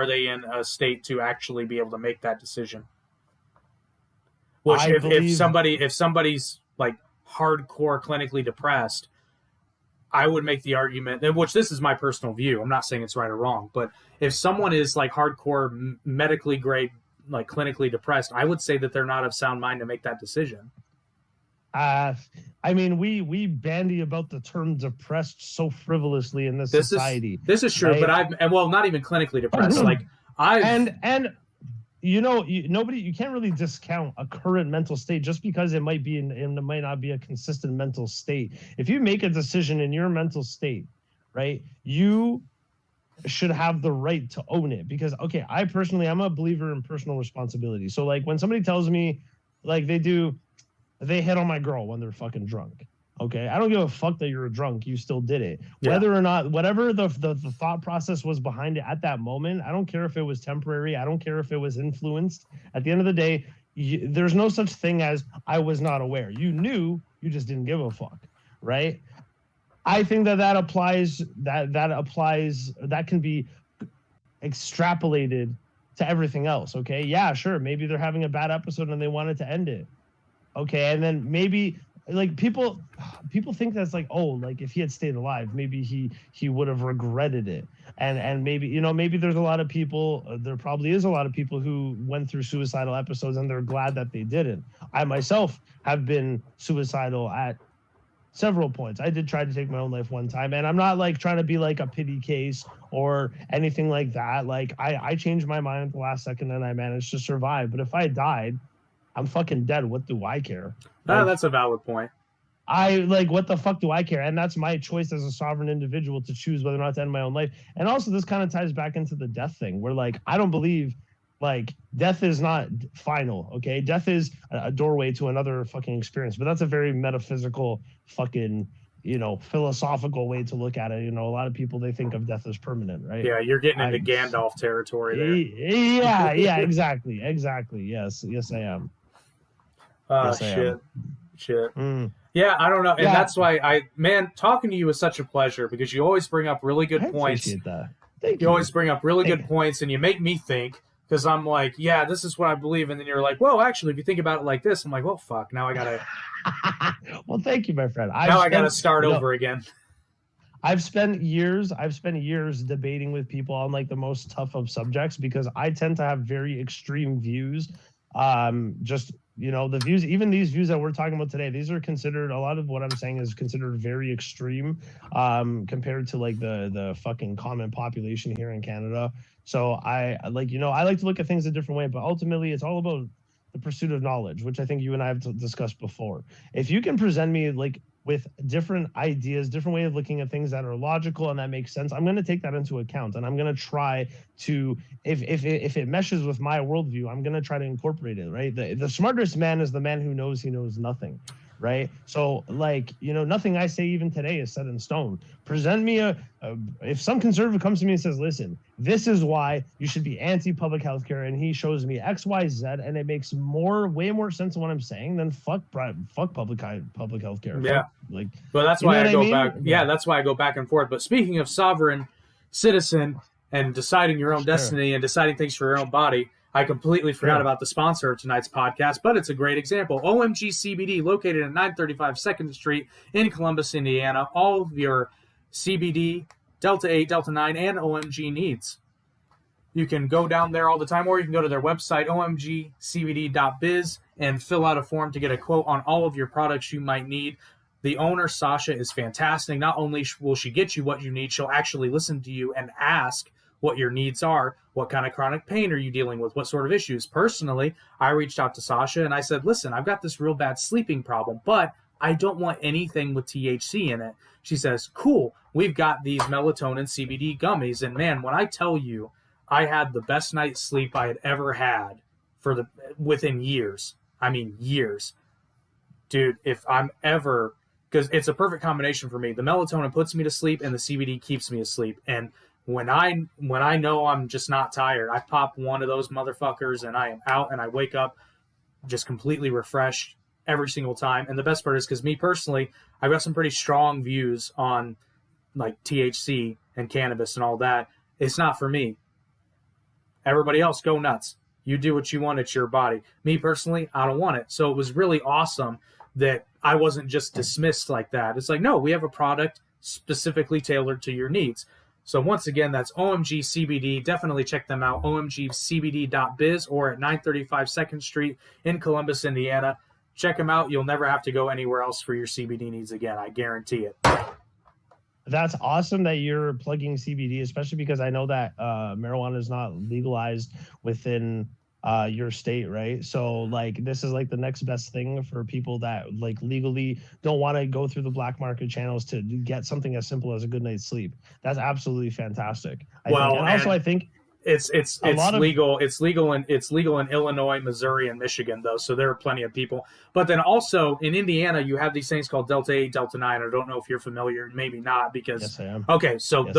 they in a state to actually be able to make that decision? Which if somebody's like hardcore clinically depressed, I would make the argument, which this is my personal view, I'm not saying it's right or wrong, but if someone is like hardcore medically grade, like clinically depressed, I would say that they're not of sound mind to make that decision. I mean, we bandy about the term depressed so frivolously in this society. This is true, right? But not even clinically depressed. Like you can't really discount a current mental state just because it might be it might not be a consistent mental state. If you make a decision in your mental state, right, you should have the right to own it. Because I personally, I'm a believer in personal responsibility. So like when somebody tells me, like, they hit on my girl when they're fucking drunk. Okay, I don't give a fuck that you're drunk. You still did it. Yeah. Whether or not, whatever the thought process was behind it at that moment, I don't care if it was temporary. I don't care if it was influenced. At the end of the day, there's no such thing as I was not aware. You knew, you just didn't give a fuck, right? I think that applies. That can be extrapolated to everything else. Okay, yeah, sure. Maybe they're having a bad episode and they wanted to end it. Okay, and then maybe like people think that's like, oh, like if he had stayed alive, maybe he would have regretted it. And maybe, maybe there's a lot of people, there probably is a lot of people who went through suicidal episodes and they're glad that they didn't. I myself have been suicidal at several points. I did try to take my own life one time, and I'm not like trying to be like a pity case or anything like that. Like I changed my mind at the last second and I managed to survive. But if I died, I'm fucking dead. What do I care? No, that's a valid point. What the fuck do I care? And that's my choice as a sovereign individual to choose whether or not to end my own life. And also this kind of ties back into the death thing where, like, I don't believe, like, death is not final, okay? Death is a doorway to another fucking experience. But that's a very metaphysical fucking, philosophical way to look at it. A lot of people, they think of death as permanent, right? Yeah, you're getting into Gandalf territory there. Yeah, exactly. Yes, I am. Shit. Yeah, I don't know. And that's why talking to you is such a pleasure because you always bring up really good points. I appreciate that. You always bring up really good points and you make me think Because I'm like, yeah, this is what I believe. And then you're like, well, actually, if you think about it like this, I'm like, well, fuck, now I got to. Well, thank you, my friend. I got to start over again. I've spent years debating with people on like the most tough of subjects because I tend to have very extreme views. The views, even these views that we're talking about today, these are considered, a lot of what I'm saying is considered very extreme compared to like the fucking common population here in Canada. So I like to look at things a different way, but ultimately it's all about the pursuit of knowledge, which I think you and I have discussed before. If you can present me like with different ideas, different way of looking at things that are logical and that makes sense, I'm going to take that into account, and I'm going to try to, if it meshes with my worldview, I'm going to try to incorporate it. Right, the smartest man is the man who knows he knows nothing. Right, so like nothing I say even today is set in stone. Present me if some conservative comes to me and says, listen, this is why you should be anti-public healthcare, and he shows me X, Y, Z, and it makes way more sense than what I'm saying, then fuck public healthcare. Yeah, well, that's why I go back. Yeah, that's why I go back and forth. But speaking of sovereign citizen and deciding your own destiny and deciding things for your own body, I completely forgot about the sponsor of tonight's podcast, but it's a great example. OMG CBD, located at 935 2nd Street in Columbus, Indiana. All of your CBD, Delta 8, Delta 9, and OMG needs. You can go down there all the time, or you can go to their website, omgcbd.biz, and fill out a form to get a quote on all of your products you might need. The owner, Sasha, is fantastic. Not only will she get you what you need, she'll actually listen to you and ask what your needs are. What kind of chronic pain are you dealing with? What sort of issues? Personally, I reached out to Sasha and I said, listen, I've got this real bad sleeping problem, but I don't want anything with THC in it. She says, cool, we've got these melatonin CBD gummies. And man, when I tell you, I had the best night's sleep I had ever had within years. I mean, years. Dude, if I'm ever, because it's a perfect combination for me. The melatonin puts me to sleep and the CBD keeps me asleep. And when I know I'm just not tired, I pop one of those motherfuckers and I am out and I wake up just completely refreshed every single time. And the best part is because me personally, I've got some pretty strong views on like THC and cannabis and all that. It's not for me. Everybody else, go nuts. You do what you want. It's your body. Me personally, I don't want it. So it was really awesome that I wasn't just dismissed like that. It's like, no, we have a product specifically tailored to your needs. So once again, that's OMG CBD. Definitely check them out, omgcbd.biz, or at 935 2nd Street in Columbus, Indiana. Check them out. You'll never have to go anywhere else for your CBD needs again. I guarantee it. That's awesome that you're plugging CBD, especially because I know that marijuana is not legalized within your state, right? So like this is like the next best thing for people that like legally don't want to go through the black market channels to get something as simple as a good night's sleep. That's absolutely fantastic. I think it's legal. It's legal in Illinois, Missouri, and Michigan though. So there are plenty of people. But then also in Indiana, you have these things called Delta 8, Delta 9. I don't know if you're familiar, maybe not, because yes, I am. Okay, so yes,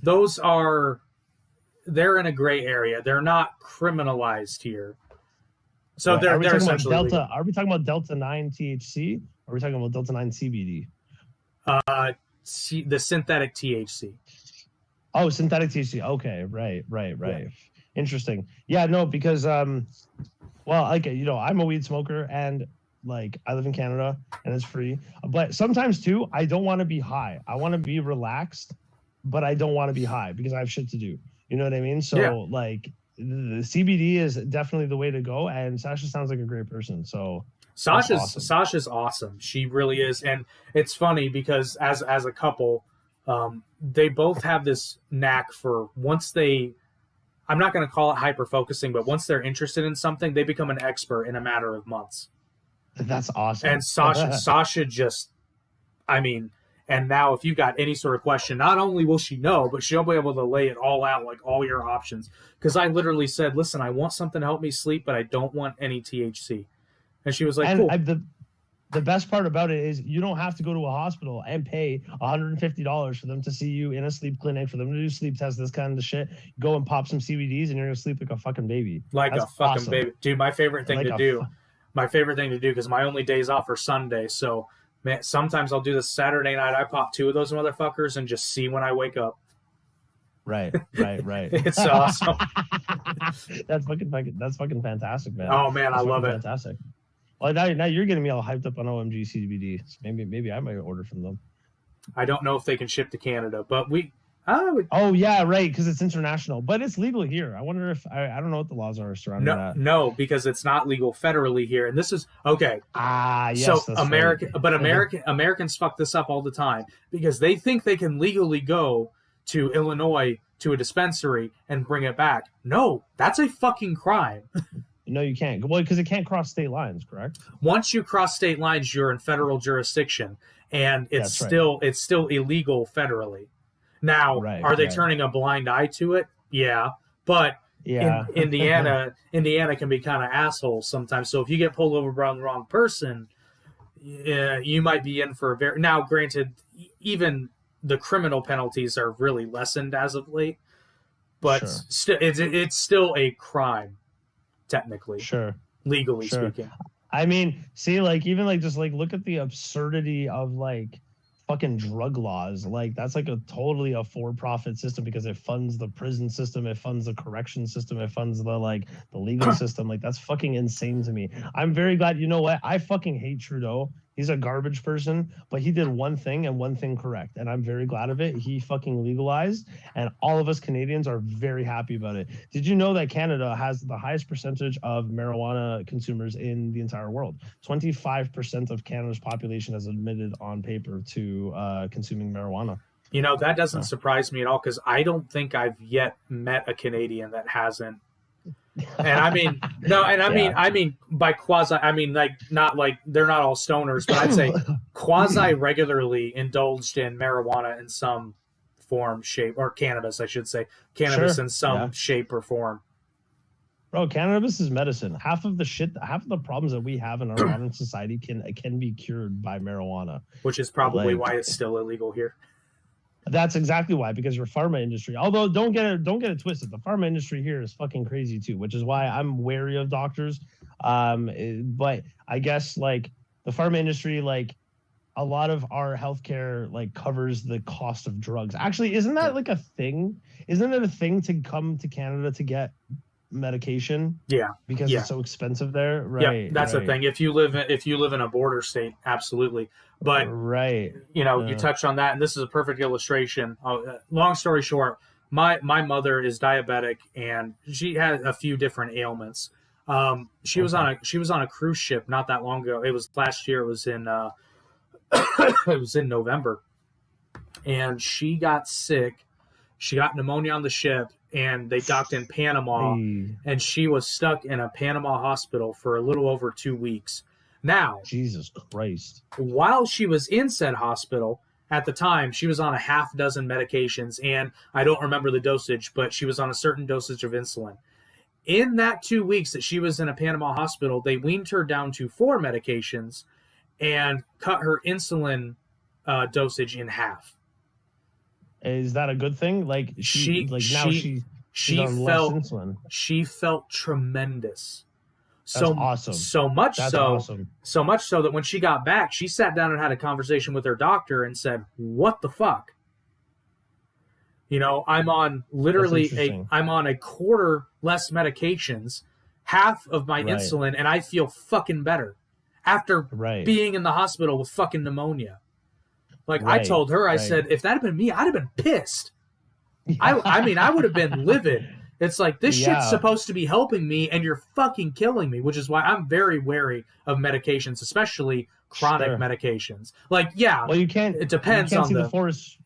those are they're in a gray area. They're not criminalized here. So right. they're essentially Delta. Are we talking about Delta 9 THC? Or are we talking about Delta 9 CBD? The synthetic THC. Oh, synthetic THC. Okay, right. Yeah. Interesting. Yeah, no, because I'm a weed smoker and like I live in Canada and it's free. But sometimes too, I don't want to be high. I want to be relaxed, but I don't want to be high because I have shit to do. You know what I mean? So like the CBD is definitely the way to go. And Sasha sounds like a great person. So Sasha's awesome. She really is. And it's funny because as a couple, they both have this knack for I'm not going to call it hyper-focusing, but once they're interested in something, they become an expert in a matter of months. That's awesome. And Sasha just, and now if you've got any sort of question, not only will she know, but she'll be able to lay it all out, like all your options. Because I literally said, listen, I want something to help me sleep, but I don't want any THC. And she was like, cool. The best part about it is you don't have to go to a hospital and pay $150 for them to see you in a sleep clinic, for them to do sleep tests, this kind of shit. Go and pop some CBDs and you're going to sleep like a fucking baby. That's a fucking awesome. Baby. Dude, my favorite thing to do, because my only days off are Sunday. So man, sometimes I'll do this Saturday night. I pop 2 of those motherfuckers and just see when I wake up. Right. It's awesome. That's fucking fantastic, man. Oh man, That's I love it. Fantastic. Well, now you're getting me all hyped up on OMG CBD. So maybe I might order from them. I don't know if they can ship to Canada, but Oh yeah, right, because it's international, but it's legal here. I wonder if I don't know what the laws are surrounding that. No, because it's not legal federally here, and this is okay. Yes. So Americans fuck this up all the time because they think they can legally go to Illinois to a dispensary and bring it back. No, that's a fucking crime. No, you can't. Well, because it can't cross state lines, correct? Once you cross state lines, you're in federal jurisdiction, and it's still illegal federally. Now, are they turning a blind eye to it? Yeah, but Indiana can be kind of assholes sometimes. So if you get pulled over by the wrong person, you might be in for a very. Now, granted, even the criminal penalties are really lessened as of late, but it's still a crime, technically. Legally speaking. I mean, see, like even like just like look at the absurdity of like fucking drug laws. Like that's like a for-profit system because it funds the prison system, it funds the correction system, it funds the legal system. Like that's fucking insane to me. I'm very glad. You know what? I fucking hate Trudeau. He's a garbage person, but he did one thing and one thing correct, and I'm very glad of it. He fucking legalized, and all of us Canadians are very happy about it. Did you know that Canada has the highest percentage of marijuana consumers in the entire world? 25% of Canada's population has admitted on paper to consuming marijuana. You know, that doesn't surprise me at all because I don't think I've yet met a Canadian that hasn't. And I mean, I mean by quasi, I mean like not like they're not all stoners, but I'd say quasi regularly indulged in marijuana in some form, shape, or cannabis, I should say, cannabis in some shape or form. Bro, cannabis is medicine. Half of the problems that we have in our modern society can be cured by marijuana, which is probably why it's still illegal here. That's exactly why, because your pharma industry, although don't get it twisted, the pharma industry here is fucking crazy too, which is why I'm wary of doctors. But I guess like the pharma industry, like a lot of our healthcare like covers the cost of drugs. Actually, isn't that like a thing? Isn't it a thing to come to Canada to get medication? Yeah, because it's so expensive there. Right. Yeah, that's the thing. If you live in a border state, absolutely. But you know, you touched on that, and this is a perfect illustration. Long story short, my mother is diabetic, and she had a few different ailments. She was on a cruise ship not that long ago. It was last year. It was in it was in November, and she got sick. She got pneumonia on the ship, and they docked in Panama, and she was stuck in a Panama hospital for a little over 2 weeks. Now, Jesus Christ. While she was in said hospital, at the time, she was on a half dozen medications, and I don't remember the dosage, but she was on a certain dosage of insulin. In that 2 weeks that she was in a Panama hospital, they weaned her down to 4 medications and cut her insulin dosage in half. Is that a good thing? Like she felt tremendous. That's awesome. So much so that when she got back, she sat down and had a conversation with her doctor and said, "What the fuck? You know, I'm on a quarter less medications, half of my insulin, and I feel fucking better after being in the hospital with fucking pneumonia." Like I told her, I said, if that had been me, I'd have been pissed. I mean, I would have been livid. It's like, this shit's supposed to be helping me, and you're fucking killing me, which is why I'm very wary of medications, especially chronic medications. Like, well, you can't. It depends on the forest.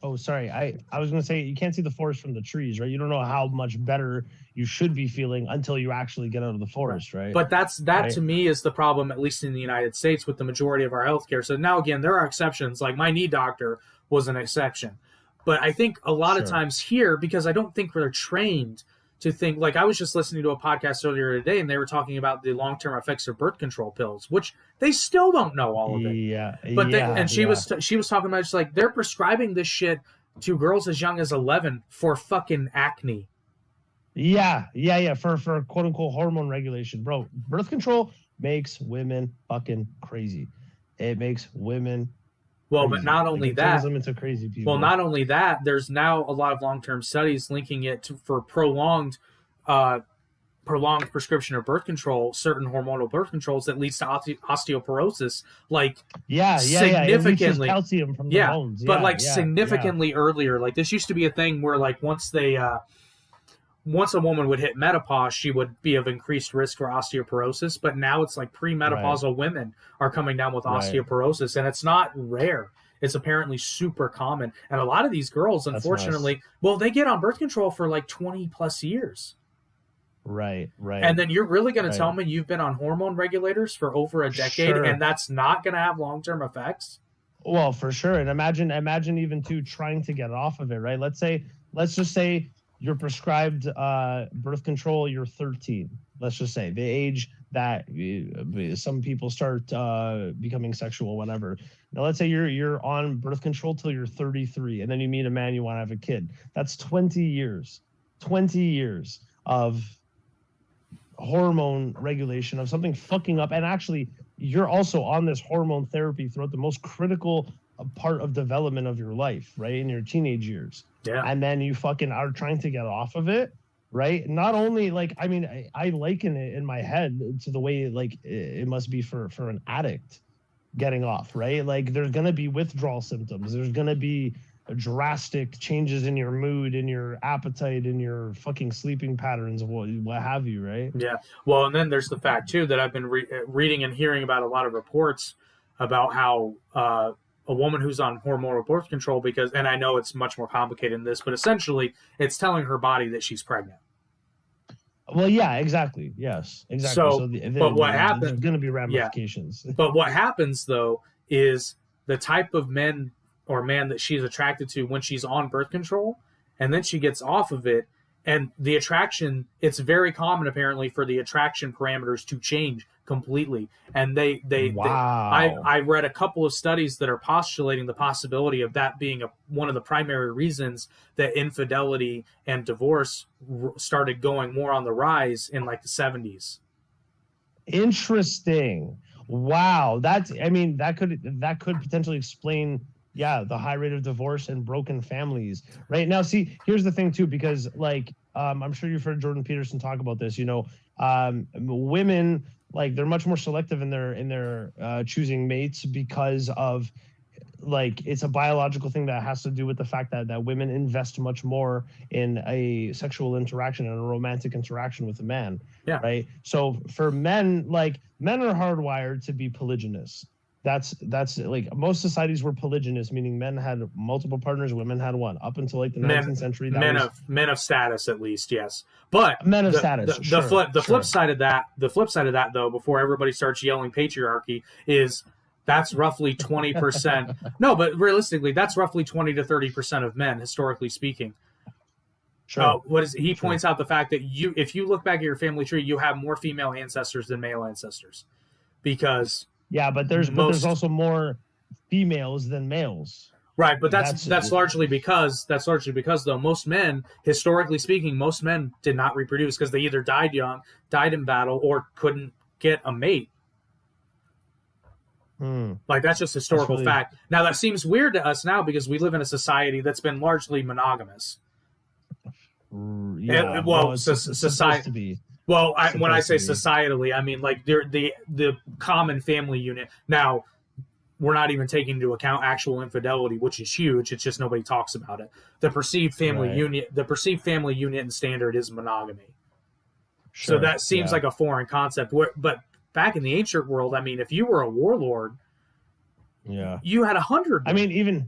Oh, sorry. I was going to say, you can't see the forest from the trees, right? You don't know how much better you should be feeling until you actually get out of the forest, right? But that to me is the problem, at least in the United States, with the majority of our healthcare. So now, again, there are exceptions. Like my knee doctor was an exception. But I think a lot of times here, because I don't think we're trained to think, like I was just listening to a podcast earlier today, and they were talking about the long-term effects of birth control pills, which they still don't know all of it. She was talking about just like they're prescribing this shit to girls as young as 11 for fucking acne. For quote unquote hormone regulation, bro. Birth control makes women fucking crazy. It makes women Well, but not only that, turns them into crazy people. well, not only that, there's now a lot of long-term studies linking it for prolonged prescription of birth control, certain hormonal birth controls that leads to osteoporosis, like significantly it calcium from the bones. Significantly earlier. Like this used to be a thing where like once a woman would hit menopause, she would be of increased risk for osteoporosis. But now it's like premenopausal women are coming down with osteoporosis, and it's not rare. It's apparently super common. And a lot of these girls, unfortunately, they get on birth control for like 20 plus years. Right. And then you're really going to tell me you've been on hormone regulators for over a decade and that's not going to have long-term effects? Well, for sure. And imagine even too trying to get off of it, right? Let's just say you're prescribed birth control, you're 13. Let's just say the age that some people start becoming sexual, whatever. Now, let's say you're on birth control till you're 33, and then you meet a man, you want to have a kid. That's 20 years. 20 years of hormone regulation, of something fucking up. And actually, you're also on this hormone therapy throughout the most critical part of development of your life, right? In your teenage years. Yeah. And then you fucking are trying to get off of it, right? Not only like, I mean, I liken it in my head to the way like it must be for an addict getting off, right? Like there's going to be withdrawal symptoms. There's going to be drastic changes in your mood, in your appetite, in your fucking sleeping patterns, what have you, right? Yeah. Well, and then there's the fact too that I've been reading and hearing about a lot of reports about how a woman who's on hormonal birth control, and I know it's much more complicated than this, but essentially it's telling her body that she's pregnant. Well, yeah, exactly. Yes, exactly. So but what happens? There's going to be ramifications. Yeah. But what happens though is the type of men or man that she's attracted to when she's on birth control, and then she gets off of it, and the attraction, it's very common apparently for the attraction parameters to change completely. And I read a couple of studies that are postulating the possibility of that being one of the primary reasons that infidelity and divorce started going more on the rise in like the 70s. Interesting. Wow. That could potentially explain the high rate of divorce and broken families right now. See, here's the thing too, because like I'm sure you've heard Jordan Peterson talk about this, women, like they're much more selective in their choosing mates because of like it's a biological thing that has to do with the fact that women invest much more in a sexual interaction and a romantic interaction with a man. Yeah. Right. So for men, like men are hardwired to be polygynous. That's like most societies were polygynous, meaning men had multiple partners, women had one. Up until like the 19th century, men of status, at least, yes. But men of status. The flip side of that, though, before everybody starts yelling patriarchy, is that's roughly 20%. No, but realistically, that's roughly 20 to 30% of men, historically speaking. Sure. Points out the fact that if you look back at your family tree, you have more female ancestors than male ancestors, because. Yeah, but there's also more females than males. Right, but that's largely because though most men, historically speaking, most men did not reproduce because they either died young, died in battle, or couldn't get a mate. Like that's just historical fact. Now that seems weird to us now because we live in a society that's been largely monogamous. Yeah, society to be. Well, when I say societally, I mean like the common family unit. Now, we're not even taking into account actual infidelity, which is huge. It's just nobody talks about it. The perceived family unit, and standard is monogamy. Sure, so that seems like a foreign concept. But back in the ancient world, I mean, if you were a warlord, you had 100. I mean, even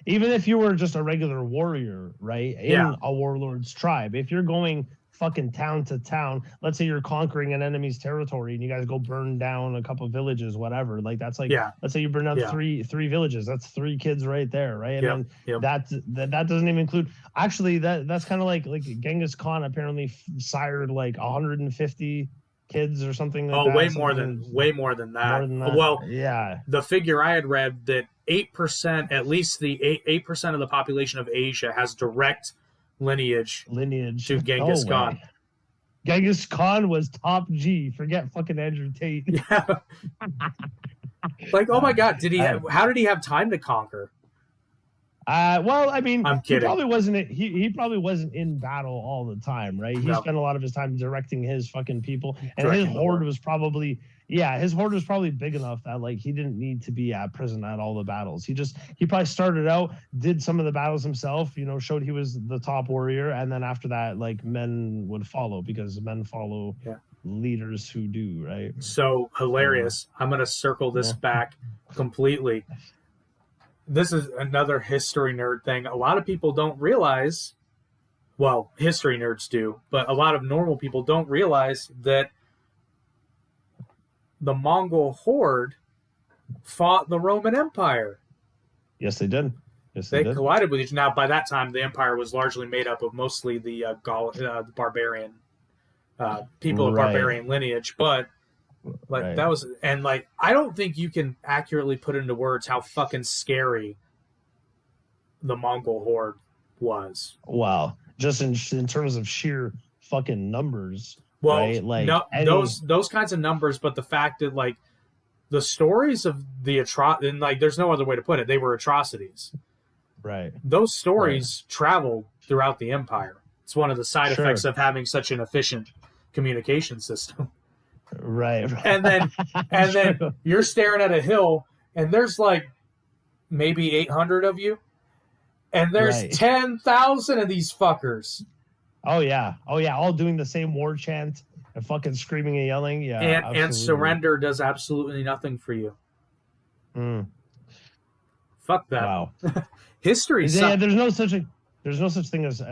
if you were just a regular warrior, right, in a warlord's tribe, if you're going fucking town to town, let's say you're conquering an enemy's territory and you guys go burn down a couple villages, whatever, like that's like let's say you burn down three villages, that's 3 kids right there, right? And then that doesn't even include, actually that's kind of like Genghis Khan apparently sired like 150 kids or something like that. Way more than that. Well, the figure I had read that 8%, at least the 8% of the population of Asia has direct lineage to Genghis Khan. Genghis Khan was top G. Forget fucking Andrew Tate. Yeah. Like, oh my God, how did he have time to conquer? Well, I mean, I'm kidding. He probably wasn't in battle all the time, right? He spent a lot of his time directing his fucking people, and his horde was probably big enough that like he didn't need to be present at all the battles. He probably started out, did some of the battles himself, showed he was the top warrior, and then after that, like men would follow because men follow leaders who do, right? So hilarious. I'm gonna circle this back completely. This is another history nerd thing. A lot of people don't realize, well, history nerds do, but a lot of normal people don't realize that the Mongol horde fought the Roman Empire. Yes, they did. They collided with each other. Now, by that time, the empire was largely made up of mostly the barbarian people of barbarian lineage, but that was, and like, I don't think you can accurately put into words how fucking scary the Mongol horde was. Wow. Just in terms of sheer fucking numbers. Well, right? Like those kinds of numbers, but the fact that like the stories of the and like there's no other way to put it, they were atrocities. Right. Those stories travel throughout the empire. It's one of the side effects of having such an efficient communication system. Right. And then you're staring at a hill and there's like maybe 800 of you. And there's 10,000 of these fuckers. Oh yeah. All doing the same war chant and fucking screaming and yelling. Yeah. And surrender does absolutely nothing for you. Fuck that. Wow. History. There's no such thing as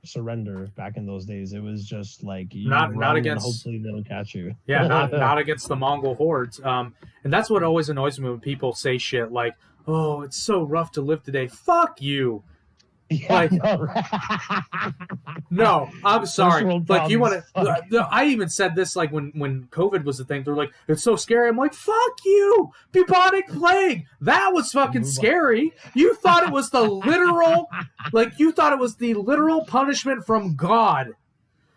surrender back in those days. It was just like not against. Hopefully they don't catch you. Yeah, not against the Mongol hordes. And that's what always annoys me when people say shit like, "Oh, it's so rough to live today." Fuck you. Yeah, no, I'm sorry. Like you want to? I even said this like when COVID was the thing. They're like, it's so scary. I'm like, fuck you, bubonic plague. That was fucking scary. You thought it was the literal, punishment from God.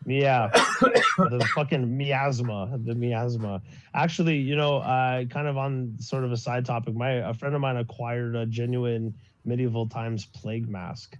Yeah, the fucking miasma. Actually, kind of on sort of a side topic, a friend of mine acquired a genuine medieval times plague mask.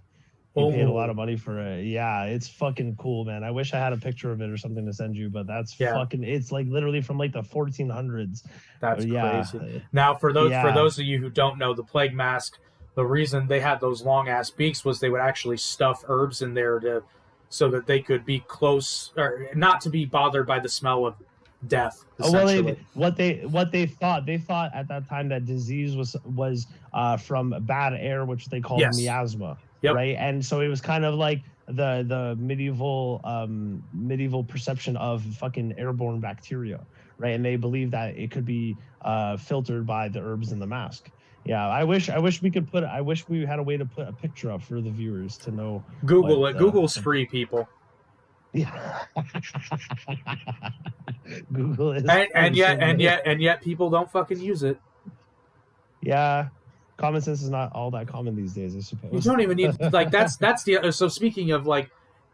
He paid a lot of money for it. Yeah, it's fucking cool, man. I wish I had a picture of it or something to send you, but that's fucking. It's like literally from like the 1400s. That's crazy. Now, for those of you who don't know, the plague mask, the reason they had those long ass beaks was they would actually stuff herbs in there so that they could be close or not to be bothered by the smell of death. Well, what they thought at that time that disease was from bad air, which they called miasma, right? And so it was kind of like the medieval perception of fucking airborne bacteria, right? And they believed that it could be filtered by the herbs in the mask. Yeah, I wish we had a way to put a picture up for the viewers to know. Google it. Google's free, people. Yeah. Google is and yet people don't fucking use it. Yeah. Common sense is not all that common these days, I suppose. You don't even need like that's the so speaking of like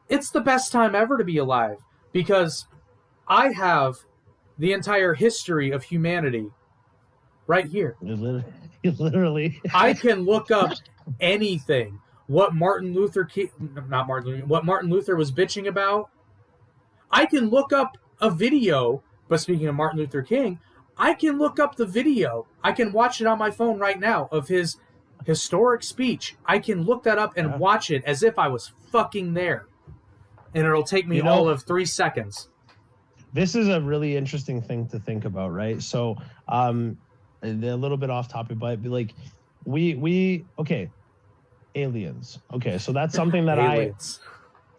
it's the best time ever to be alive because I have the entire history of humanity right here. Literally. I can look up anything. What Martin Luther was bitching about. I can look up a video, but speaking of Martin Luther King, I can look up the video. I can watch it on my phone right now of his historic speech. I can look that up and watch it as if I was fucking there. And it'll take me all of 3 seconds. This is a really interesting thing to think about, right? So, a little bit off topic, but like aliens. Okay, so that's something that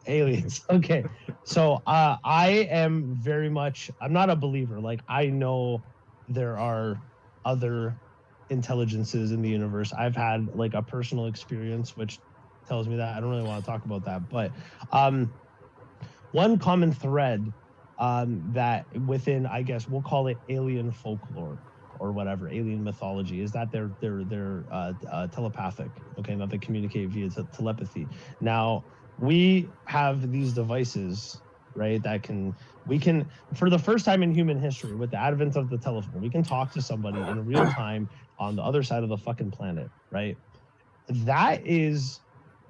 aliens. Okay, so I am very much. I'm not a believer. Like I know there are other intelligences in the universe. I've had like a personal experience which tells me that. I don't really want to talk about that, but one common thread that within, I guess we'll call it alien folklore or whatever, alien mythology, is that they're telepathic, okay, that they communicate via telepathy. Now, we have these devices right? We can, for the first time in human history, with the advent of the telephone, we can talk to somebody in real time on the other side of the fucking planet, right? That is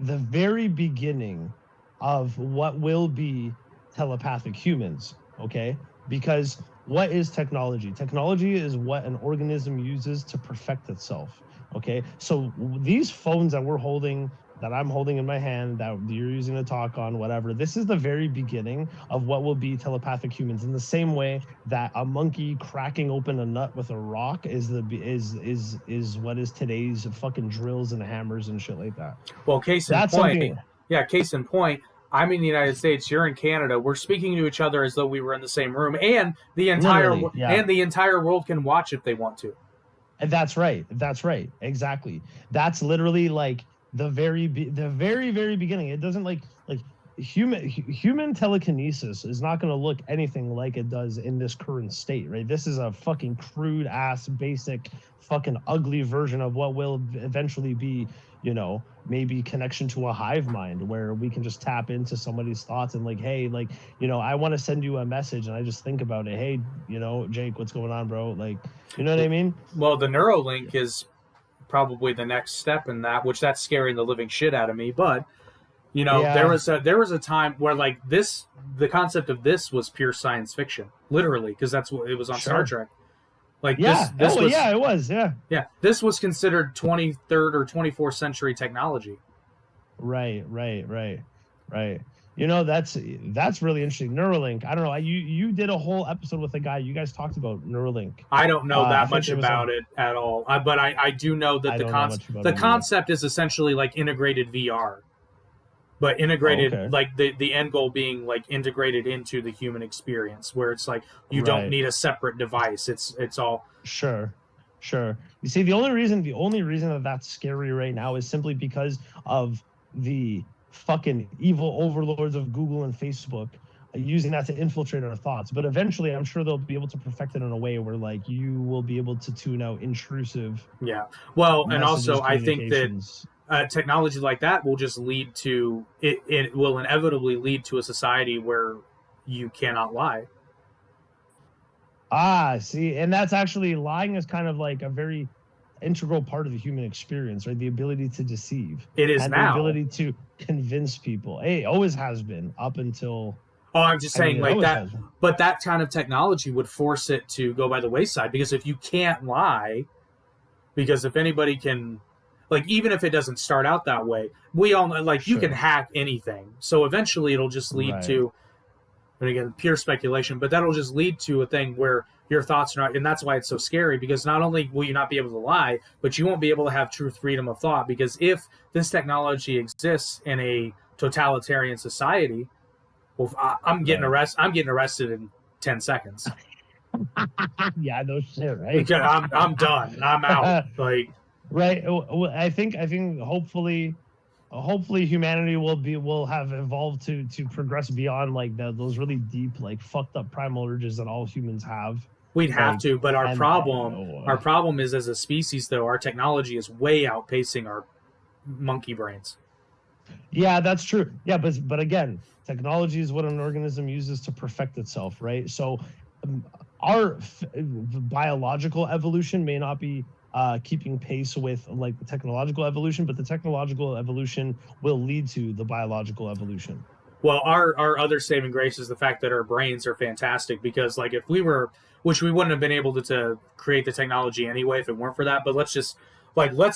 the very beginning of what will be telepathic humans, okay? Because what is technology? Technology is what an organism uses to perfect itself, okay? So these phones that we're holding, that I'm holding in my hand, that you're using to talk on, whatever, this is the very beginning of what will be telepathic humans, in the same way that a monkey cracking open a nut with a rock is what is today's fucking drills and hammers and shit like that. Well, case in point, I'm in the United States, you're in Canada. We're speaking to each other as though we were in the same room, and the entire world can watch if they want to. And that's right. Exactly. That's literally like the very beginning. It doesn't like human telekinesis is not going to look anything like it does in this current state, right? This is a fucking crude ass, basic, fucking ugly version of what will eventually be, maybe connection to a hive mind, where we can just tap into somebody's thoughts and like, hey, like, I want to send you a message and I just think about it. Hey, Jake, what's going on, bro? Like, you know what I mean? Well, the Neuralink is probably the next step in that, which that's scaring the living shit out of me. But there was a time where like the concept of this was pure science fiction, literally, because that's what it was on Star Trek. Like it was. This was considered 23rd or 24th century technology. Right. That's really interesting. Neuralink. I don't know. You did a whole episode with a guy. You guys talked about Neuralink. I don't know that much about it at all. But I do know that the concept is essentially like integrated VR. But integrated, like the end goal being like integrated into the human experience, where it's like you don't need a separate device. It's all sure. You see, the only reason that's scary right now is simply because of the fucking evil overlords of Google and Facebook using that to infiltrate our thoughts. But eventually, I'm sure they'll be able to perfect it in a way where like you will be able to tune out intrusive. Yeah. Well, and also I think that technology like that will just lead to it will inevitably lead to a society where you cannot lie. See, and that's actually, lying is kind of like a very integral part of the human experience, right? The ability to deceive. It is and now. The ability to convince people. Hey, it always has been up until. Oh, I'm just saying like that. But that kind of technology would force it to go by the wayside, because if you can't lie, because if anybody can. Like, even if it doesn't start out that way, we all know, like, you can hack anything. So eventually it'll just lead to, and again, pure speculation, but that'll just lead to a thing where your thoughts are not, and that's why it's so scary, because not only will you not be able to lie, but you won't be able to have true freedom of thought, because if this technology exists in a totalitarian society, well, I'm getting arrested in 10 seconds. Yeah, no shit, right? I'm done. I'm out. Like... Right. I think hopefully humanity will have evolved to progress beyond like those really deep, like fucked up primal urges that all humans have. We'd have to, but our problem is, as a species, though, our technology is way outpacing our monkey brains. Yeah, that's true. Yeah, but again, technology is what an organism uses to perfect itself, right? So our biological evolution may not be keeping pace with like the technological evolution, but the technological evolution will lead to the biological evolution. Well, our other saving grace is the fact that our brains are fantastic, because like if we were, which we wouldn't have been able to create the technology anyway if it weren't for that, but let's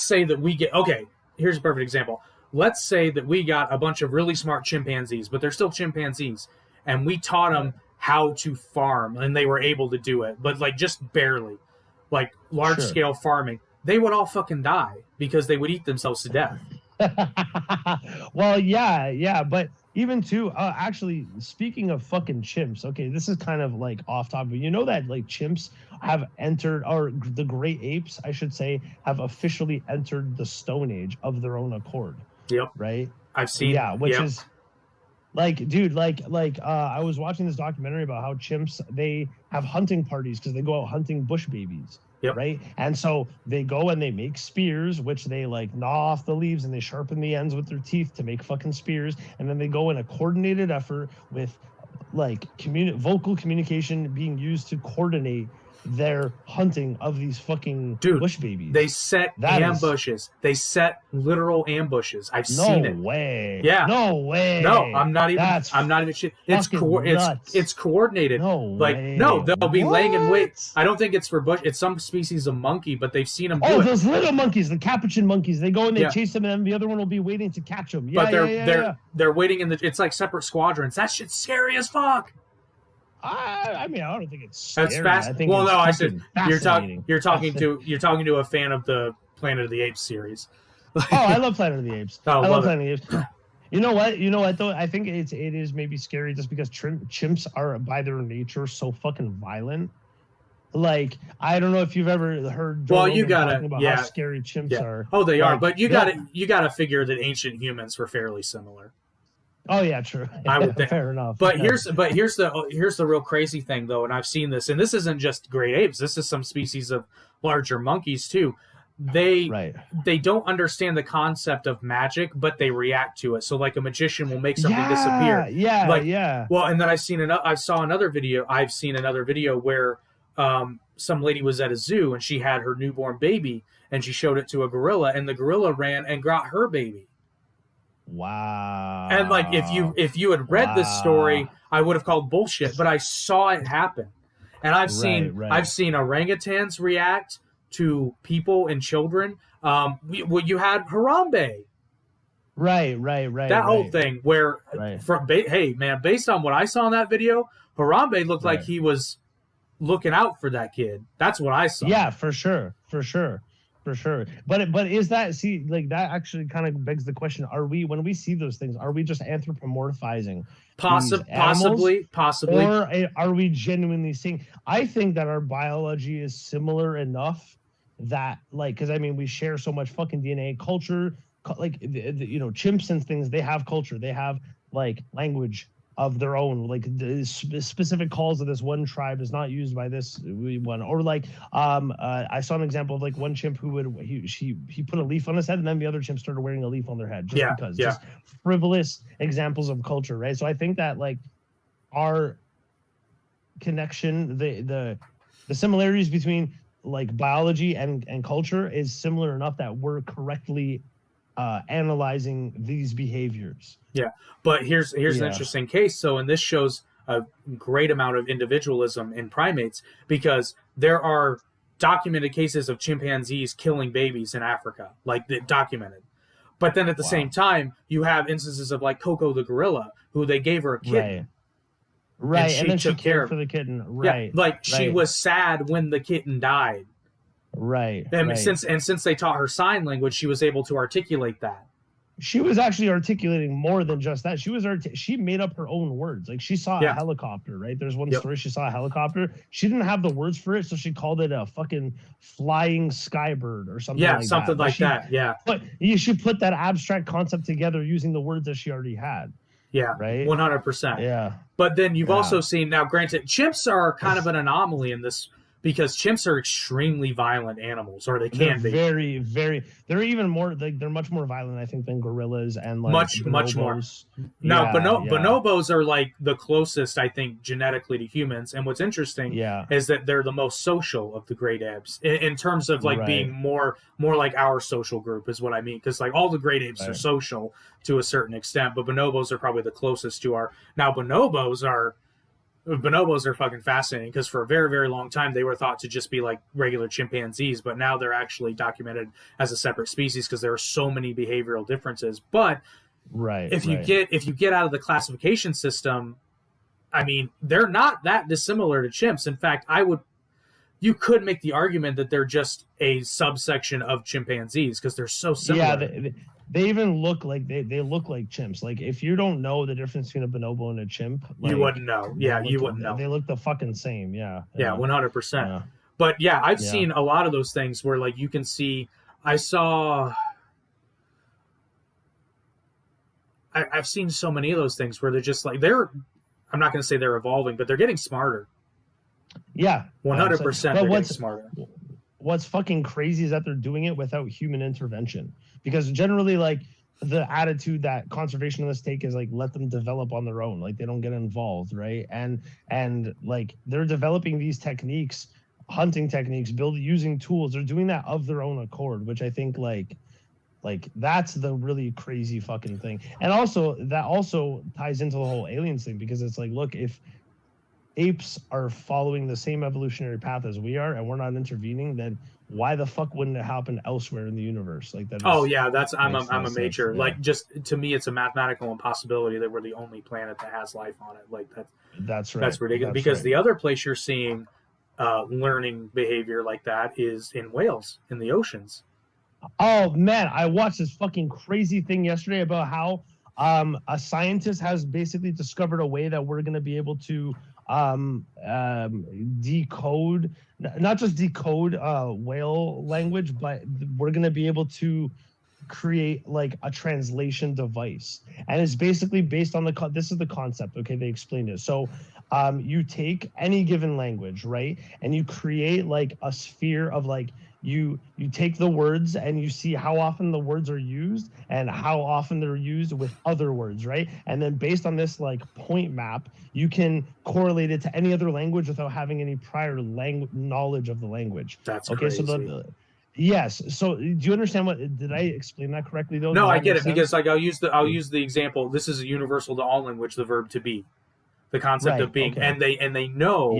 say that we get, okay, here's a perfect example. Let's say that we got a bunch of really smart chimpanzees, but they're still chimpanzees, and we taught them how to farm, and they were able to do it, but like just barely. Like large-scale farming, they would all fucking die because they would eat themselves to death. Well, yeah, but even too, actually, speaking of fucking chimps, okay, this is kind of like off topic. You know that like chimps have entered, or the great apes, I should say, have officially entered the Stone Age of their own accord. Yep. Right? I've seen. Yeah, which is like, dude, I was watching this documentary about how chimps, they have hunting parties because they go out hunting bush babies. Yep. Right. And so they go and they make spears, which they like gnaw off the leaves and they sharpen the ends with their teeth to make fucking spears. And then they go in a coordinated effort with like vocal communication being used to coordinate their hunting of these fucking bush babies. They set ambushes. They set literal ambushes. I've seen it. No way. Yeah. No way. No, I'm not even shit. It's coordinated. No like way. No, they'll be laying in wait. I don't think it's for bush. It's some species of monkey, but they've seen them do it. Those little monkeys, the capuchin monkeys. They go and they chase them, and then the other one will be waiting to catch them. Yeah, but they're waiting in it's like separate squadrons. That shit's scary as fuck. I mean, I don't think it's scary. That's fast. I think I said you're talking to a fan of the Planet of the Apes series. I love Planet of the Apes. I love Planet of the Apes. You know what though? I think it is maybe scary just because chimps are by their nature so fucking violent. Like, I don't know if you've ever heard talking about how scary chimps are. Oh, they are, but you gotta figure that ancient humans were fairly similar. Oh yeah, true. I would think. Fair enough. But here's the real crazy thing though, and I've seen this, and this isn't just great apes. This is some species of larger monkeys too. They don't understand the concept of magic, but they react to it. So like a magician will make something disappear. Well, and then I've seen another video where some lady was at a zoo and she had her newborn baby and she showed it to a gorilla, and the gorilla ran and got her baby. Wow. And like if you had read this story, I would have called bullshit, but I saw it happen. And I've seen orangutans react to people and children. You had Harambe. Right. That whole thing where based on what I saw in that video, Harambe looked like he was looking out for that kid. That's what I saw. Yeah, for sure. But is that that actually kind of begs the question: when we see those things, are we just anthropomorphizing possibly, or are we genuinely seeing? I think that our biology is similar enough that because I mean we share so much fucking DNA, culture, chimps and things. They have culture. They have language of their own, the specific calls of this one tribe is not used by this one, or I saw an example of one chimp who he put a leaf on his head, and then the other chimp started wearing a leaf on their head just frivolous examples of culture, right? So I think that our connection, the similarities between biology and culture is similar enough that we're correctly analyzing these behaviors. Yeah, but here's an interesting case. So, and this shows a great amount of individualism in primates, because there are documented cases of chimpanzees killing babies in Africa, documented. But then at the same time, you have instances of Coco the gorilla, who they gave her a kitten. Right, and then she cared for the kitten. Right. Yeah, she was sad when the kitten died. Right. And since they taught her sign language, she was able to articulate that. She was actually articulating more than just that. She made up her own words. She saw a helicopter, right? There's one story, she saw a helicopter. She didn't have the words for it, so she called it a fucking flying skybird or something like that. Yeah, something like that, yeah. But you should put that abstract concept together using the words that she already had. Yeah, right? 100%. Yeah. But then you've also seen, now granted, chimps are kind of an anomaly in this, because chimps are extremely violent animals, or they can be. Very, very. They're even more. They're much more violent, I think, than gorillas and much more. Now, bonobos are the closest, I think, genetically to humans. And what's interesting is that they're the most social of the great apes in terms of being more like our social group is what I mean. Because all the great apes are social to a certain extent, but bonobos are probably the closest to our. Now, bonobos are fucking fascinating, because for a very, very long time they were thought to just be like regular chimpanzees, but now they're actually documented as a separate species because there are so many behavioral differences. But if you get out of the classification system, I mean, they're not that dissimilar to chimps. In fact, you could make the argument that they're just a subsection of chimpanzees because they're so similar. Yeah, they even look like they look like chimps. If you don't know the difference between a bonobo and a chimp, you wouldn't know. Yeah, you wouldn't know. They look the fucking same. Yeah. Yeah, 100%. But yeah, I've seen a lot of those things where you can see. I've seen so many of those things where they're just I'm not going to say they're evolving, but they're getting smarter. Yeah, 100%. They're getting smarter. What's fucking crazy is that they're doing it without human intervention, because generally the attitude that conservationists take is like, let them develop on their own, like they don't get involved, right? And like they're developing these techniques, hunting techniques, using tools. They're doing that of their own accord, which I think like that's the really crazy fucking thing. And also that also ties into the whole aliens thing, because it's like, look, if apes are following the same evolutionary path as we are and we're not intervening, then why the fuck wouldn't it happen elsewhere in the universe? Like that. I'm a major, yeah. Like, just to me, it's a mathematical impossibility that we're the only planet that has life on it. Like that's right. That's ridiculous. Because right. The other place you're seeing learning behavior like that is in whales in the oceans. Oh man, I watched this fucking crazy thing yesterday about how a scientist has basically discovered a way that we're going to be able to decode, not just decode whale language, but we're going to be able to create like a translation device. And it's basically based on this is the concept. Okay, they explained it. So you take any given language, right, and you create like a sphere of like, you take the words and you see how often the words are used and how often they're used with other words, right? And then based on this like point map, you can correlate it to any other language without having any prior knowledge of the language. That's okay. Crazy. So yes. So do you understand did I explain that correctly though? No, I get it, because like I'll use the example. This is a universal to all language, the verb to be. The concept of being, okay. and they know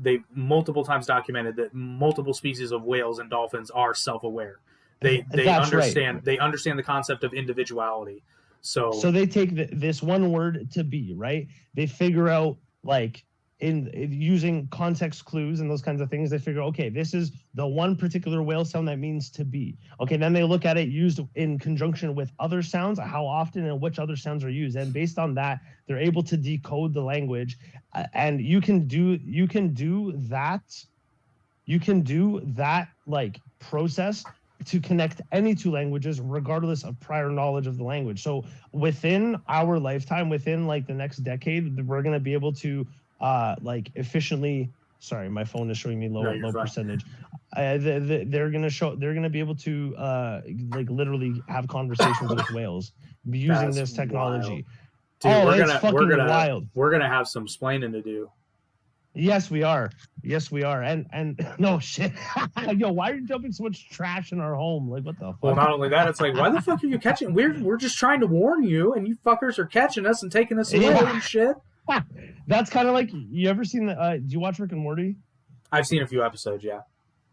they multiple times documented that multiple species of whales and dolphins are self-aware. They understand right. They understand the concept of individuality. So they take this one word to be, right? They figure out like in using context clues and those kinds of things, they figure, okay, this is the one particular whale sound that means to be. Okay, then they look at it used in conjunction with other sounds, how often and which other sounds are used, and based on that, they're able to decode the language. And you can do that like process to connect any two languages regardless of prior knowledge of the language. So within our lifetime, within like the next decade, we're going to be able to like efficiently. Sorry, my phone is showing me low percentage. They're gonna be able to like literally have conversations with whales using this technology. Dude, we're gonna have some splaining to do. Yes, we are. And no shit. Yo, why are you dumping so much trash in our home? Like, what the fuck? Well, not only that, it's like, why the fuck are you catching? We're just trying to warn you, and you fuckers are catching us and taking us away and shit. That's kind of like, you ever seen do you watch Rick and Morty? I've seen a few episodes, yeah.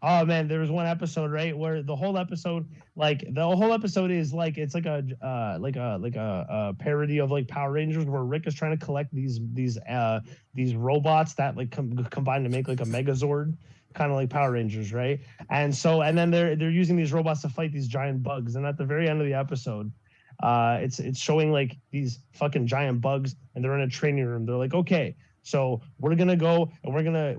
Oh man, there was one episode, right, where the whole episode is like, it's like a parody of like Power Rangers, where Rick is trying to collect these robots that like combine to make like a Megazord, kind of like Power Rangers, right? And then they're using these robots to fight these giant bugs, and at the very end of the episode, it's showing like these fucking giant bugs, and they're in a training room. They're like, okay, so we're gonna go and we're gonna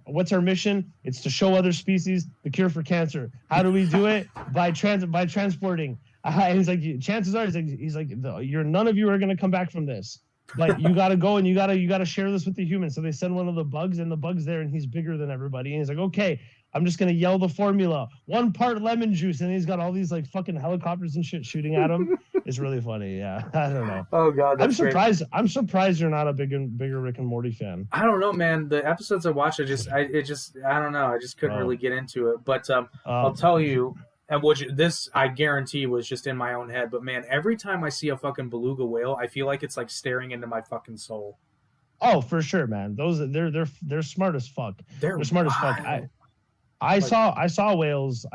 what's our mission? It's to show other species the cure for cancer. How do we do it? by transporting. And he's like, chances are, he's like none of you are gonna come back from this. Like, you gotta go and you gotta share this with the humans. So they send one of the bugs, and the bug's there, and he's bigger than everybody. And he's like, okay, I'm just gonna yell the formula: 1 part lemon juice, and he's got all these like fucking helicopters and shit shooting at him. It's really funny. Yeah, I don't know. Oh god, I'm surprised. Great. I'm surprised you're not a bigger Rick and Morty fan. I don't know, man. The episodes I watched, I don't know. I just couldn't really get into it. But I'll tell you, and this I guarantee was just in my own head. But man, every time I see a fucking beluga whale, I feel like it's like staring into my fucking soul. Oh, for sure, man. They're smart as fuck. They're smart as fuck. I saw whales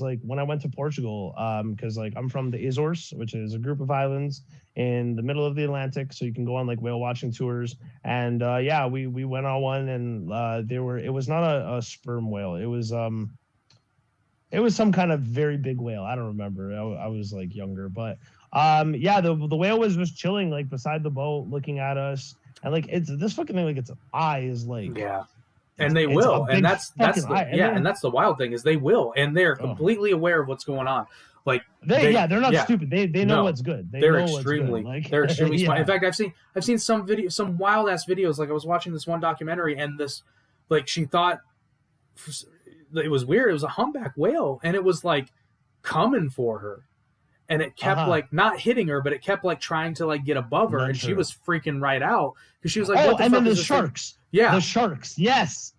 like when I went to Portugal, because like I'm from the Azores, which is a group of islands in the middle of the Atlantic, so you can go on like whale watching tours. And we went on one, and it was not a sperm whale. It was some kind of very big whale. I don't remember. I was like younger, but the whale was just chilling like beside the boat, looking at us, and like it's this fucking thing, like its eye is like And they will, and that's the wild thing is they will, and they're completely aware of what's going on. Like they're not stupid. They know what's good. They're extremely smart. In fact, I've seen some wild ass videos. Like I was watching this one documentary, and this, like, she thought it was weird. It was a humpback whale, and it was like coming for her, and it kept like not hitting her, but it kept like trying to like get above her, and she was freaking right out because she was like, "Oh!" What the and fuck then is the this sharks, thing? Yeah, the sharks, yes.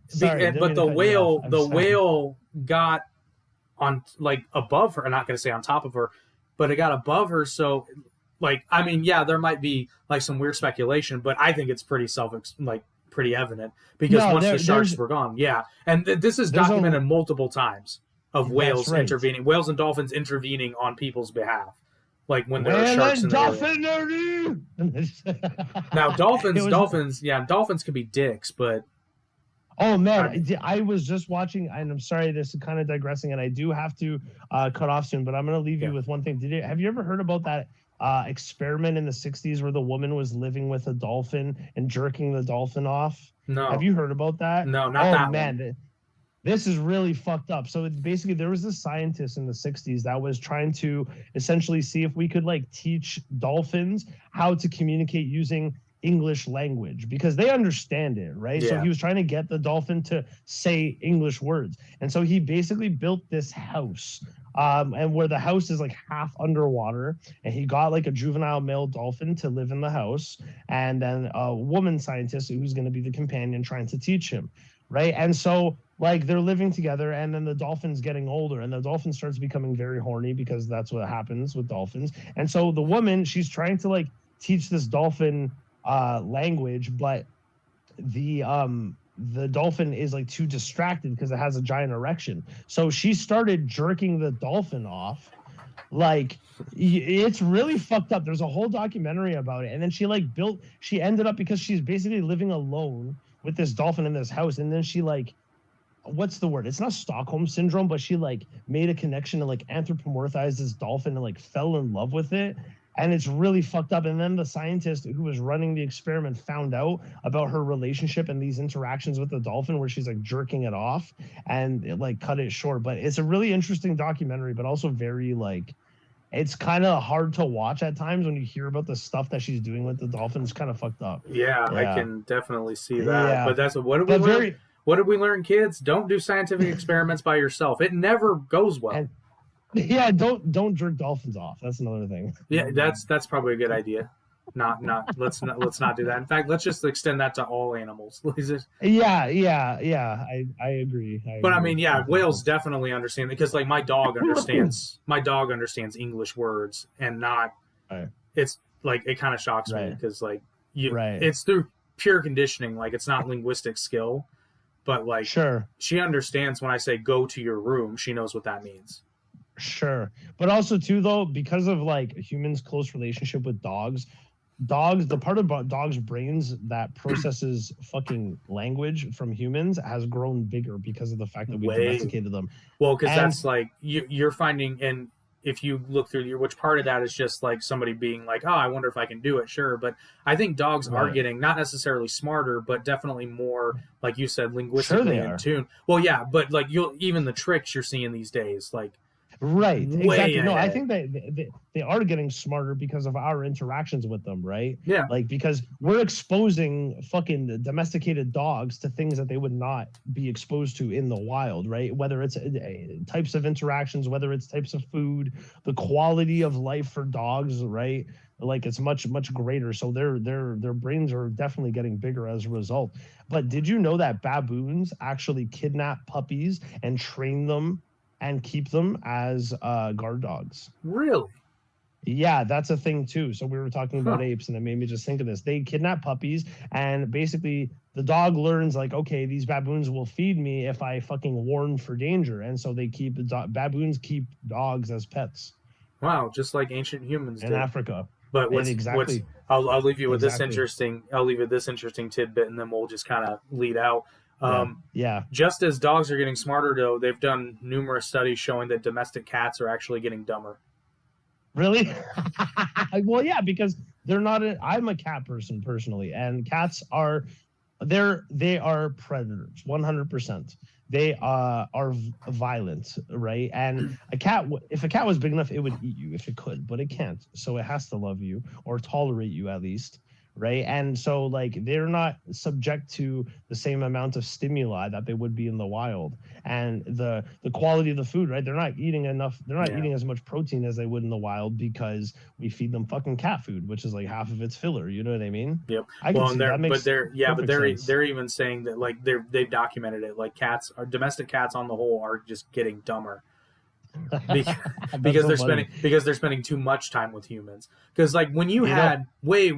Sorry, but the whale got on like above her. I'm not going to say on top of her, but it got above her. So, like, I mean, yeah, there might be like some weird speculation, but I think it's pretty pretty evident because once the sharks were gone, and this is documented multiple times of whales intervening, whales and dolphins intervening on people's behalf, like when there are sharks in the area. Now, dolphins can be dicks, but oh man, I was just watching, and I'm sorry, this is kind of digressing, and I do have to cut off soon, but I'm going to leave you with one thing. Have you ever heard about that experiment in the 60s where the woman was living with a dolphin and jerking the dolphin off? No. Have you heard about that? No, not that man. One. This is really fucked up. So basically there was this scientist in the 60s that was trying to essentially see if we could like teach dolphins how to communicate using English language because they understand it, right? Yeah. So he was trying to get the dolphin to say English words. And so he basically built this house and where the house is like half underwater, and he got like a juvenile male dolphin to live in the house, and then a woman scientist who's going to be the companion trying to teach him, right? And so like they're living together, and then the dolphin's getting older, and the dolphin starts becoming very horny because that's what happens with dolphins. And so the woman, she's trying to like teach this dolphin language, but the dolphin is like too distracted because it has a giant erection. So she started jerking the dolphin off. Like it's really fucked up. There's a whole documentary about it. And then she ended up, because she's basically living alone with this dolphin in this house, and then she like, what's the word? It's not Stockholm syndrome, but she like made a connection and like anthropomorphized this dolphin and like fell in love with it. And it's really fucked up. And then the scientist who was running the experiment found out about her relationship and these interactions with the dolphin where she's like jerking it off, and it like cut it short. But it's a really interesting documentary, but also very like, it's kind of hard to watch at times when you hear about the stuff that she's doing with the dolphin. It's kind of fucked up. Yeah, I can definitely see that. Yeah. But that's what did we learn? What did we learn, kids? Don't do scientific experiments by yourself. It never goes well. Yeah, don't jerk dolphins off. That's another thing. Yeah, that's probably a good idea. Let's not do that. In fact, let's just extend that to all animals. Yeah. I agree. But I mean, yeah, whales definitely understand, because like my dog understands English words, and not. Right. It's like, it kind of shocks me because like it's through pure conditioning. Like it's not linguistic skill, but like she understands when I say go to your room. She knows what that means. Sure. But also too, though, because of like humans' close relationship with dogs, the part about dogs' brains that processes fucking language from humans has grown bigger because of the fact that we domesticated them. Well, because that's like you're finding, and if you look through which part of that is just like somebody being like, oh, I wonder if I can do it. Sure. But I think dogs are getting not necessarily smarter, but definitely more, like you said, linguistically in tune. Well, yeah, but like even the tricks you're seeing these days, like. Right, exactly. No, I think they are getting smarter because of our interactions with them, right? Yeah. Like, because we're exposing fucking domesticated dogs to things that they would not be exposed to in the wild, right? Whether it's types of interactions, whether it's types of food, the quality of life for dogs, right? Like it's much, much greater. So their brains are definitely getting bigger as a result. But did you know that baboons actually kidnap puppies and train them and keep them as guard dogs? Really? Yeah, that's a thing too. So we were talking about apes, and it made me just think of this. They kidnap puppies, and basically the dog learns like, okay, these baboons will feed me if I fucking warn for danger, and so they keep baboons keep dogs as pets. Wow, just like ancient humans in did. Africa. But I'll leave you with this interesting. I'll leave you this interesting tidbit, and then we'll just kind of lead out. Just as dogs are getting smarter, though, they've done numerous studies showing that domestic cats are actually getting dumber. Really? Well, yeah, because they're not. I'm a cat person personally, and cats are. They are predators, 100%. They are violent, right? And if a cat was big enough, it would eat you if it could, but it can't. So it has to love you or tolerate you at least. right? And so like they're not subject to the same amount of stimuli that they would be in the wild, and the quality of the food, right? They're not eating enough. They're not eating as much protein as they would in the wild because we feed them fucking cat food, which is like half of its filler. You know what I mean? Yep. I can see that. Makes they're even saying that like they've documented it. Like cats, or domestic cats on the whole, are just getting dumber. because they're spending too much time with humans. Because like when you had way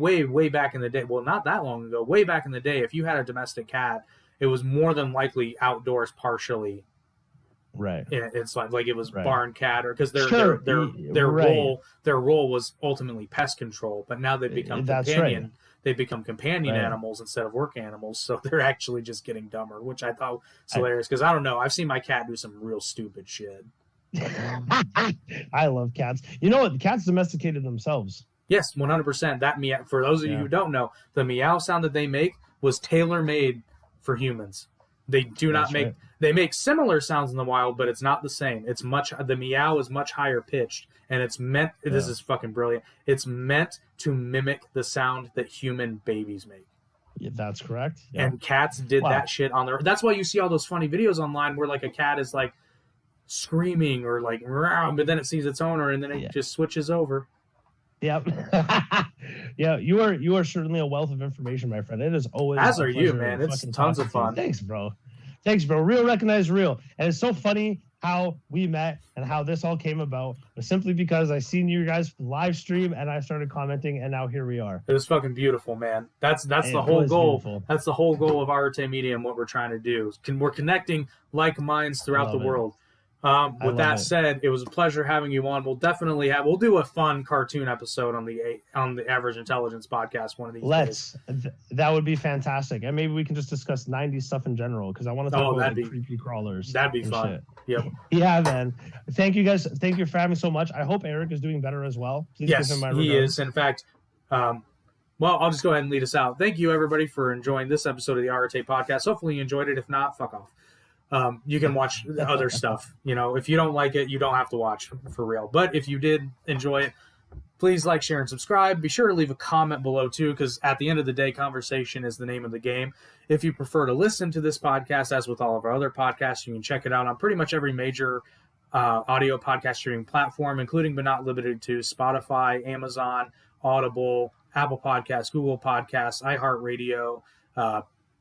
back in the day, well, not that long ago, way back in the day, if you had a domestic cat, it was more than likely outdoors partially. Right. It's like it was barn cat, or because their role was ultimately pest control. But now they've become companion. Right. They've become companion animals instead of work animals, so they're actually just getting dumber, which I thought was hilarious. Because I don't know, I've seen my cat do some real stupid shit. I love cats. You know what? Cats domesticated themselves. Yes, 100%. That meow. For those of you who don't know, the meow sound that they make was tailor-made for humans. They do not make. Right. They make similar sounds in the wild, but it's not the same. It's the meow is much higher pitched, and it's meant. This is fucking brilliant. It's meant to mimic the sound that human babies make. Yeah, that's correct. Yeah. And cats did that shit on their. That's why you see all those funny videos online where like a cat is like screaming or like, but then it sees its owner and then it just switches over. Yep. Yeah, you are certainly a wealth of information, my friend. It is always as are you, man. It's tons of fun. Thanks, bro. Real recognized real. And it's so funny how we met and how this all came about was simply because I seen you guys live stream and I started commenting, and now here we are. It was fucking beautiful, man. That's the whole goal. Beautiful. That's the whole goal of Arete Media and what we're trying to do. We're connecting like minds throughout the world. With that said, it was a pleasure having you on. We'll do a fun cartoon episode on the Average Intelligence podcast one of these days. That would be fantastic. And maybe we can just discuss 90s stuff in general, because I want to talk about creepy crawlers. That'd be fun. Shit. Yep. Yeah, man. Thank you guys. Thank you for having me so much. I hope Eric is doing better as well. Please give him my regards. He is. In fact, well, I'll just go ahead and lead us out. Thank you, everybody, for enjoying this episode of the Arete Podcast. Hopefully you enjoyed it. If not, fuck off. You can watch other stuff. If you don't like it, you don't have to watch, for real. But if you did enjoy it, please like, share, and subscribe. Be sure to leave a comment below too, because at the end of the day, conversation is the name of the game. If you prefer to listen to this podcast, as with all of our other podcasts, you can check it out on pretty much every major audio podcast streaming platform, including but not limited to Spotify, Amazon, Audible, Apple Podcasts, Google Podcasts, iHeartRadio,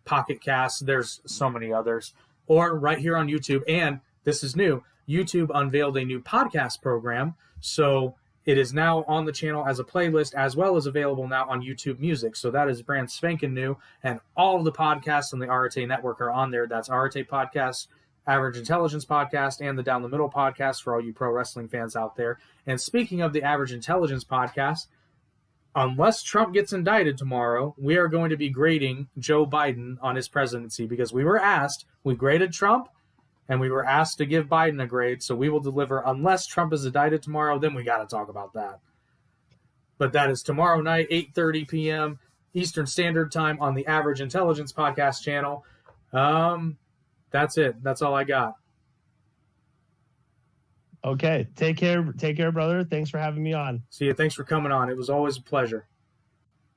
Pocket Casts. There's so many others. Or right here on YouTube. And this is new. YouTube unveiled a new podcast program. So it is now on the channel as a playlist, as well as available now on YouTube Music. So that is brand spanking new. And all of the podcasts on the Arete Network are on there. That's Arete Podcast, Average Intelligence Podcast, and the Down the Middle Podcast for all you pro wrestling fans out there. And speaking of the Average Intelligence Podcast, unless Trump gets indicted tomorrow, we are going to be grading Joe Biden on his presidency, because we graded Trump, and we were asked to give Biden a grade, so we will deliver. Unless Trump is indicted tomorrow, then we got to talk about that. But that is tomorrow night, 8:30 p.m. Eastern Standard Time on the Average Intelligence Podcast channel. That's it. That's all I got. Okay. Take care, brother. Thanks for having me on. See you. Thanks for coming on. It was always a pleasure.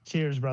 Cheers, brother.